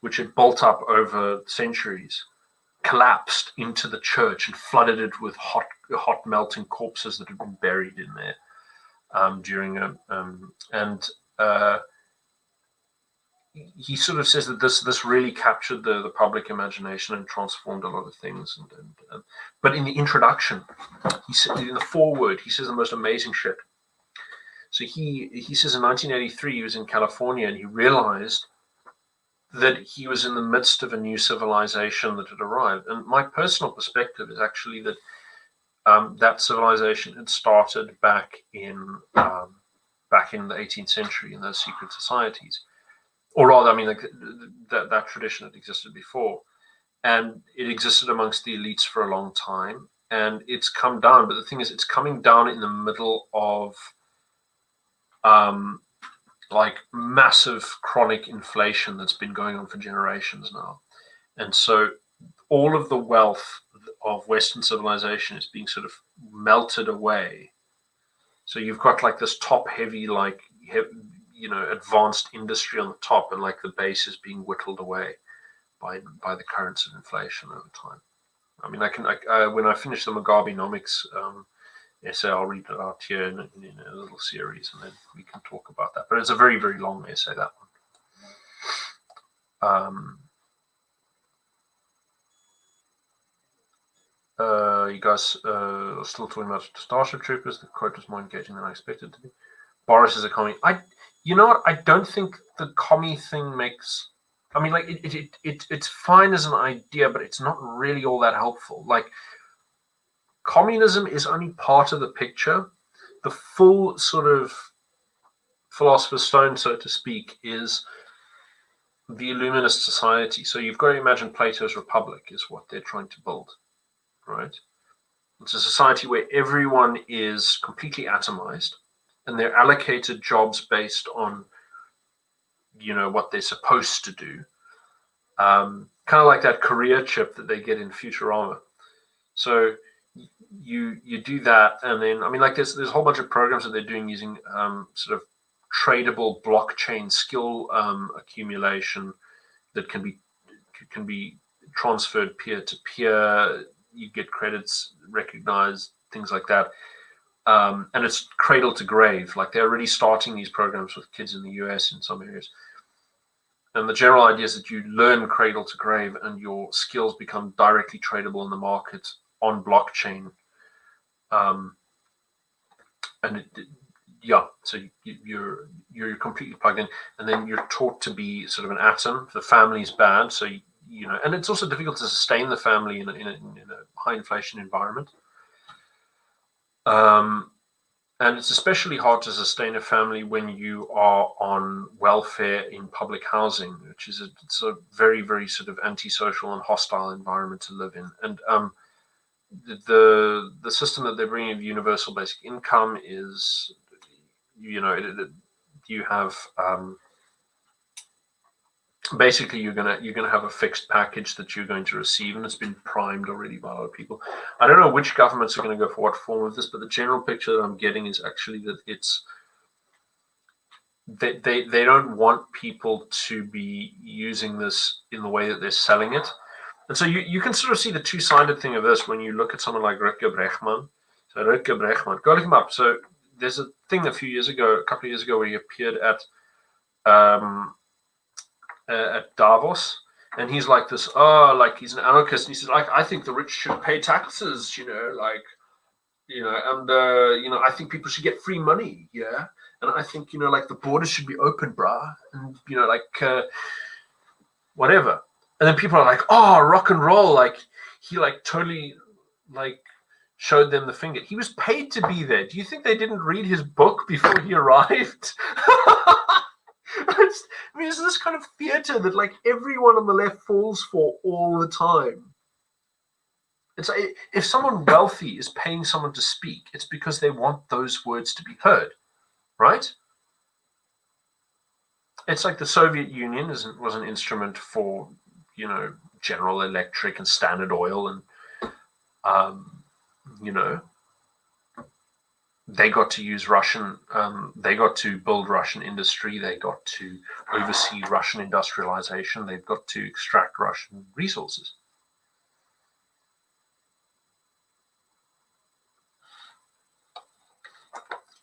which had built up over centuries, collapsed into the church and flooded it with hot melting corpses that had been buried in there he sort of says that this really captured the public imagination and transformed a lot of things. But in the introduction, he said, in the foreword, he says the most amazing shit. So he says in 1983 he was in California and he realized that he was in the midst of a new civilization that had arrived. And my personal perspective is actually that that civilization had started back in the 18th century in those secret societies. Or rather, I mean, that tradition had existed before. And it existed amongst the elites for a long time. And it's come down. But the thing is, it's coming down in the middle of massive chronic inflation that's been going on for generations now. And so all of the wealth of Western civilization is being sort of melted away. So you've got this top-heavy, advanced industry on the top, and the base is being whittled away by the currents of inflation over time. I mean, when I finish the Mugabenomics essay, I'll read it out here in a little series, and then we can talk about that. But it's a very, very long essay, that one. You guys are still talking about Starship Troopers. The quote was more engaging than I expected to be. Boris is a commie. You know what? I don't think the commie thing makes. I mean, like it's fine as an idea, but it's not really all that helpful. Like, communism is only part of the picture. The full sort of philosopher's stone, so to speak, is the Illuminist society. So you've got to imagine Plato's Republic is what they're trying to build, right? It's a society where everyone is completely atomized, and they're allocated jobs based on, what they're supposed to do. Kind of like that career chip that they get in Futurama. So you do that, and then there's a whole bunch of programs that they're doing using sort of tradable blockchain skill accumulation that can be transferred peer to peer. You get credits recognized, things like that, and it's cradle to grave. Like, they're already starting these programs with kids in the US in some areas. And the general idea is that you learn cradle to grave, and your skills become directly tradable in the market on blockchain. So you're completely plugged in, and then you're taught to be sort of an atom. The family's bad, so and it's also difficult to sustain the family in a high inflation environment. And it's especially hard to sustain a family when you are on welfare in public housing, which is it's a very, very sort of antisocial and hostile environment to live in. And the system that they're bringing of universal basic income is, you have basically you're gonna have a fixed package that you're going to receive, and it's been primed already by a lot of people. I don't know which governments are going to go for what form of this, but the general picture that I'm getting is actually that it's they don't want people to be using this in the way that they're selling it. And so you can sort of see the two-sided thing of this when you look at someone like Rutger Bregman. So Rutger Bregman, go look him up. So there's a thing a couple of years ago, where he appeared at Davos, and he's like this, he's an anarchist, and he says, I think the rich should pay taxes, and I think people should get free money, yeah, and I think, the borders should be open, brah, and, whatever. And then people are like, oh, rock and roll, he totally, showed them the finger. He was paid to be there. Do you think they didn't read his book before he arrived? It's this kind of theater that everyone on the left falls for all the time. It's like, if someone wealthy is paying someone to speak, it's because they want those words to be heard, right? It's like the Soviet Union was an instrument for, General Electric and Standard Oil, and they got to use Russian, they got to build Russian industry, they got to oversee Russian industrialization, they've got to extract Russian resources.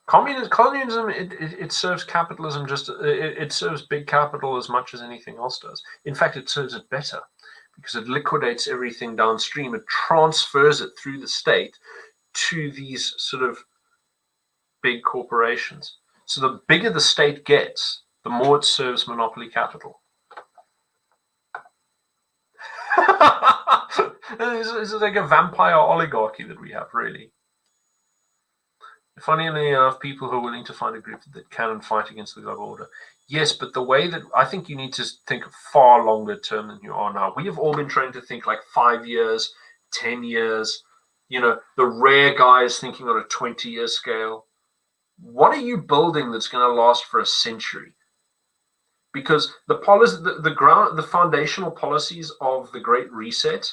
Communism, it serves capitalism it serves big capital as much as anything else does. In fact, it serves it better, because it liquidates everything downstream. It transfers it through the state to these sort of big corporations. So the bigger the state gets, the more it serves monopoly capital. It's like a vampire oligarchy that we have, really. Funnily enough, people who are willing to find a group that can and fight against the global order. Yes, but the way that I think you need to think far longer term than you are now. We have all been trained to think 5 years, 10 years, the rare guys thinking on a 20-year scale. What are you building that's going to last for a century? Because the foundational policies of the Great Reset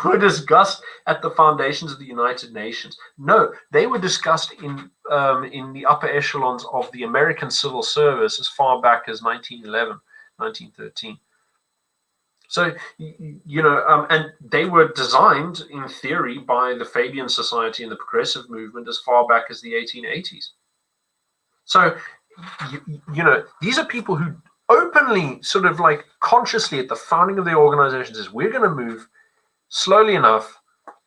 were discussed at the foundations of the United Nations. No, they were discussed in the upper echelons of the American civil service as far back as 1911, 1913. So, and they were designed, in theory, by the Fabian Society and the Progressive Movement as far back as the 1880s. So, these are people who openly, sort of consciously at the founding of the organizations, is we're going to move slowly enough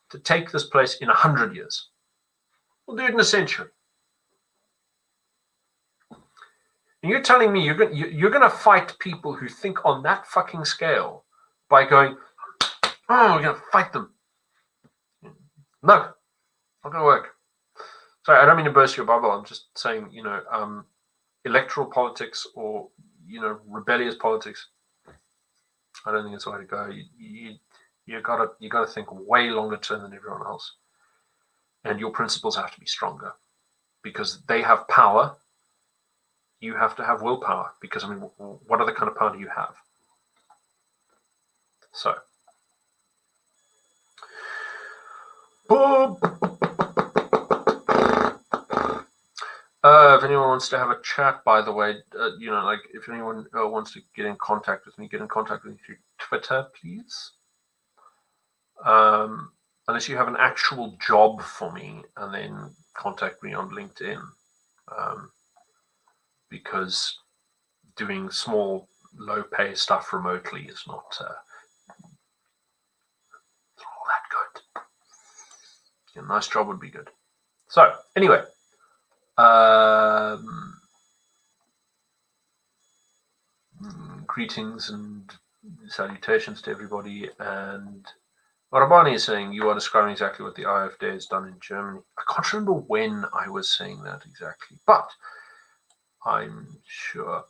to take this place in 100 years. We'll do it in a century. And you're telling me you're going to fight people who think on that fucking scale by going, oh, we're going to fight them. No, not going to work. Sorry, I don't mean to burst your bubble. I'm just saying, electoral politics or, rebellious politics, I don't think it's the way to go. You gotta think way longer term than everyone else. And your principles have to be stronger because they have power. You have to have willpower because, what other kind of power do you have? So, if anyone wants to have a chat, by the way, if anyone wants to get in contact with me through Twitter, please. Unless you have an actual job for me, and then contact me on LinkedIn. Because doing small, low-pay stuff remotely is not all that good. A nice job would be good. So, anyway. Greetings and salutations to everybody. And Marabani is saying, you are describing exactly what the AfD has done in Germany. I can't remember when I was saying that exactly, but I'm sure.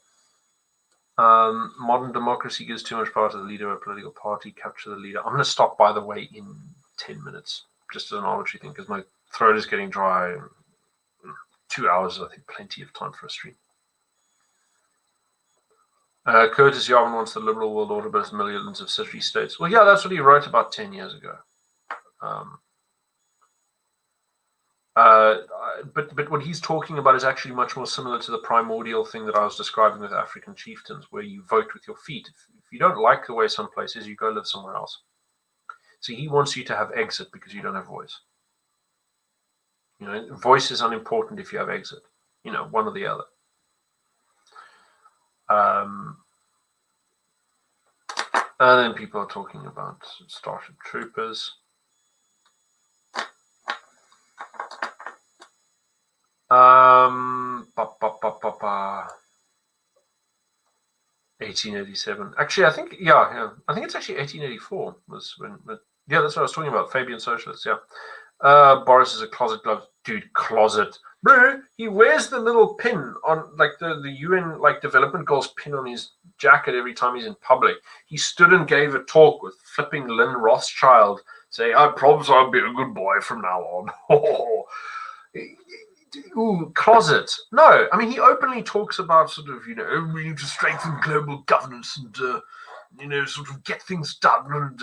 Modern democracy gives too much power to the leader of a political party, capture the leader. I'm going to stop, by the way, in 10 minutes, just as an arbitrary thing, because my throat is getting dry. 2 hours, I think, plenty of time for a stream. Curtis Yarvin wants the liberal world order, but it's millions of city states. Well, yeah, that's what he wrote about 10 years ago. But what he's talking about is actually much more similar to the primordial thing that I was describing with African chieftains, where you vote with your feet. If you don't like the way some place is, you go live somewhere else. So he wants you to have exit because you don't have voice. Voice is unimportant if you have exit. One or the other. And then people are talking about Starship Troopers. 1887. Actually, I think it's actually 1884 was when. Yeah, that's what I was talking about. Fabian Socialists. Yeah. Boris is a closet glove. Dude, closet. Bro, he wears the little pin on, the UN, development goals pin on his jacket every time he's in public. He stood and gave a talk with flipping Lynn Rothschild, saying, I promise I'll be a good boy from now on. Ooh, closet. No, he openly talks about we need to strengthen global governance and, get things done and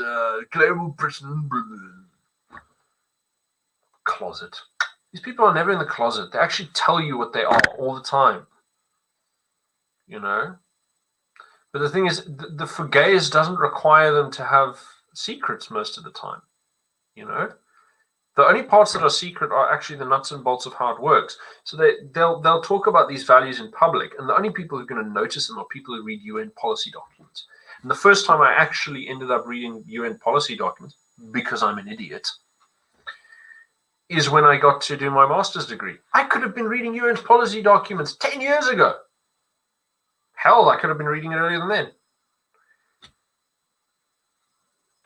global Britain. Closet. These people are never in the closet. They actually tell you what they are all the time. But the thing is, the for gays doesn't require them to have secrets most of the time. The only parts that are secret are actually the nuts and bolts of how it works. So they'll talk about these values in public, and the only people who are going to notice them are people who read UN policy documents. And the first time I actually ended up reading UN policy documents, because I'm an idiot, is when I got to do my master's degree. I could have been reading UN policy documents 10 years ago. Hell, I could have been reading it earlier than then.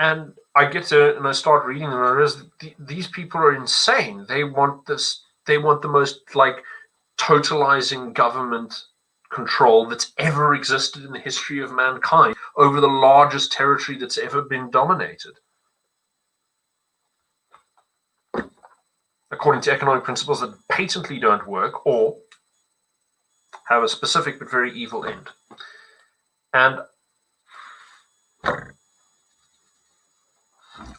And I get to and I start reading them, and I realize these people are insane. They want this. They want the most totalizing government control that's ever existed in the history of mankind over the largest territory that's ever been dominated, according to economic principles that patently don't work or have a specific but very evil end. And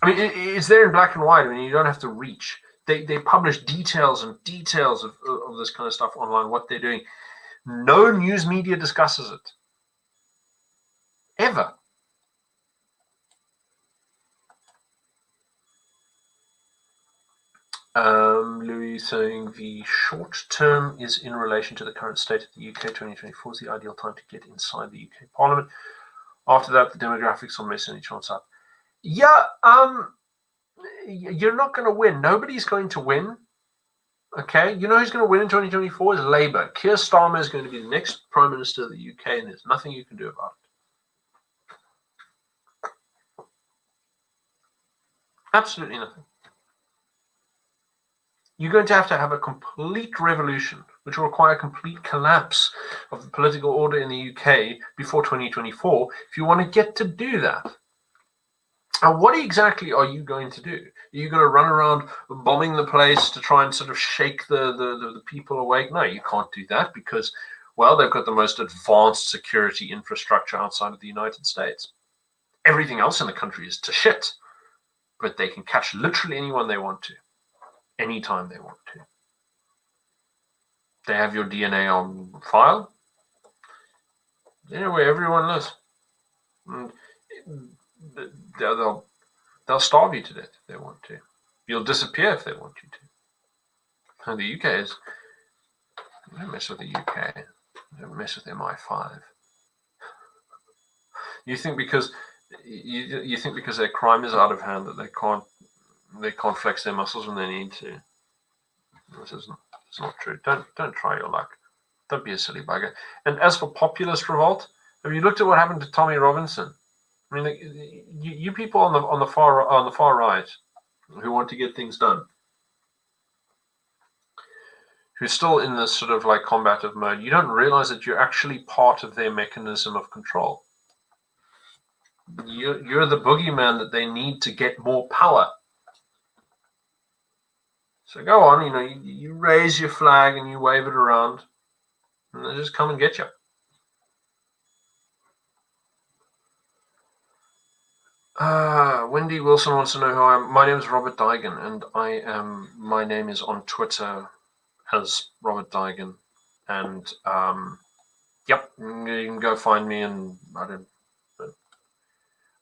it's there in black and white. You don't have to reach. They publish details and details of this kind of stuff online, what they're doing. No news media discusses it. Ever. Louis saying the short term is in relation to the current state of the UK. 2024 is the ideal time to get inside the UK Parliament. After that, the demographics will mess any chance up. Yeah, You're not going to win. Nobody's going to win. Okay, you know who's going to win in 2024 is Labour. Keir Starmer is going to be the next Prime Minister of the UK, and there's nothing you can do about it. Absolutely nothing. You're going to have a complete revolution, which will require a complete collapse of the political order in the UK before 2024 if you want to get to do that. And what exactly are you going to do? Are you going to run around bombing the place to try and sort of shake the people awake? No, you can't do that because, well, they've got the most advanced security infrastructure outside of the United States. Everything else in the country is to shit, but they can catch literally anyone they want to, anytime they want to. They have your DNA on file. They know where everyone lives. And they'll starve you to death if they want to. You'll disappear if they want you to. And the UK is, don't mess with the UK. Don't mess with MI5. You think because their crime is out of hand that they can't flex their muscles when they need to. It's not true. Don't try your luck. Don't be a silly bugger. And as for populist revolt, have you looked at what happened to Tommy Robinson? I mean, you people on the far right who want to get things done, who's still in this sort of like combative mode, you don't realize that you're actually part of their mechanism of control. You're the boogeyman that they need to get more power. So go on, you raise your flag and you wave it around, and they just come and get you. Wendy Wilson wants to know who I am. My name is Robert Daigen, and my name is on Twitter as Robert Daigen, and yep, you can go find me, and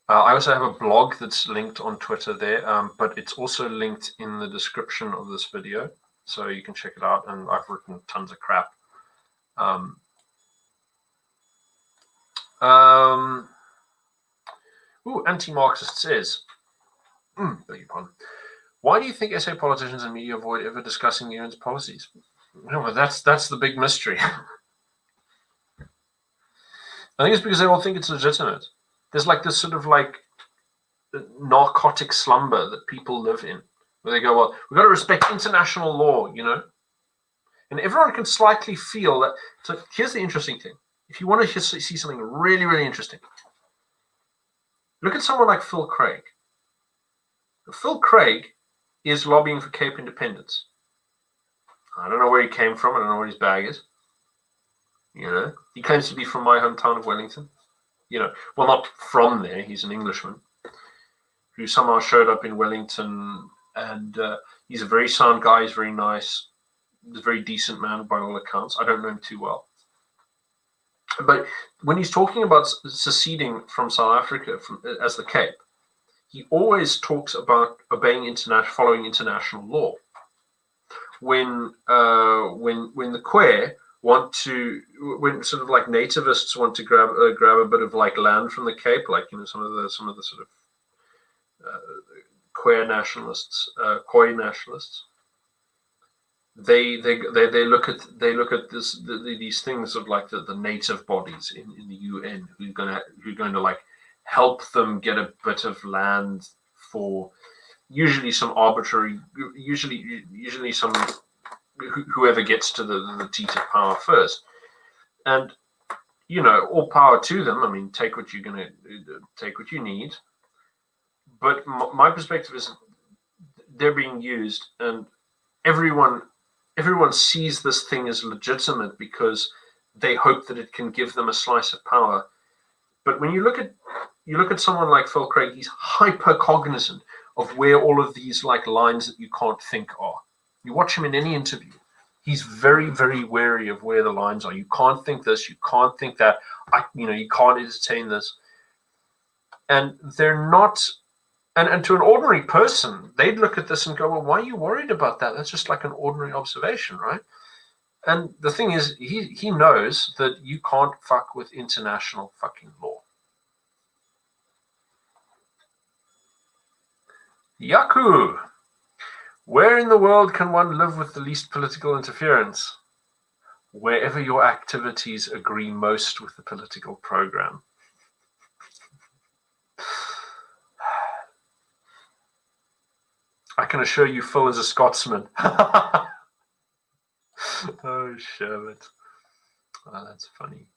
I also have a blog that's linked on Twitter there, but it's also linked in the description of this video, so you can check it out, and I've written tons of crap. Anti-Marxist says, beg your pardon. Why do you think SA politicians and media avoid ever discussing the union's policies? Well, that's the big mystery. I think it's because they all think it's legitimate. There's like this sort of like narcotic slumber that people live in, where they go, well, we've got to respect international law, and everyone can slightly feel that. So here's the interesting thing. If you want to see something really, really interesting, look at someone like Phil Craig. Phil Craig is lobbying for Cape independence. I don't know where he came from. I don't know what his bag is. He claims to be from my hometown of Wellington. Well, not from there. He's an Englishman who somehow showed up in Wellington, and he's a very sound guy. He's very nice. He's a very decent man by all accounts. I don't know him too well. But when he's talking about seceding from South Africa as the Cape, he always talks about following international law. When the Khmer when sort of like nativists want to grab a bit of like land from the Cape, like some of the sort of Khoi nationalists, they look at these things of like the native bodies in the UN who are going to like help them get a bit of land for usually some arbitrary, usually some whoever gets to the teat of power first. And all power to them. I mean, take what you need. But my perspective is they're being used, and everyone sees this thing as legitimate because they hope that it can give them a slice of power. But when you look at someone like Phil Craig, he's hyper cognizant of where all of these like lines that you can't think are. You watch him in any interview, he's very, very wary of where the lines are. You can't think this, you can't think that, you can't entertain this. And they're not, and to an ordinary person, they'd look at this and go, well, why are you worried about that? That's just like an ordinary observation, right? And the thing is, he knows that you can't fuck with international fucking law. Yaku! Where in the world can one live with the least political interference? Wherever your activities agree most with the political program. I can assure you, Phil is a Scotsman. Oh, Sherbet. Oh, that's funny.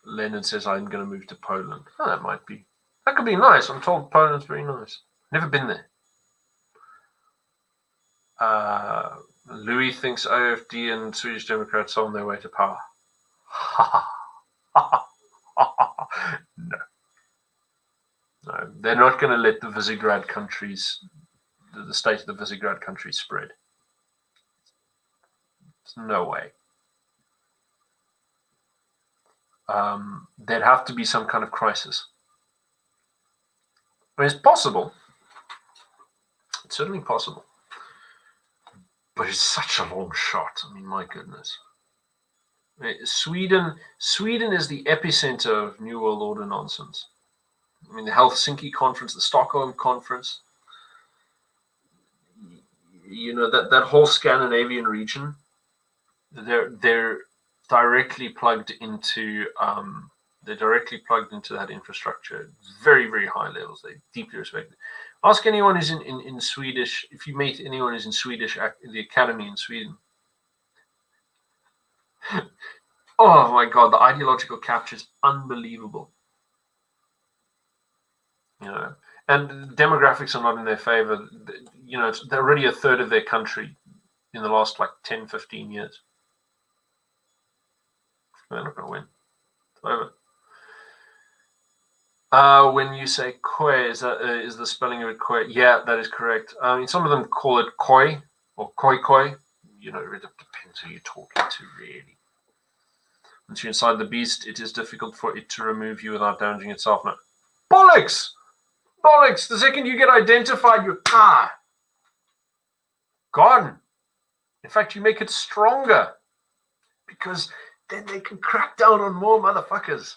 Leonard says, I'm going to move to Poland. Oh, that might be. That could be nice. I'm told Poland's very nice. Never been there. Louis thinks AfD and Swedish Democrats are on their way to power. No. No, they're not going to let the Visegrad countries, the state of the Visegrad countries spread. There's no way. There'd have to be some kind of crisis. I mean, it's possible. It's certainly possible. But it's such a long shot. I mean, my goodness. Sweden is the epicenter of New World Order nonsense. I mean, the Helsinki conference, the Stockholm conference, you know, that whole Scandinavian region, they're directly plugged into that infrastructure. Very, very high levels. They deeply respect it. Ask anyone who's in Swedish, if you meet anyone who's in Swedish, the academy in Sweden. Oh my God, the ideological capture is unbelievable. You know, and demographics are not in their favor. You know, they're already a third of their country in the last like 10, 15 years. They're not going to win. It's over. When you say koi, is the spelling of it koi? Yeah, that is correct. I mean, some of them call it koi or koi. You know, it depends who you're talking to, really. Once you're inside the beast, it is difficult for it to remove you without damaging itself. No. Bollocks! Bollocks! The second you get identified, you're gone. In fact, you make it stronger because then they can crack down on more motherfuckers.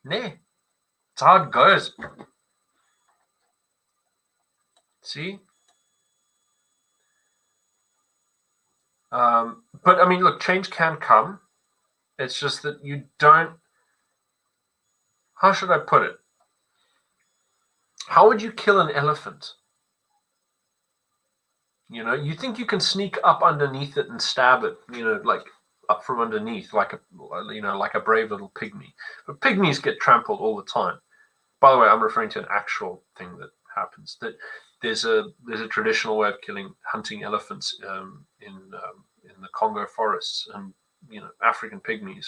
Nah, it's how it goes. See? But I mean, look, change can come. It's just that you don't. How should I put it? How would you kill an elephant? You know, you think you can sneak up underneath it and stab it, you know, like up from underneath, like a brave little pygmy. But pygmies get trampled all the time. By the way, I'm referring to an actual thing that happens. That there's a traditional way of hunting elephants in the Congo forests, and you know, African pygmies,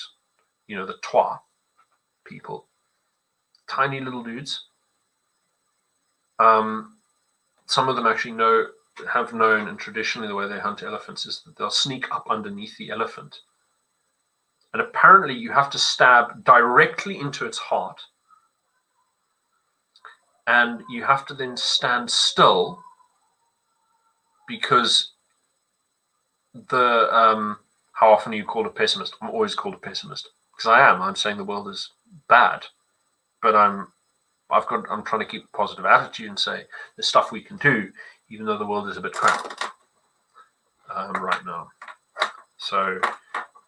you know, the Twa people, tiny little dudes. Some of them actually have known, and traditionally the way they hunt elephants is that they'll sneak up underneath the elephant. And apparently you have to stab directly into its heart. And you have to then stand still because how often are you called a pessimist? I'm always called a pessimist because I am. I'm saying the world is bad, but I'm trying to keep a positive attitude and say there's stuff we can do, even though the world is a bit crap right now. So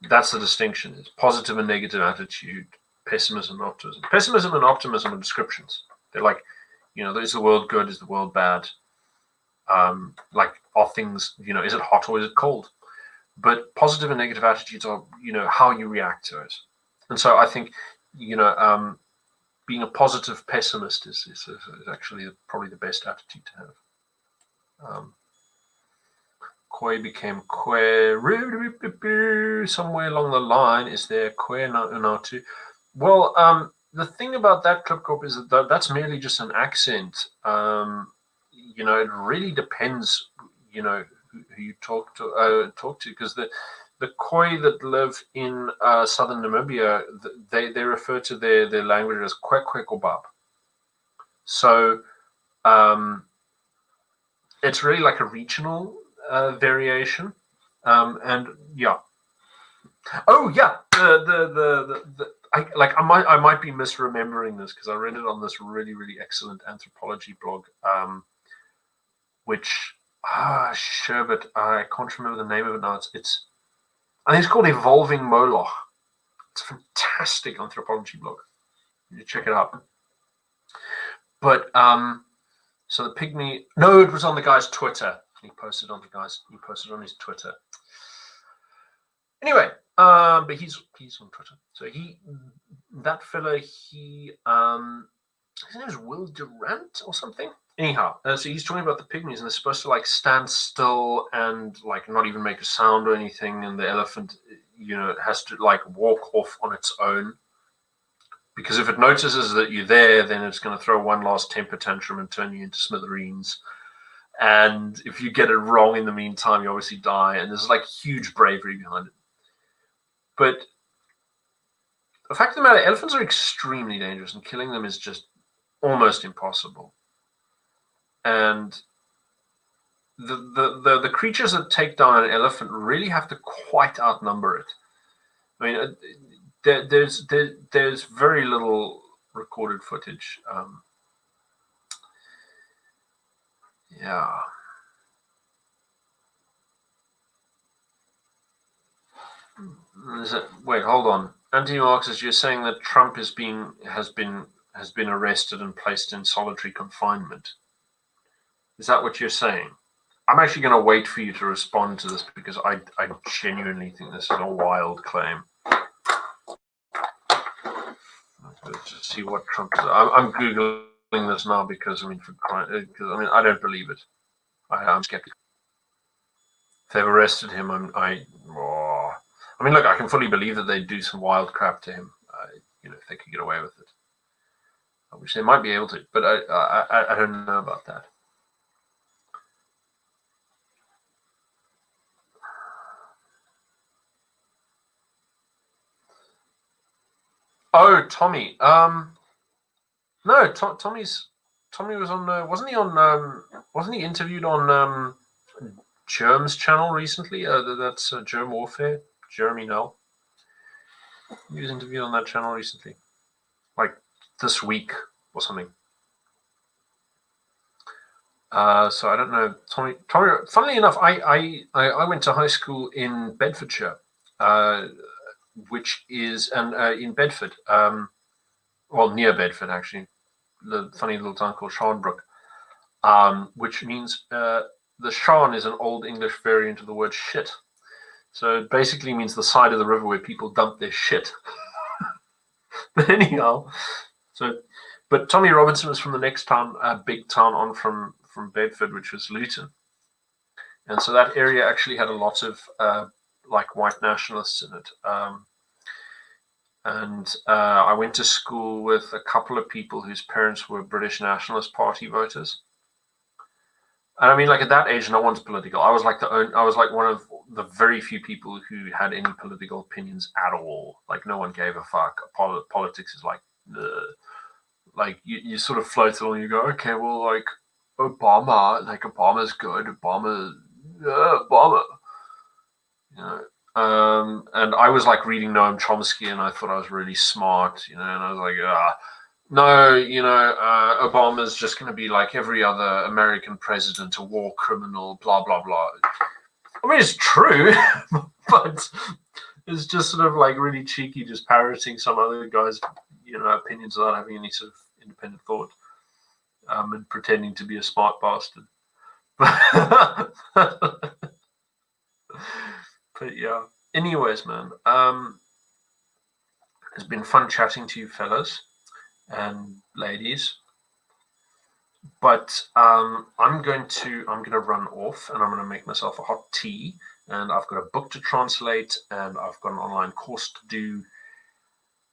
that's the distinction: is positive and negative attitude, pessimism and optimism. Pessimism and optimism are descriptions. They're like, you know, is the world good? Is the world bad? Like, are things, you know, is it hot or is it cold? But positive and negative attitudes are, you know, how you react to it. And so I think, you know, being a positive pessimist is actually probably the best attitude to have. Koi became kwe somewhere along the line. Is there kwe now too? Well, the thing about that, Clipcorp, is that that's merely just an accent. You know, it really depends, you know, who you talk to, because the Khoi that live in southern Namibia, they refer to their language as Kwekwekobab. So it's really like a regional variation, and yeah. Oh yeah, like I might be misremembering this because I read it on this really, really excellent anthropology blog, which Sherbet, I can't remember the name of it now. I think it's called Evolving Moloch. It's a fantastic anthropology blog. You check it out. But so the pygmy, no, it was on the guy's Twitter. He posted on his Twitter. Anyway, but he's on Twitter. So that fella, his name is Will Durant or something. Anyhow, so he's talking about the pygmies, and they're supposed to like stand still and like not even make a sound or anything, and the elephant, has to like walk off on its own, because if it notices that you're there, then it's going to throw one last temper tantrum and turn you into smithereens. And if you get it wrong in the meantime, you obviously die. And there's like huge bravery behind it. But the fact of the matter, elephants are extremely dangerous, and killing them is just almost impossible. And the creatures that take down an elephant really have to quite outnumber it. I mean, there's very little recorded footage. Yeah. Wait, hold on. Anthony Marxist, you're saying that Trump has been arrested and placed in solitary confinement. Is that what you're saying? I'm actually going to wait for you to respond to this, because I genuinely think this is a wild claim. Let's just see what Trump is. I'm Googling this now because I don't believe it. I'm skeptical. If they've arrested him, look, I can fully believe that they'd do some wild crap to him, if they could get away with it. Which they might be able to, but I don't know about that. Oh, Tommy. No, Tommy was on. Wasn't he interviewed on Germ's channel recently? That's Germ Warfare. Jeremy Nell. He was interviewed on that channel recently, like this week or something. So I don't know, Tommy. Funnily enough, I went to high school in Bedfordshire, which is in Bedford, near Bedford actually, the funny little town called Sharnbrook, which means the Sharn is an Old English variant of the word shit. So it basically means the side of the river where people dump their shit. But anyhow, but Tommy Robinson was from the next town, big town on from Bedford, which was Luton. And so that area actually had a lot of like white nationalists in it. And I went to school with a couple of people whose parents were British Nationalist Party voters. And I mean, like at that age, no one's political. I was like one of the very few people who had any political opinions at all. Like no one gave a fuck. Politics is like, ugh. Like you sort of float along. You go, okay, well, like Obama's good. Obama. And I was like reading Noam Chomsky, and I thought I was really smart, and I was like, no, Obama's just going to be like every other American president, a war criminal, blah, blah, blah. I mean, it's true, but it's just sort of like really cheeky, just parroting some other guy's, opinions without having any sort of independent thought, and pretending to be a smart bastard. But yeah. Anyways, man, it's been fun chatting to you fellas and ladies. But I'm gonna run off, and I'm gonna make myself a hot tea, and I've got a book to translate, and I've got an online course to do,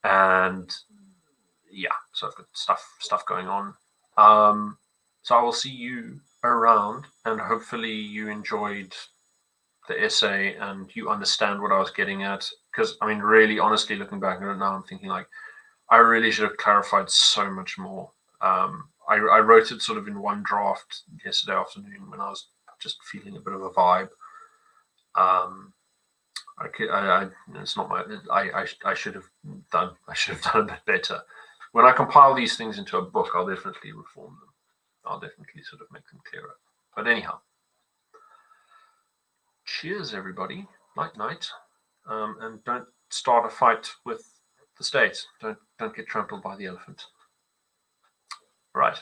and yeah, so I've got stuff going on. So I will see you around, and hopefully you enjoyed the essay and you understand what I was getting at. Because I mean, really, honestly, looking back at it now, I'm thinking like I really should have clarified so much more. I wrote it sort of in one draft yesterday afternoon when I was just feeling a bit of a vibe. It's not my. I should have done. I should have done a bit better. When I compile these things into a book, I'll definitely reform them. I'll definitely sort of make them clearer. But anyhow, cheers, everybody. Night, night, and don't start a fight with the state. Don't get trampled by the elephant. Right.